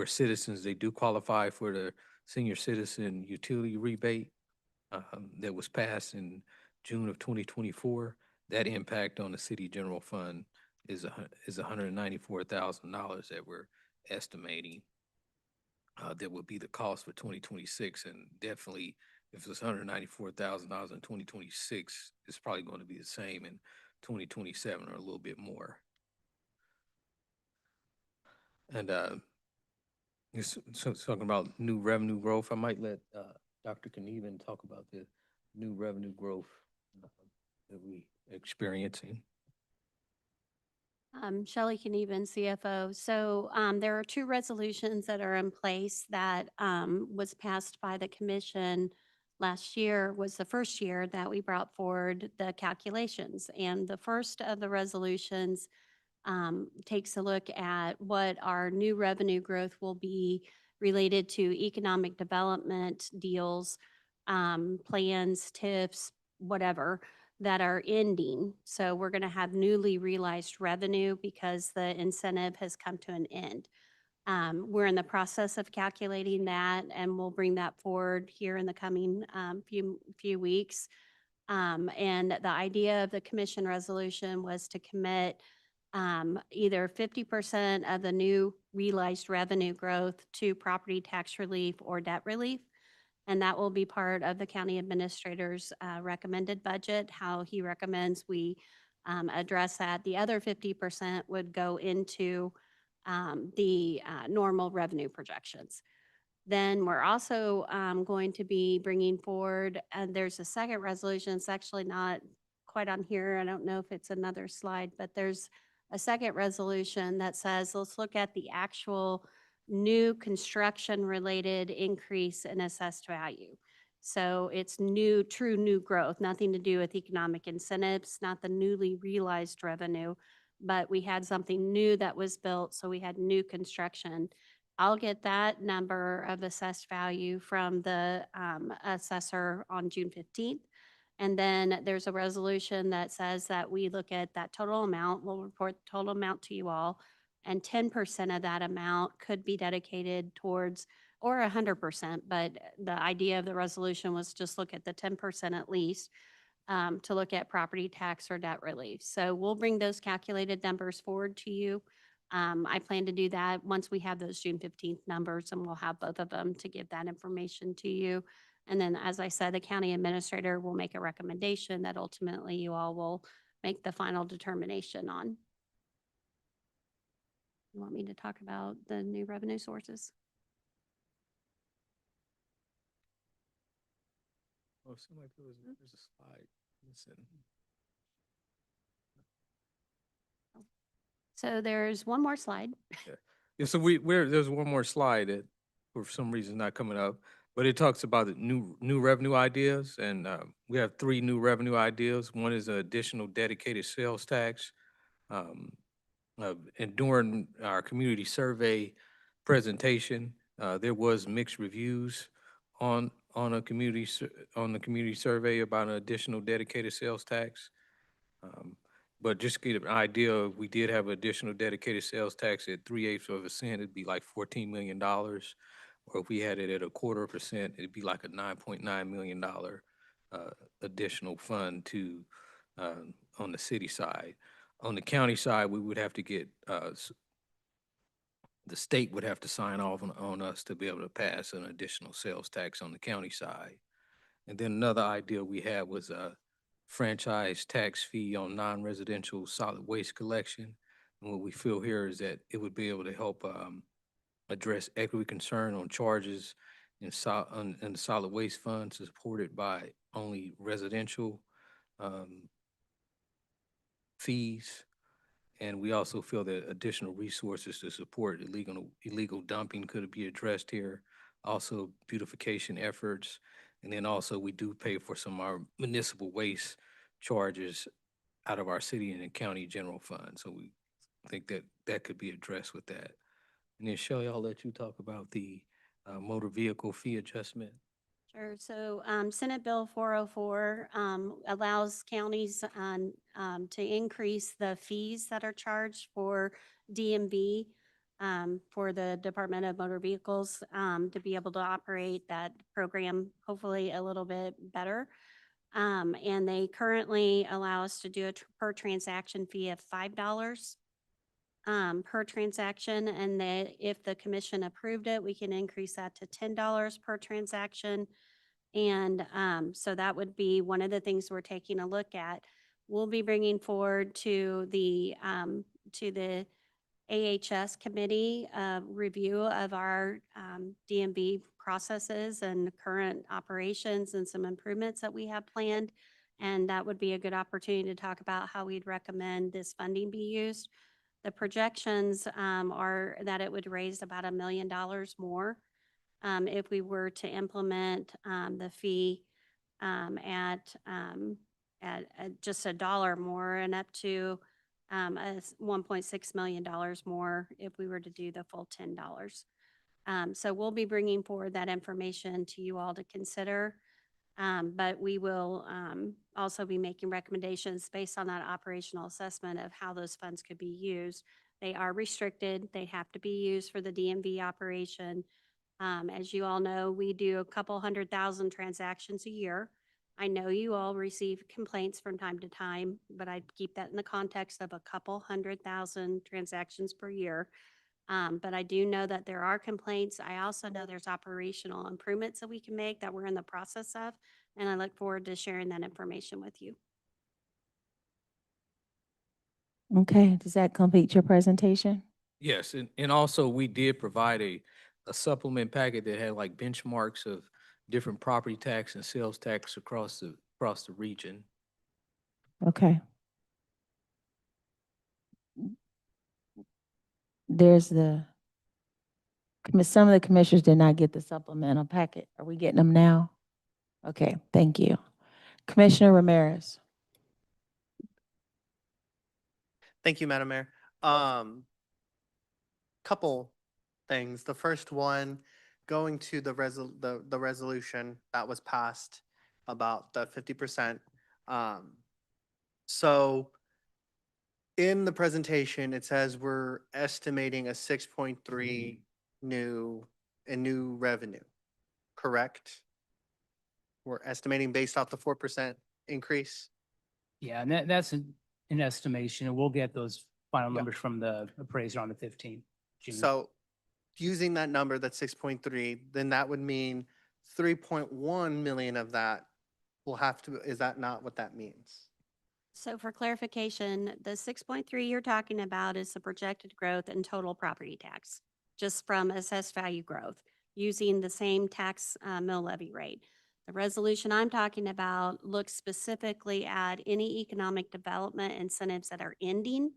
citizens, they do qualify for the senior citizen utility rebate that was passed in June of 2024. That impact on the city general fund is $194,000 that we're estimating. That would be the cost for 2026, and definitely if it's $194,000 in 2026, it's probably going to be the same in 2027 or a little bit more. And so talking about new revenue growth, I might let Dr. Knieven talk about the new revenue growth that we experiencing. Shelley Knieven, CFO. So there are two resolutions that are in place that was passed by the commission last year, was the first year that we brought forward the calculations. And the first of the resolutions takes a look at what our new revenue growth will be related to economic development deals, plans, TIFs, whatever, that are ending. So we're going to have newly realized revenue because the incentive has come to an end. We're in the process of calculating that, and we'll bring that forward here in the coming few weeks. And the idea of the commission resolution was to commit either 50% of the new realized revenue growth to property tax relief or debt relief. And that will be part of the county administrator's recommended budget, how he recommends we address that. The other 50% would go into the normal revenue projections. Then we're also going to be bringing forward, and there's a second resolution. It's actually not quite on here. I don't know if it's another slide, but there's a second resolution that says, let's look at the actual new construction-related increase in assessed value. So it's new, true new growth, nothing to do with economic incentives, not the newly realized revenue, but we had something new that was built, so we had new construction. I'll get that number of assessed value from the assessor on June 15th. And then there's a resolution that says that we look at that total amount, we'll report the total amount to you all, and 10% of that amount could be dedicated towards, or 100%, but the idea of the resolution was just look at the 10% at least to look at property tax or debt relief. So we'll bring those calculated numbers forward to you. I plan to do that once we have those June 15th numbers, and we'll have both of them to give that information to you. And then, as I said, the county administrator will make a recommendation that ultimately you all will make the final determination on. You want me to talk about the new revenue sources? Oh, it seemed like there's a slide missing. So there's one more slide. Yeah, so there's one more slide that for some reason not coming up, but it talks about the new revenue ideas, and we have 3 new revenue ideas. One is an additional dedicated sales tax. And during our community survey presentation, there was mixed reviews on a on the community survey about an additional dedicated sales tax. But just to get an idea, of, we did have additional dedicated sales tax at 3/8 of a cent, it'd be like $14 million. Or if we had it at 1/4%, it'd be like a $9.9 million additional fund to on the city side. On the county side, we would have to get the state would have to sign off on us to be able to pass an additional sales tax on the county side. And then another idea we had was a franchise tax fee on non-residential solid waste collection. And what we feel here is that it would be able to help address equity concern on charges in the solid waste fund supported by only residential fees. And we also feel that additional resources to support illegal dumping could be addressed here. Also beautification efforts. And then also we do pay for some of our municipal waste charges out of our city and county general fund. So we think that that could be addressed with that. And then Shelley, I'll let you talk about the motor vehicle fee adjustment. Sure. So Senate Bill 404 allows counties to increase the fees that are charged for DMV for the Department of Motor Vehicles to be able to operate that program hopefully a little bit better. And they currently allow us to do a per transaction fee of $5 per transaction. And that if the commission approved it, we can increase that to $10 per transaction. And so that would be one of the things we're taking a look at. We'll be bringing forward to the AHS committee review of our DMV processes and current operations and some improvements that we have planned. And that would be a good opportunity to talk about how we'd recommend this funding be used. The projections are that it would raise about $1 million more if we were to implement the fee at just $1 more and up to $1.6 million more if we were to do the full $10. So we'll be bringing forward that information to you all to consider. But we will also be making recommendations based on that operational assessment of how those funds could be used. They are restricted. They have to be used for the DMV operation. As you all know, we do a couple 100,000 transactions a year. I know you all receive complaints from time to time, but I keep that in the context of a couple 100,000 transactions per year. But I do know that there are complaints. I also know there's operational improvements that we can make that we're in the process of, and I look forward to sharing that information with you. Okay, does that complete your presentation? Yes, and also we did provide a supplement packet that had like benchmarks of different property tax and sales tax across the region. Okay. There's the Some of the commissioners did not get the supplemental packet. Are we getting them now? Okay, thank you. Commissioner Ramirez. Thank you, Madam Mayor. Couple things. The first one, going to the resolution that was passed about the 50%. So in the presentation, it says we're estimating a 6.3 new revenue, correct? We're estimating based off the 4% increase. Yeah, and that's an estimation, and we'll get those final Yeah. numbers from the appraiser on the 15th. June. So using that number, that's 6.3, then that would mean 3.1 million of that will have to, is that not what that means? So for clarification, the 6.3 you're talking about is the projected growth in total property tax, just from assessed value growth, using the same tax mill levy rate. The resolution I'm talking about looks specifically at any economic development incentives that are ending.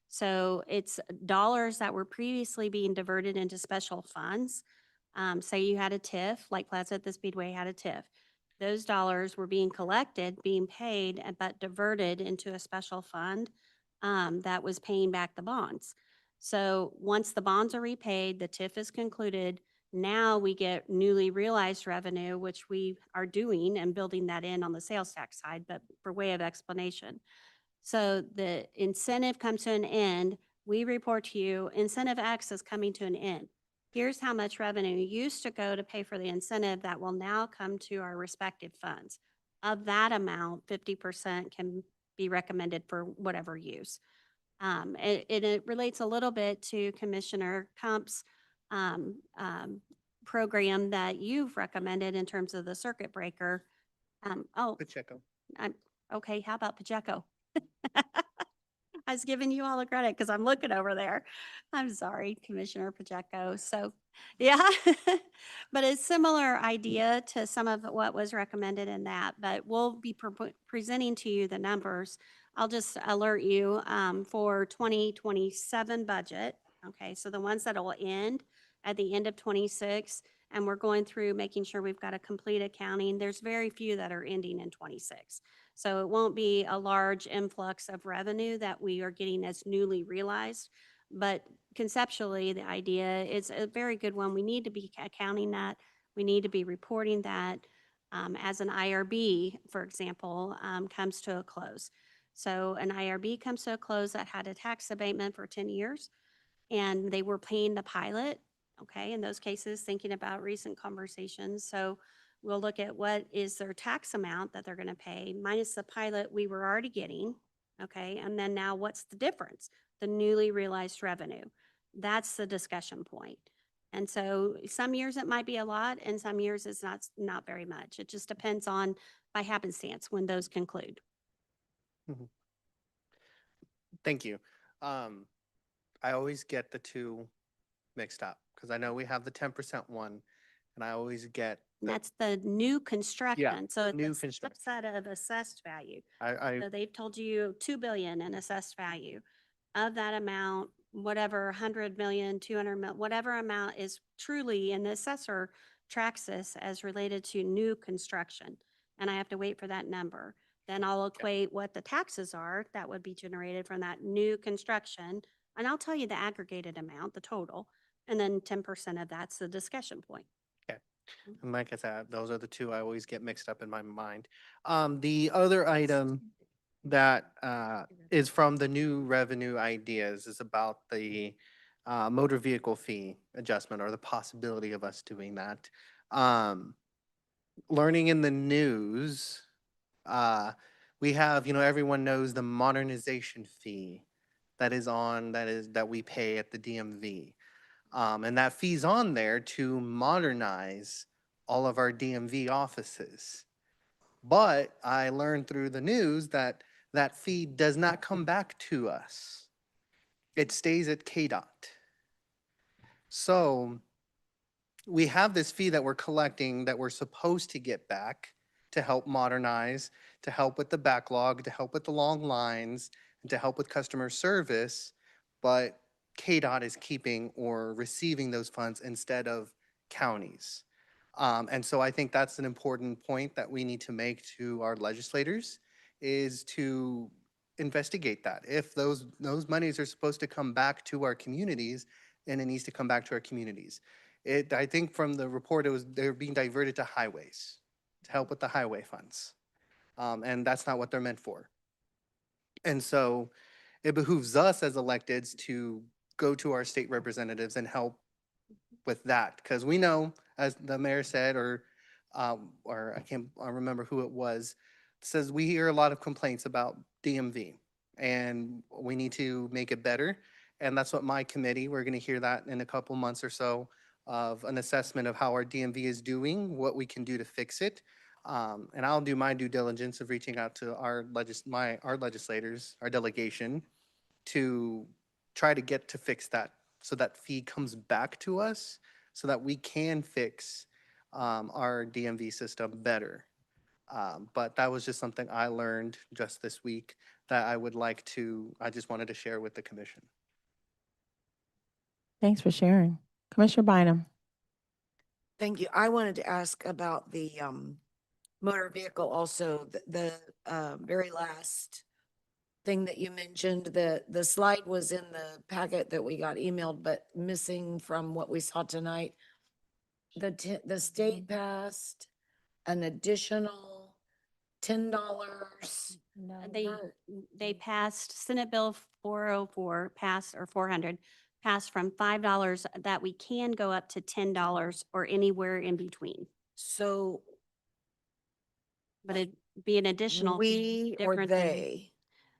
So it's dollars that were previously being diverted into special funds. Say you had a TIF, like Plaza at the Speedway had a TIF. Those dollars were being collected, being paid, but diverted into a special fund that was paying back the bonds. So once the bonds are repaid, the TIF is concluded, now we get newly realized revenue, which we are doing and building that in on the sales tax side, but for way of explanation. So the incentive comes to an end, we report to you, incentive X is coming to an end. Here's how much revenue used to go to pay for the incentive that will now come to our respective funds. Of that amount, 50% can be recommended for whatever use. It relates a little bit to Commissioner Kump's program that you've recommended in terms of the circuit breaker. Pacheco. Okay, how about Pacheco? I was giving you all the credit because I'm looking over there. I'm sorry, Commissioner Pacheco. So, yeah. But it's similar idea to some of what was recommended in that, but we'll be presenting to you the numbers. I'll just alert you for 2027 budget. Okay, so the ones that will end at the end of 26, and we're going through making sure we've got a complete accounting. There's very few that are ending in 26. So it won't be a large influx of revenue that we are getting as newly realized. But conceptually, the idea is a very good one. We need to be accounting that. We need to be reporting that as an IRB, for example, comes to a close. So an IRB comes to a close that had a tax abatement for 10 years, and they were paying the pilot, okay, in those cases, thinking about recent conversations. So we'll look at what is their tax amount that they're gonna pay minus the pilot we were already getting, okay? And then now what's the difference? The newly realized revenue. That's the discussion point. And so some years it might be a lot and some years it's not very much. It just depends on by happenstance when those conclude. Thank you. I always get the two mixed up because I know we have the 10% one and I always get. That's the new construction. So new it's a construction. subset of assessed value. I So they've told you 2 billion in assessed value. Of that amount, whatever 100 million, 200 million, whatever amount is truly, and the assessor tracks this as related to new construction. And I have to wait for that number. Then I'll equate what the taxes are that would be generated from that new construction. And I'll tell you the aggregated amount, the total. And then 10% of that's the discussion point. And like I said, those are the two I always get mixed up in my mind. The other item that is from the new revenue ideas is about the motor vehicle fee adjustment or the possibility of us doing that. Learning in the news, we have, everyone knows the modernization fee that we pay at the DMV. And that fee's on there to modernize all of our DMV offices. But I learned through the news that that fee does not come back to us. It stays at KDOT. So we have this fee that we're collecting that we're supposed to get back to help modernize, to help with the backlog, to help with the long lines, and to help with customer service. But KDOT is keeping or receiving those funds instead of counties. And so I think that's an important point that we need to make to our legislators is to investigate that. If those monies are supposed to come back to our communities, then it needs to come back to our communities. I think from the report, they're being diverted to highways to help with the highway funds. And that's not what they're meant for. And so it behooves us as electeds to go to our state representatives and help with that. Because we know, as the mayor said, or I remember who it was, says we hear a lot of complaints about DMV and we need to make it better. And that's what my committee, we're going to hear that in a couple months or so of an assessment of how our DMV is doing, what we can do to fix it. And I'll do my due diligence of reaching out to our legislators, our delegation, to try to get to fix that so that fee comes back to us so that we can fix our DMV system better. But that was just something I learned just this week that I just wanted to share with the commission. Thanks for sharing. Commissioner Bynum. Thank you. I wanted to ask about the motor vehicle also, the very last thing that you mentioned, the slide was in the packet that we got emailed, but missing from what we saw tonight. The state passed an additional $10. They passed Senate Bill 404, passed, or 400, passed from $5 that we can go up to $10 or anywhere in between. So But it'd be an additional. we or different than- they?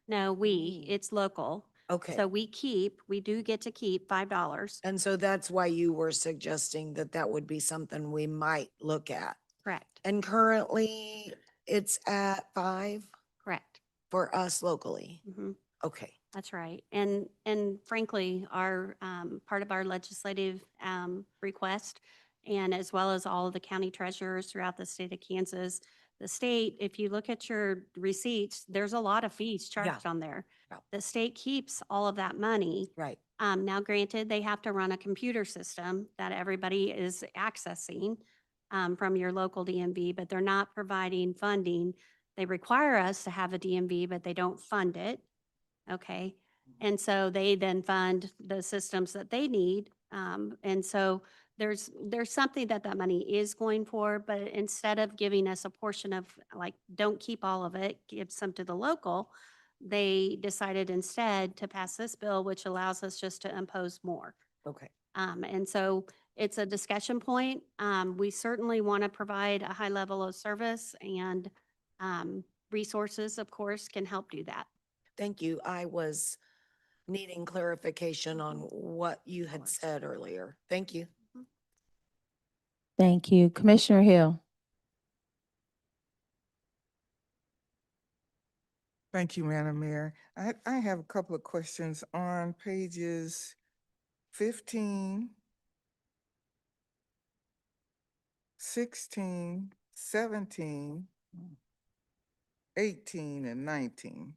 No, it's local. Okay. So we do get to keep $5. And so that's why you were suggesting that that would be something we might look at. Correct, And currently it's at 5 correct. for us locally. Mhm. Okay. That's right. And frankly, our, part of our legislative, request, and as well as all of the county treasurers throughout the state of Kansas, the state, if you look at your receipts, there's a lot of fees charged on there. Yeah. The state keeps all of that money. Right. Now granted, they have to run a computer system that everybody is accessing, from your local DMV, but they're not providing funding. They require us to have a DMV, but they don't fund it. Okay. And so they then fund the systems that they need. And so there's something that money is going for, but instead of giving us a portion of, like, don't keep all of it, give some to the local, they decided instead to pass this bill, which allows us just to impose more. Okay. And so it's a discussion point. We certainly want to provide a high level of service, and resources, of course, can help do that. Thank you. I was needing clarification on what you had said earlier. Thank you. Thank you. Commissioner Hill. Thank you, Madam Mayor. I have a couple of questions on pages 15, 16, 17, 18, and 19,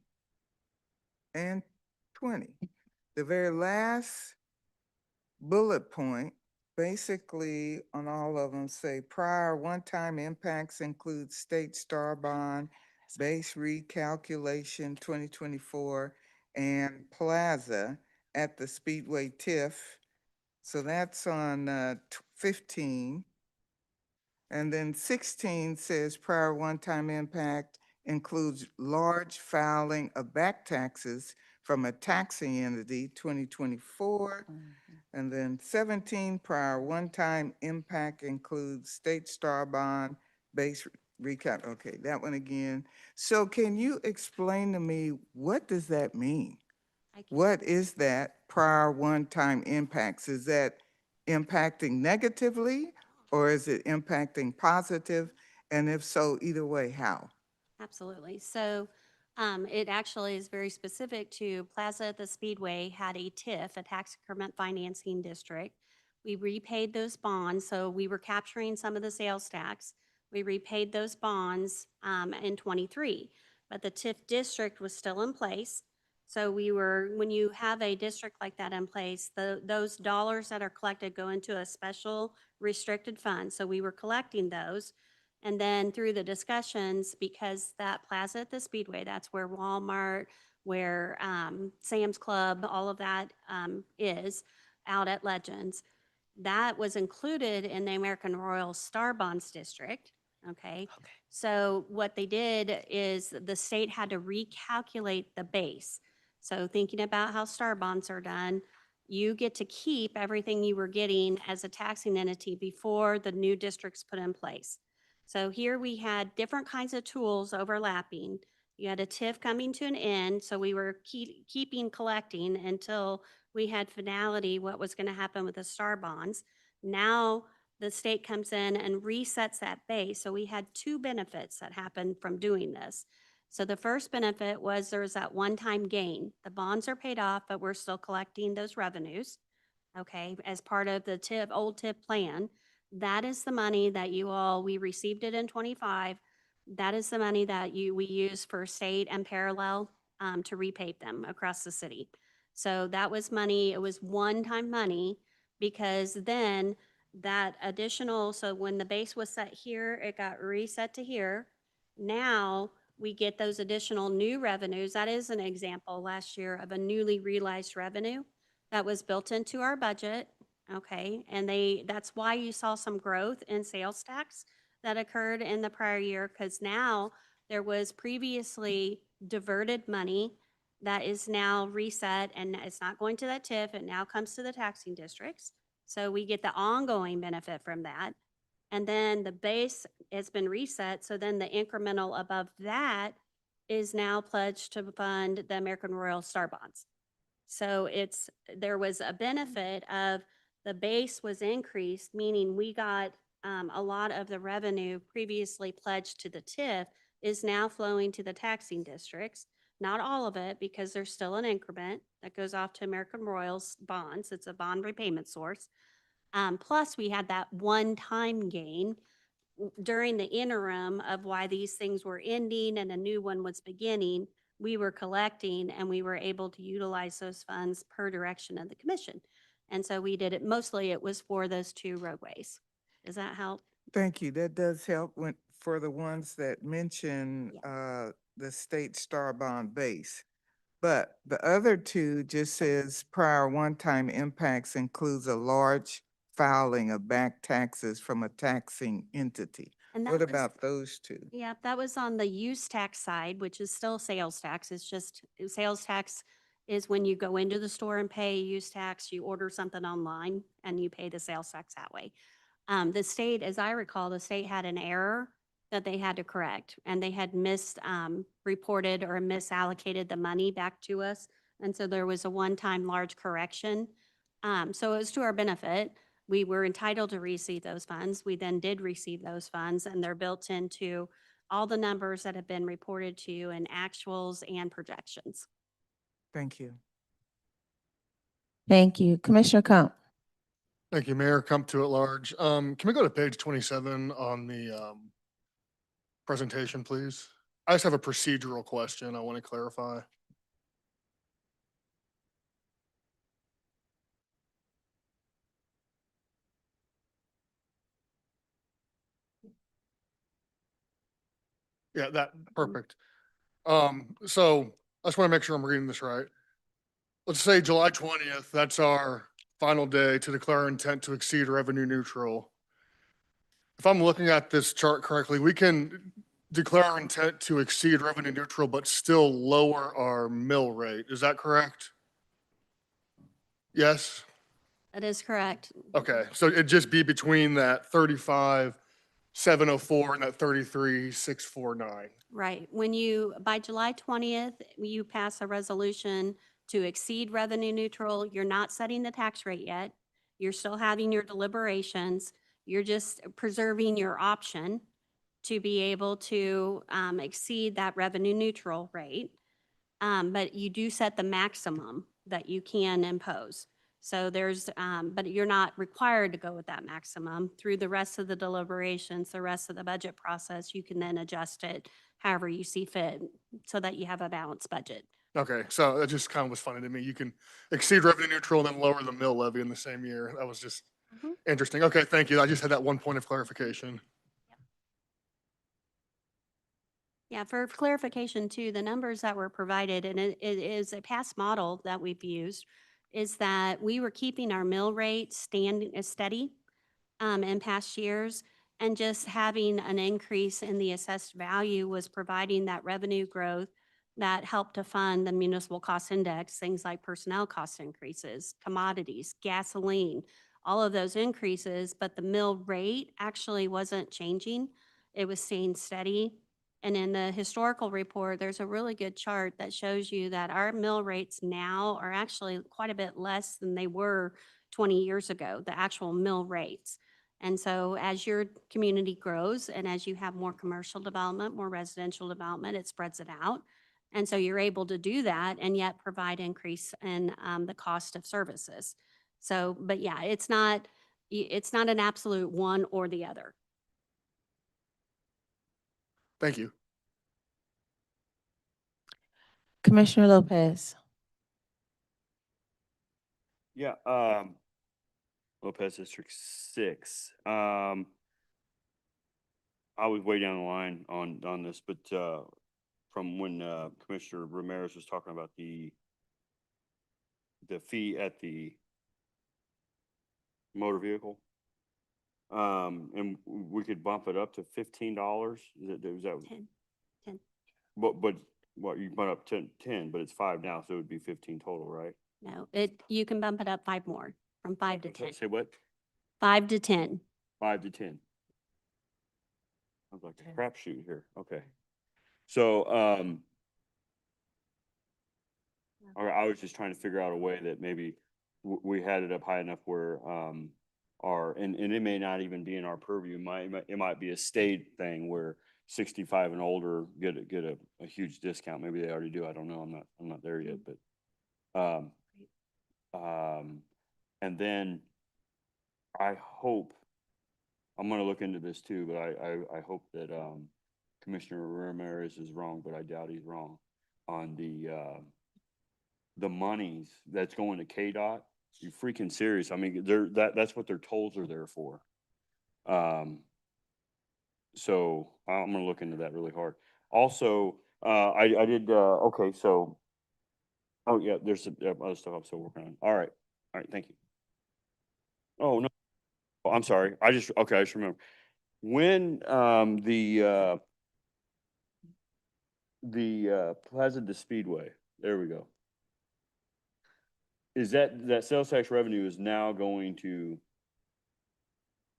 and 20. The very last bullet point, basically on all of them, say prior one-time impacts include state star bond, base recalculation 2024, and plaza at the Speedway TIF. So that's on 15. And then 16 says prior one-time impact includes large filing of back taxes from a taxing entity 2024. And then 17, prior one-time impact includes state star bond, base recap. Okay, that one again. So can you explain to me, what does that mean? What is that prior one-time impacts? Is that impacting negatively, or is it impacting positive? And if so, either way, how? Absolutely. So it actually is very specific to Plaza at the Speedway had a TIF, a tax increment financing district. We repaid those bonds, so we were capturing some of the sales tax. We repaid those bonds in '23, but the TIF district was still in place. So we were, when you have a district like that in place, those dollars that are collected go into a special restricted fund. So we were collecting those. And then through the discussions, because that plaza at the Speedway, that's where Walmart, where Sam's Club, all of that is out at Legends. That was included in the American Royal Star Bonds District, okay? So what they did is the state had to recalculate the base. So thinking about how star bonds are done, you get to keep everything you were getting as a taxing entity before the new districts put in place. So here we had different kinds of tools overlapping. You had a TIF coming to an end, so we were keeping collecting until we had finality what was going to happen with the star bonds. Now the state comes in and resets that base. So we had two benefits that happened from doing this. So the first benefit was there was that one-time gain. The bonds are paid off, but we're still collecting those revenues, okay, as part of the old TIF plan. That is the money that we received it in 25. That is the money that we use for state and parallel to repay them across the city. So that was money, it was one-time money, because then that additional, so when the base was set here, it got reset to here. Now we get those additional new revenues. That is an example last year of a newly realized revenue that was built into our budget, okay? And that's why you saw some growth in sales tax that occurred in the prior year, because now there was previously diverted money that is now reset, and it's not going to that TIF, it now comes to the taxing districts. So we get the ongoing benefit from that. And then the base has been reset, so then the incremental above that is now pledged to fund the American Royal Star Bonds. So there was a benefit of the base was increased, meaning we got a lot of the revenue previously pledged to the TIF is now flowing to the taxing districts. Not all of it, because there's still an increment that goes off to American Royals bonds. It's a bond repayment source. Plus, we had that one-time gain during the interim of why these things were ending and a new one was beginning. We were collecting and we were able to utilize those funds per direction of the commission. And so we did it, mostly it was for those two roadways. Does that help? Thank you. That does help for the ones that mention the state star bond base. But the other two just says prior one-time impacts includes a large filing of back taxes from a taxing entity. And that What was- about those two? Yeah, that was on the use tax side, which is still sales tax. It's just sales tax is when you go into the store and pay use tax, you order something online and you pay the sales tax that way. The state, as I recall, the state had an error that they had to correct, and they had reported or misallocated the money back to us. And so there was a one-time large correction. So it was to our benefit. We were entitled to receive those funds. We then did receive those funds, and they're built into all the numbers that have been reported to you in actuals and projections. Thank you. Thank you. Commissioner Comp. Thank you, Mayor. Come to at large. Can we go to page 27 on the presentation, please? I just have a procedural question I want to clarify. Yeah, perfect. So I just want to make sure I'm reading this right. Let's say July 20th, that's our final day to declare intent to exceed revenue neutral. If I'm looking at this chart correctly, we can declare our intent to exceed revenue neutral, but still lower our mill rate. Is that correct? Yes? That is correct. Okay, so it'd just be between that 35,704 and that 33,649. Right. By July 20th, you pass a resolution to exceed revenue neutral. You're not setting the tax rate yet. You're still having your deliberations. You're just preserving your option to be able to exceed that revenue neutral rate. But you do set the maximum that you can impose. So but you're not required to go with that maximum. Through the rest of the deliberations, the rest of the budget process, you can then adjust it however you see fit so that you have a balanced budget. Okay, so that just kind of was funny to me. You can exceed revenue neutral and then lower the mill levy in the same year. That was just Mhm. interesting. Okay, thank you. I just had that one point of clarification. Yeah, for clarification too, the numbers that were provided, and it is a past model that we've used, is that we were keeping our mill rate standing steady in past years, and just having an increase in the assessed value was providing that revenue growth that helped to fund the municipal cost index, things like personnel cost increases, commodities, gasoline, all of those increases, but the mill rate actually wasn't changing. It was staying steady. And in the historical report, there's a really good chart that shows you that our mill rates now are actually quite a bit less than they were 20 years ago, the actual mill rates. And so as your community grows and as you have more commercial development, more residential development, it spreads it out. And so you're able to do that and yet provide increase in the cost of services. So, but yeah, it's not an absolute one or the other. Thank you. Commissioner Lopez. Yeah, Lopez District 6. I was way down the line on this, but from when Commissioner Ramirez was talking about the fee at the motor vehicle, and we could bump it up to $15. Is that 10. but what you brought up 10, but it's 5 now, so it would be 15 total, right? No, you can bump it up 5 more, from 5 to 10. Say what? 5 to 10. 5 to 10. Sounds like a crapshoot here. Okay. So, I was just trying to figure out a way that maybe we had it up high enough where, and it may not even be in our purview. It might be a state thing where 65 and older get a huge discount. Maybe they already do. I don't know. I'm not there yet, but, and then I hope, I'm gonna look into this too, but I hope that, Commissioner Ramirez is wrong, but I doubt he's wrong on the monies that's going to KDOT. You freaking serious? I mean, that's what their tolls are there for. So I'm gonna look into that really hard. Also, I did, okay, so, oh yeah, there's some other stuff I'm still working on. All right, thank you. Oh, no, oh, I'm sorry. I just remember. When, the Plaza de Speedway, there we go. Is that sales tax revenue is now going to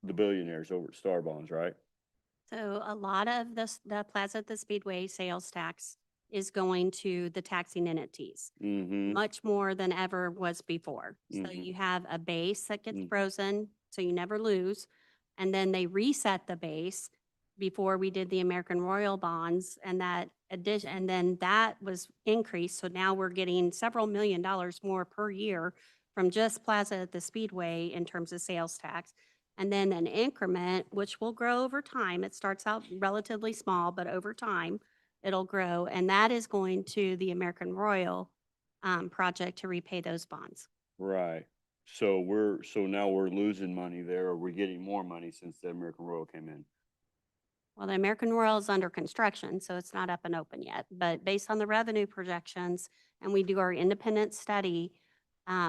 the billionaires over at Star Bonds, right? So a lot of the Plaza at the Speedway sales tax is going to the taxing entities, Mm-hmm. much more than ever was before. So Mhm. you have a base that gets Mm. frozen, so you never lose. And then they reset the base before we did the American Royal bonds, and that addition, and then that was increased. So now we're getting several $1 million more per year from just Plaza at the Speedway in terms of sales tax. And then an increment, which will grow over time. It starts out relatively small, but over time, it'll grow. And that is going to the American Royal project to repay those bonds. Right. So now we're losing money there, or we're getting more money since the American Royal came in. Well, the American Royal is under construction, so it's not up and open yet. But based on the revenue projections, and we do our independent study,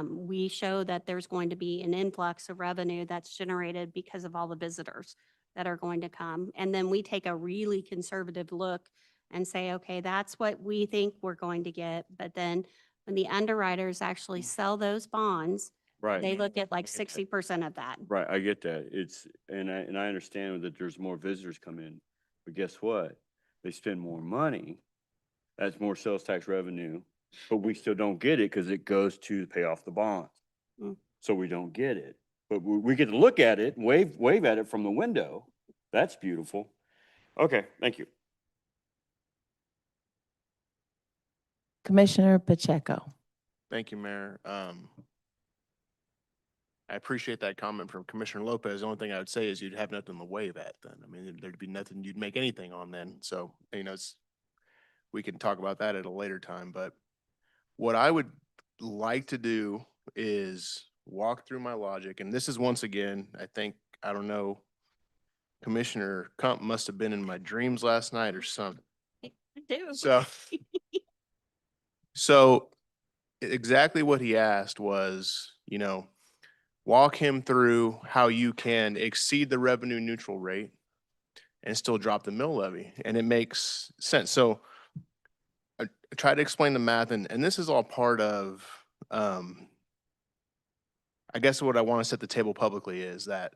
we show that there's going to be an influx of revenue that's generated because of all the visitors that are going to come. And then we take a really conservative look and say, okay, that's what we think we're going to get. But then when the underwriters actually sell those bonds, Right. they look at like 60% of that. Right, I get that. And I understand that there's more visitors come in, but guess what? They spend more money. That's more sales tax revenue, but we still don't get it because it goes to pay off the bonds. Mm. So we don't get it, but we get to look at it and wave at it from the window. That's beautiful. Okay, thank you. Commissioner Pacheco. Thank you, Mayor. I appreciate that comment from Commissioner Lopez. The only thing I would say is you'd have nothing to wave at then. I mean, there'd be nothing you'd make anything on then. So, we can talk about that at a later time, but What I would like to do is walk through my logic, and this is once again, I don't know, Commissioner Kump must have been in my dreams last night or something. I do. So exactly what he asked was, walk him through how you can exceed the revenue neutral rate and still drop the mill levy. And it makes sense. So I try to explain the math, and this is all part of, I guess what I want to set the table publicly is that,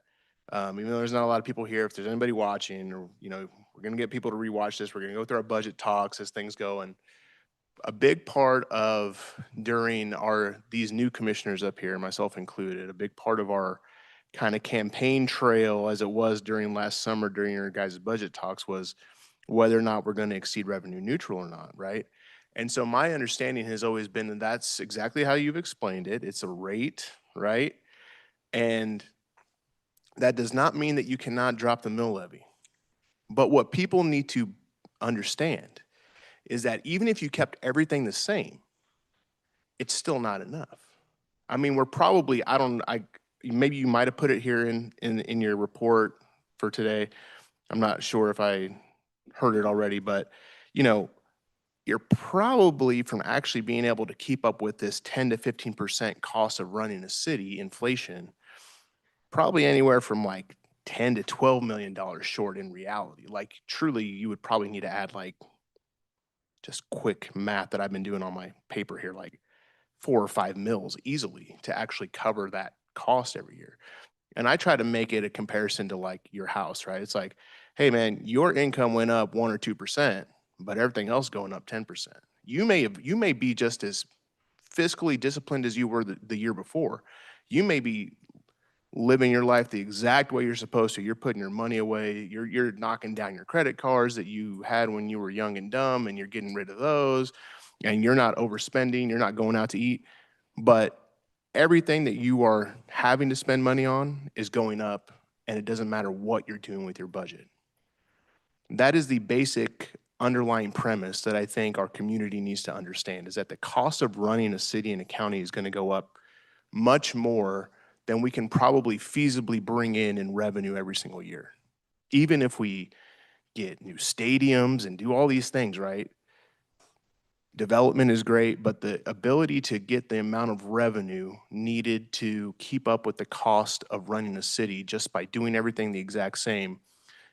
even though there's not a lot of people here, if there's anybody watching, or, we're going to get people to rewatch this, we're going to go through our budget talks as things go. And a big part of during these new commissioners up here, myself included, a big part of our kind of campaign trail as it was during last summer during your guys' budget talks was whether or not we're going to exceed revenue neutral or not, right? And so my understanding has always been that that's exactly how you've explained it. It's a rate, right? And that does not mean that you cannot drop the mill levy. But what people need to understand is that even if you kept everything the same, it's still not enough. I mean, we're probably, maybe you might have put it here in your report for today. I'm not sure if I heard it already, but you're probably, from actually being able to keep up with this 10 to 15% cost of running a city, inflation, probably anywhere from like 10 to $12 million short in reality. Like truly, you would probably need to add, like, just quick math that I've been doing on my paper here, like 4 or 5 mills easily to actually cover that cost every year. And I try to make it a comparison to like your house, right? It's like, hey man, your income went up 1 or 2%, but everything else going up 10%. You may be just as fiscally disciplined as you were the year before. You may be living your life the exact way you're supposed to. You're putting your money away. You're knocking down your credit cards that you had when you were young and dumb, and you're getting rid of those. And you're not overspending. You're not going out to eat. But everything that you are having to spend money on is going up, and it doesn't matter what you're doing with your budget. That is the basic underlying premise that I think our community needs to understand, is that the cost of running a city and a county is going to go up much more than we can probably feasibly bring in revenue every single year. Even if we get new stadiums and do all these things, right? Development is great, but the ability to get the amount of revenue needed to keep up with the cost of running a city just by doing everything the exact same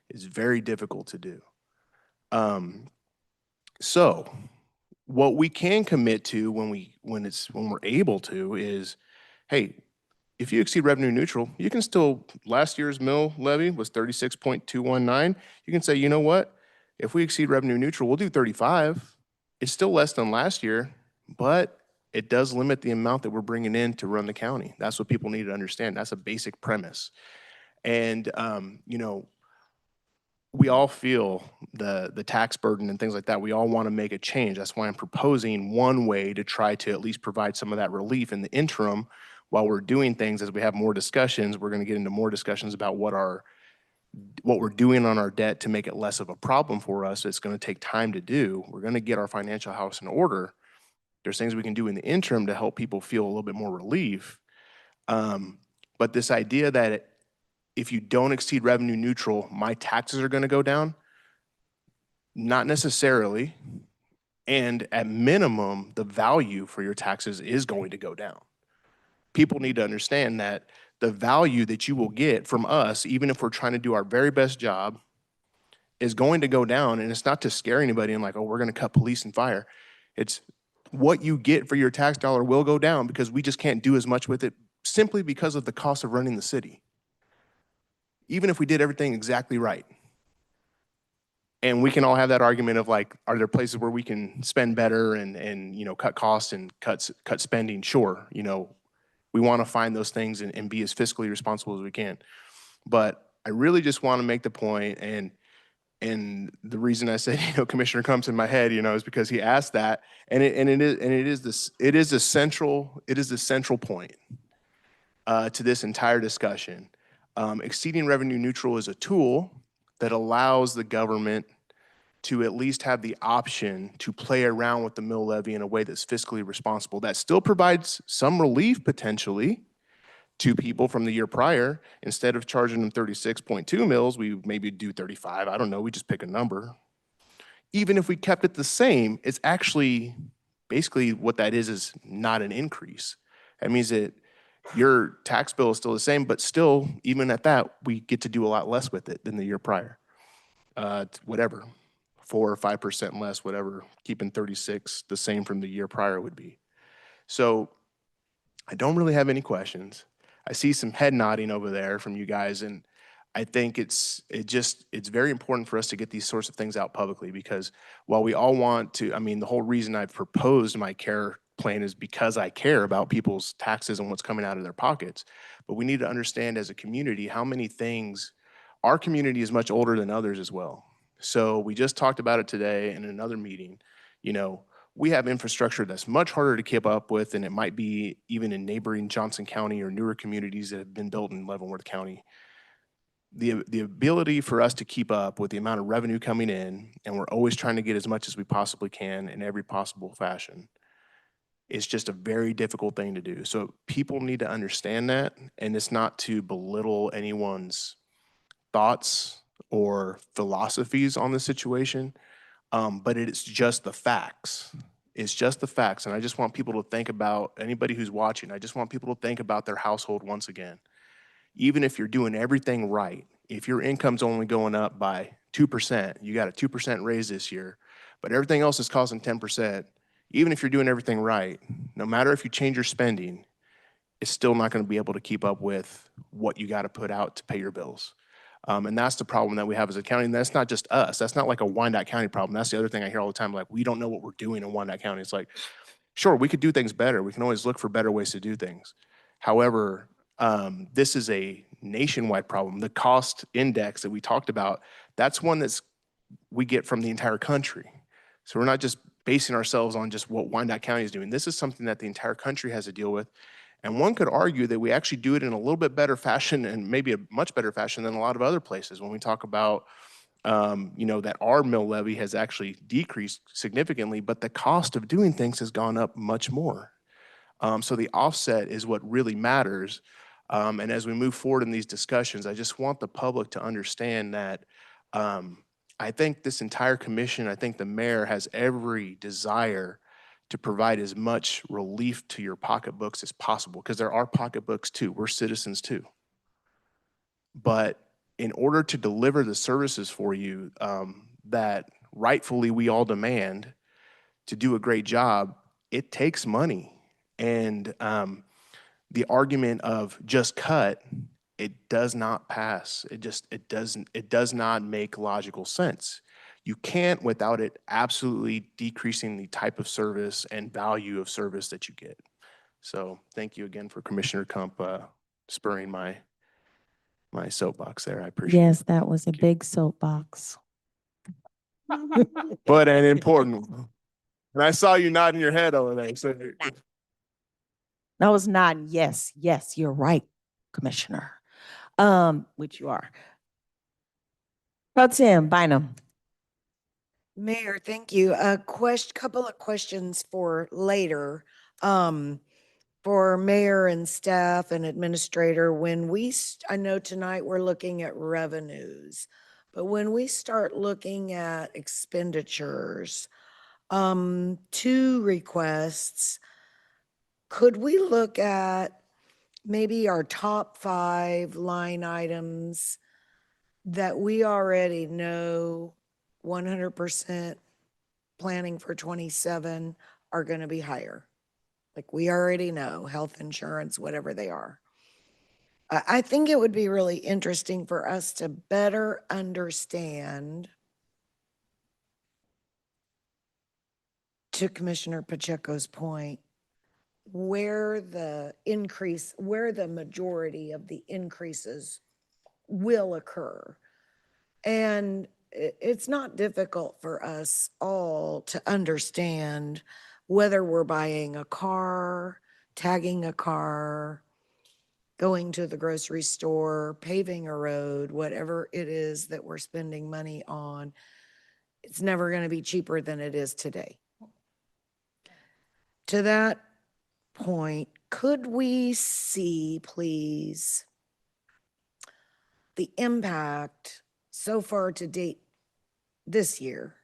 is very difficult to do. So what we can commit to when we're able to is, hey, if you exceed revenue neutral, you can still, last year's mill levy was 36.219. You can say, you know what? If we exceed revenue neutral, we'll do 35. It's still less than last year, but it does limit the amount that we're bringing in to run the county. That's what people need to understand. That's a basic premise. And, we all feel the tax burden and things like that. We all want to make a change. That's why I'm proposing one way to try to at least provide some of that relief in the interim while we're doing things. As we have more discussions, we're going to get into more discussions about what we're doing on our debt to make it less of a problem for us. It's going to take time to do. We're going to get our financial house in order. There's things we can do in the interim to help people feel a little bit more relief. But this idea that if you don't exceed revenue neutral, my taxes are going to go down, not necessarily. And at minimum, the value for your taxes is going to go down. People need to understand that the value that you will get from us, even if we're trying to do our very best job, is going to go down. And it's not to scare anybody and like, oh, we're going to cut police and fire. It's what you get for your tax dollar will go down because we just can't do as much with it simply because of the cost of running the city. Even if we did everything exactly right. And we can all have that argument of like, are there places where we can spend better and cut costs and cut spending? Sure. We want to find those things and be as fiscally responsible as we can. But I really just want to make the point, and the reason I said, Commissioner comes in my head, is because he asked that, and it is the central point to this entire discussion. Exceeding revenue neutral is a tool that allows the government to at least have the option to play around with the mill levy in a way that's fiscally responsible. That still provides some relief potentially to people from the year prior. Instead of charging them 36.2 mills, we maybe do 35. I don't know. We just pick a number. Even if we kept it the same, it's actually basically what that is not an increase. That means that your tax bill is still the same, but still, even at that, we get to do a lot less with it than the year prior. Whatever, 4 or 5% less, whatever, keeping 36 the same from the year prior would be. So I don't really have any questions. I see some head nodding over there from you guys, and I think it's very important for us to get these sorts of things out publicly, because while we all want to, I mean, the whole reason I've proposed my care plan is because I care about people's taxes and what's coming out of their pockets. But we need to understand as a community how many things, our community is much older than others as well. So we just talked about it today in another meeting. You know, we have infrastructure that's much harder to keep up with than it might be even in neighboring Johnson County or newer communities that have been built in Leavenworth County. The ability for us to keep up with the amount of revenue coming in, and we're always trying to get as much as we possibly can in every possible fashion, is just a very difficult thing to do. So people need to understand that, and it's not to belittle anyone's thoughts or philosophies on the situation, but it's just the facts. It's just the facts, and I just want people to think about, anybody who's watching, I just want people to think about their household once again. Even if you're doing everything right, if your income's only going up by 2%, you got a 2% raise this year, but everything else is costing 10%, even if you're doing everything right, no matter if you change your spending, it's still not going to be able to keep up with what you got to put out to pay your bills. And that's the problem that we have as a county. And that's not just us. That's not like a Wyandotte County problem. That's the other thing I hear all the time. Like, we don't know what we're doing in Wyandotte County. It's like, sure, we could do things better. We can always look for better ways to do things. However, this is a nationwide problem. The cost index that we talked about, that's one we get from the entire country. So we're not just basing ourselves on just what Wyandotte County is doing. This is something that the entire country has to deal with. And one could argue that we actually do it in a little bit better fashion, and maybe a much better fashion than a lot of other places. When we talk about, you know, that our mill levy has actually decreased significantly, but the cost of doing things has gone up much more. So the offset is what really matters. And as we move forward in these discussions, I just want the public to understand that I think this entire commission, I think the mayor has every desire to provide as much relief to your pocketbooks as possible, because there are pocketbooks too. We're citizens too. But in order to deliver the services for you that rightfully we all demand to do a great job, it takes money. And the argument of just cut, it does not pass. It does not make logical sense. You can't without it absolutely decreasing the type of service and value of service that you get. So thank you again for Commissioner Kump spurring my soapbox there. I appreciate it. Yes, that was a big soapbox. But an important one. And I saw you nodding your head over there. So I was nodding, yes, yes, you're right, Commissioner. Which you are. Pro Tem Bynum. Mayor, thank you. Couple of questions for later. For mayor and staff and administrator, I know tonight we're looking at revenues, but when we start looking at expenditures, 2 requests, could we look at maybe our top 5 line items that we already know 100% planning for 27 are going to be higher? Like, we already know health insurance, whatever they are. I think it would be really interesting for us to better understand, to Commissioner Pacheco's point, where the majority of the increases will occur. And it's not difficult for us all to understand whether we're buying a car, tagging a car, going to the grocery store, paving a road, whatever it is that we're spending money on. it's never going to be cheaper than it is today. To that point, could we see, please, the impact so far to date this year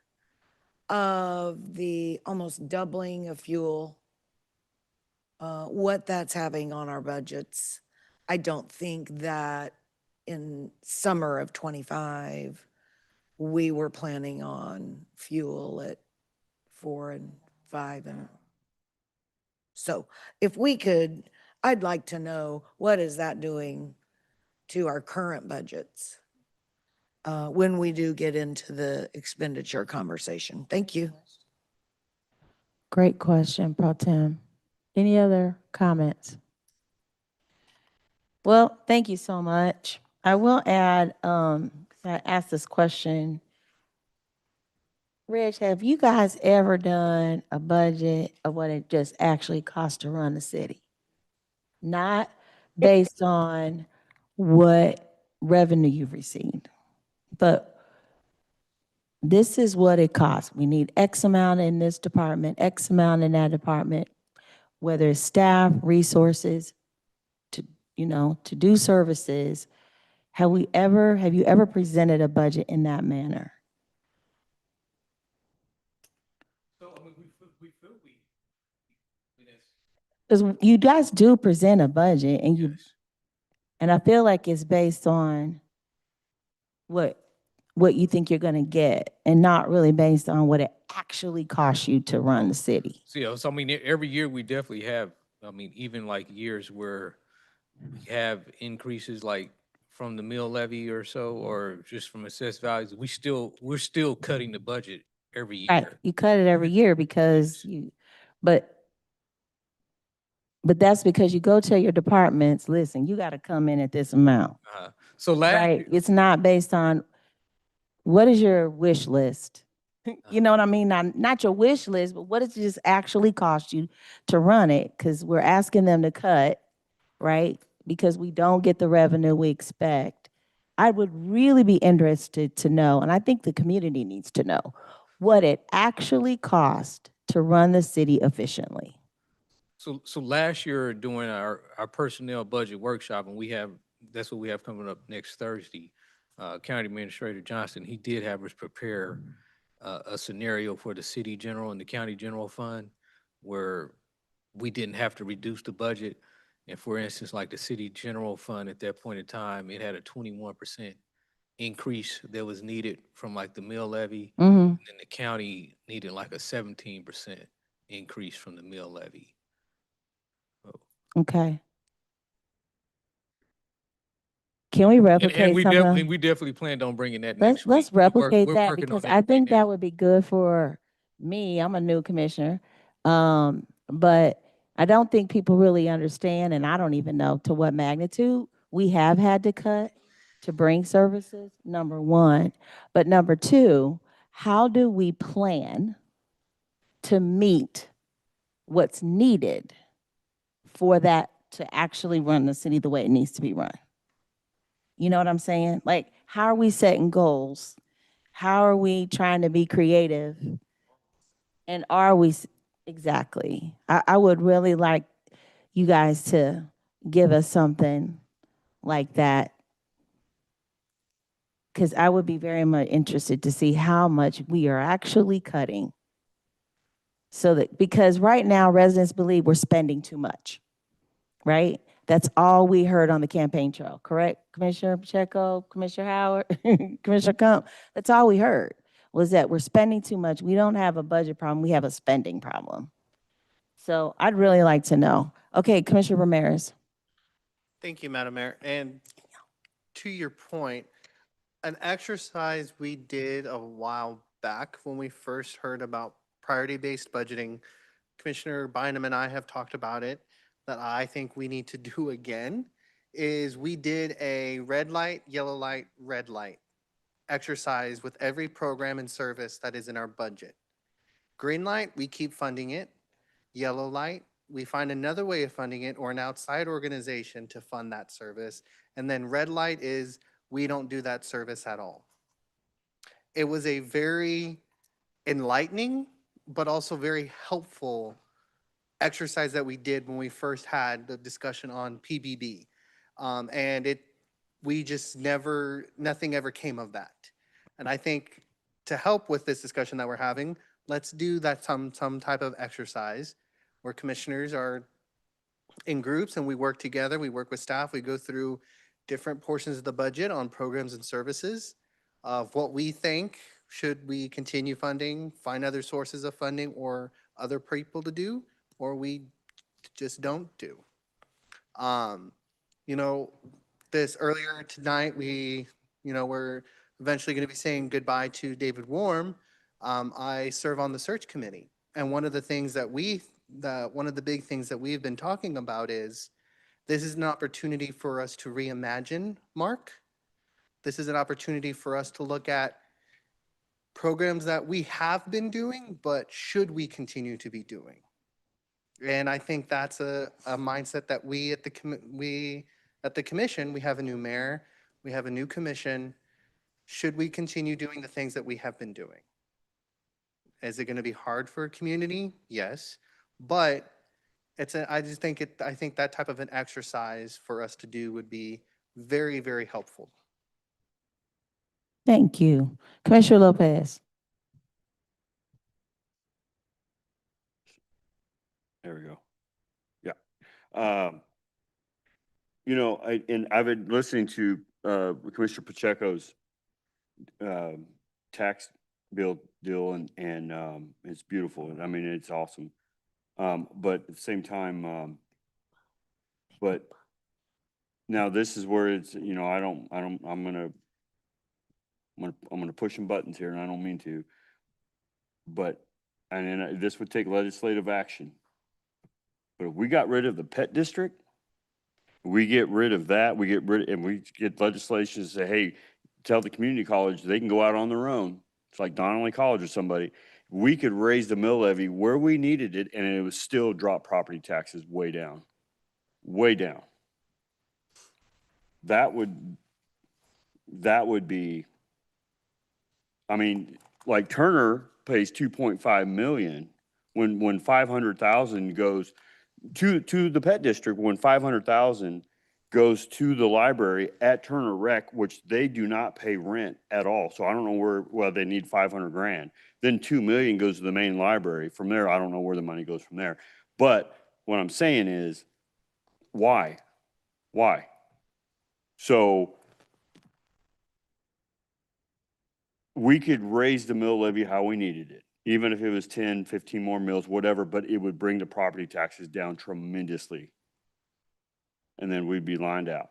of the almost doubling of fuel, what that's having on our budgets? I don't think that in summer of 25, we were planning on fuel at 4 and 5 and so if we could, I'd like to know, what is that doing to our current budgets when we do get into the expenditure conversation? Thank you. Great question, Pro Tem. Any other comments? Well, thank you so much. I will add, I asked this question. Reg, have you guys ever done a budget of what it just actually costs to run the city? Not based on what revenue you've received, but this is what it costs. We need X amount in this department, X amount in that department, whether it's staff, resources, to, to do services. Have you ever presented a budget in that manner? So, I mean, we feel that's. Because you guys do present a budget and Yes. and I feel like it's based on what you think you're gonna get and not really based on what it actually costs you to run the city. So I mean, every year we definitely have, I mean, even like years where we have increases like from the mill levy or so, or just from assessed values, we're still cutting the budget every Right, year. you cut it every year because but that's because you go tell your departments, listen, you gotta come in at this amount, So last, right? It's not based on, what is your wish list? You know what I mean? Not your wish list, but what does it just actually cost you to run it? Because we're asking them to cut, right? Because we don't get the revenue we expect. I would really be interested to know, and I think the community needs to know, what it actually costs to run the city efficiently. so last year during our personnel budget workshop, and that's what we have coming up next Thursday. County Administrator Johnson, he did have us prepare a scenario for the city general and the county general fund where we didn't have to reduce the budget. And for instance, like the city general fund at that point in time, it had a 21% increase that was needed from like the mill levy. Mm-hmm. And then the county needed like a 17% increase from the mill levy. Okay. Can we And replicate we some definitely, of? we definitely planned on bringing that next Let's week. We're replicate that working on because that I right think now. that would be good for me. I'm a new commissioner. But I don't think people really understand, and I don't even know to what magnitude we have had to cut to bring services, number one. But number two, how do we plan to meet what's needed for that to actually run the city the way it needs to be run? You know what I'm saying? Like, how are we setting goals? How are we trying to be creative? And are we, exactly. I would really like you guys to give us something like that. Because I would be very much interested to see how much we are actually cutting. So that, because right now residents believe we're spending too much, right? That's all we heard on the campaign trail, correct? Commissioner Pacheco, Commissioner Howard, Commissioner Kump, that's all we heard was that we're spending too much. We don't have a budget problem, we have a spending problem. So I'd really like to know. Okay, Commissioner Ramirez. Thank you, Madam Mayor. And to your point, an exercise we did a while back when we first heard about priority-based budgeting, Commissioner Bynum and I have talked about it, that I think we need to do again, is we did a red light, yellow light, red light exercise with every program and service that is in our budget. Green light, we keep funding it. Yellow light, we find another way of funding it or an outside organization to fund that service. And then red light is we don't do that service at all. It was a very enlightening, but also very helpful exercise that we did when we first had the discussion on PBB. And we just nothing ever came of that. And I think to help with this discussion that we're having, let's do that some type of exercise where commissioners are in groups and we work together, we work with staff, we go through different portions of the budget on programs and services of what we think should we continue funding, find other sources of funding or other people to do, or we just don't do. You know, this earlier tonight, we're eventually going to be saying goodbye to David Warm. I serve on the search committee. And one of the things one of the big things that we've been talking about is this is an opportunity for us to reimagine Mark. This is an opportunity for us to look at programs that we have been doing, but should we continue to be doing? And I think that's a mindset that we at the commission, we have a new mayor, we have a new commission. Should we continue doing the things that we have been doing? Is it going to be hard for a community? Yes, but I think that type of an exercise for us to do would be very, very helpful. Thank you. Commissioner Lopez. There we go. Yeah. I've been listening to Commissioner Pacheco's tax bill deal, and it's beautiful. I mean, it's awesome. But at the same time, but now this is where it's, I'm gonna push some buttons here, and I don't mean to. But, and then this would take legislative action. But if we got rid of the pet district, we get rid of that, and we get legislation to say, hey, tell the community college they can go out on their own. It's like Donnelly College or somebody. We could raise the mill levy where we needed it, and it would still drop property taxes way down. Way down. That would be, I mean, like Turner pays 2.5 million when 500,000 goes to the pet district, when 500,000 goes to the library at Turner Rec, which they do not pay rent at all. So I don't know well, they need 500 grand. Then 2 million goes to the main library. From there, I don't know where the money goes from there. But what I'm saying is, why? Why? So we could raise the mill levy how we needed it, even if it was 10, 15 more mills, whatever, but it would bring the property taxes down tremendously. And then we'd be lined out.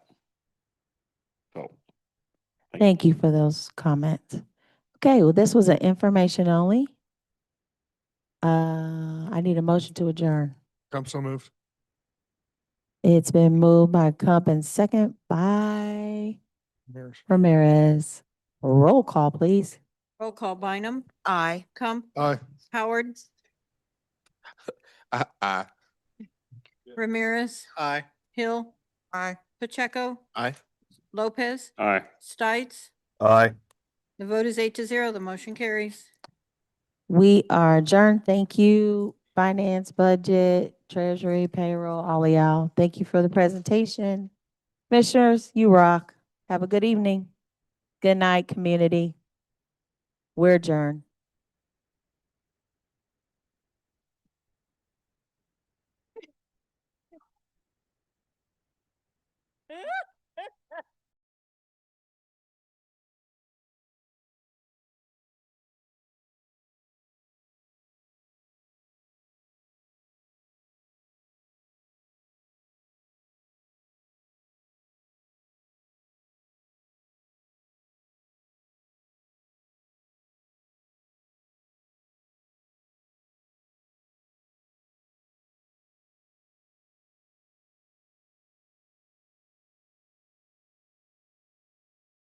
So. Thank you for those comments. Okay, well, this was an information only. I need a motion to adjourn. I'm so moved. It's been moved by Kump and second by Ramirez. Roll call, please. Roll call, Bynum, Aye. Kump, Aye. Howard, Aye. Ramirez, Aye. Hill, Aye. Pacheco, Aye. Lopez, Aye. Stites. Aye. The vote is 8-0. The motion carries. We are adjourned. Thank you, finance, budget, treasury, payroll, all of y'all. Thank you for the presentation. Commissioners, you rock. Have a good evening. Good night, community. We're adjourned.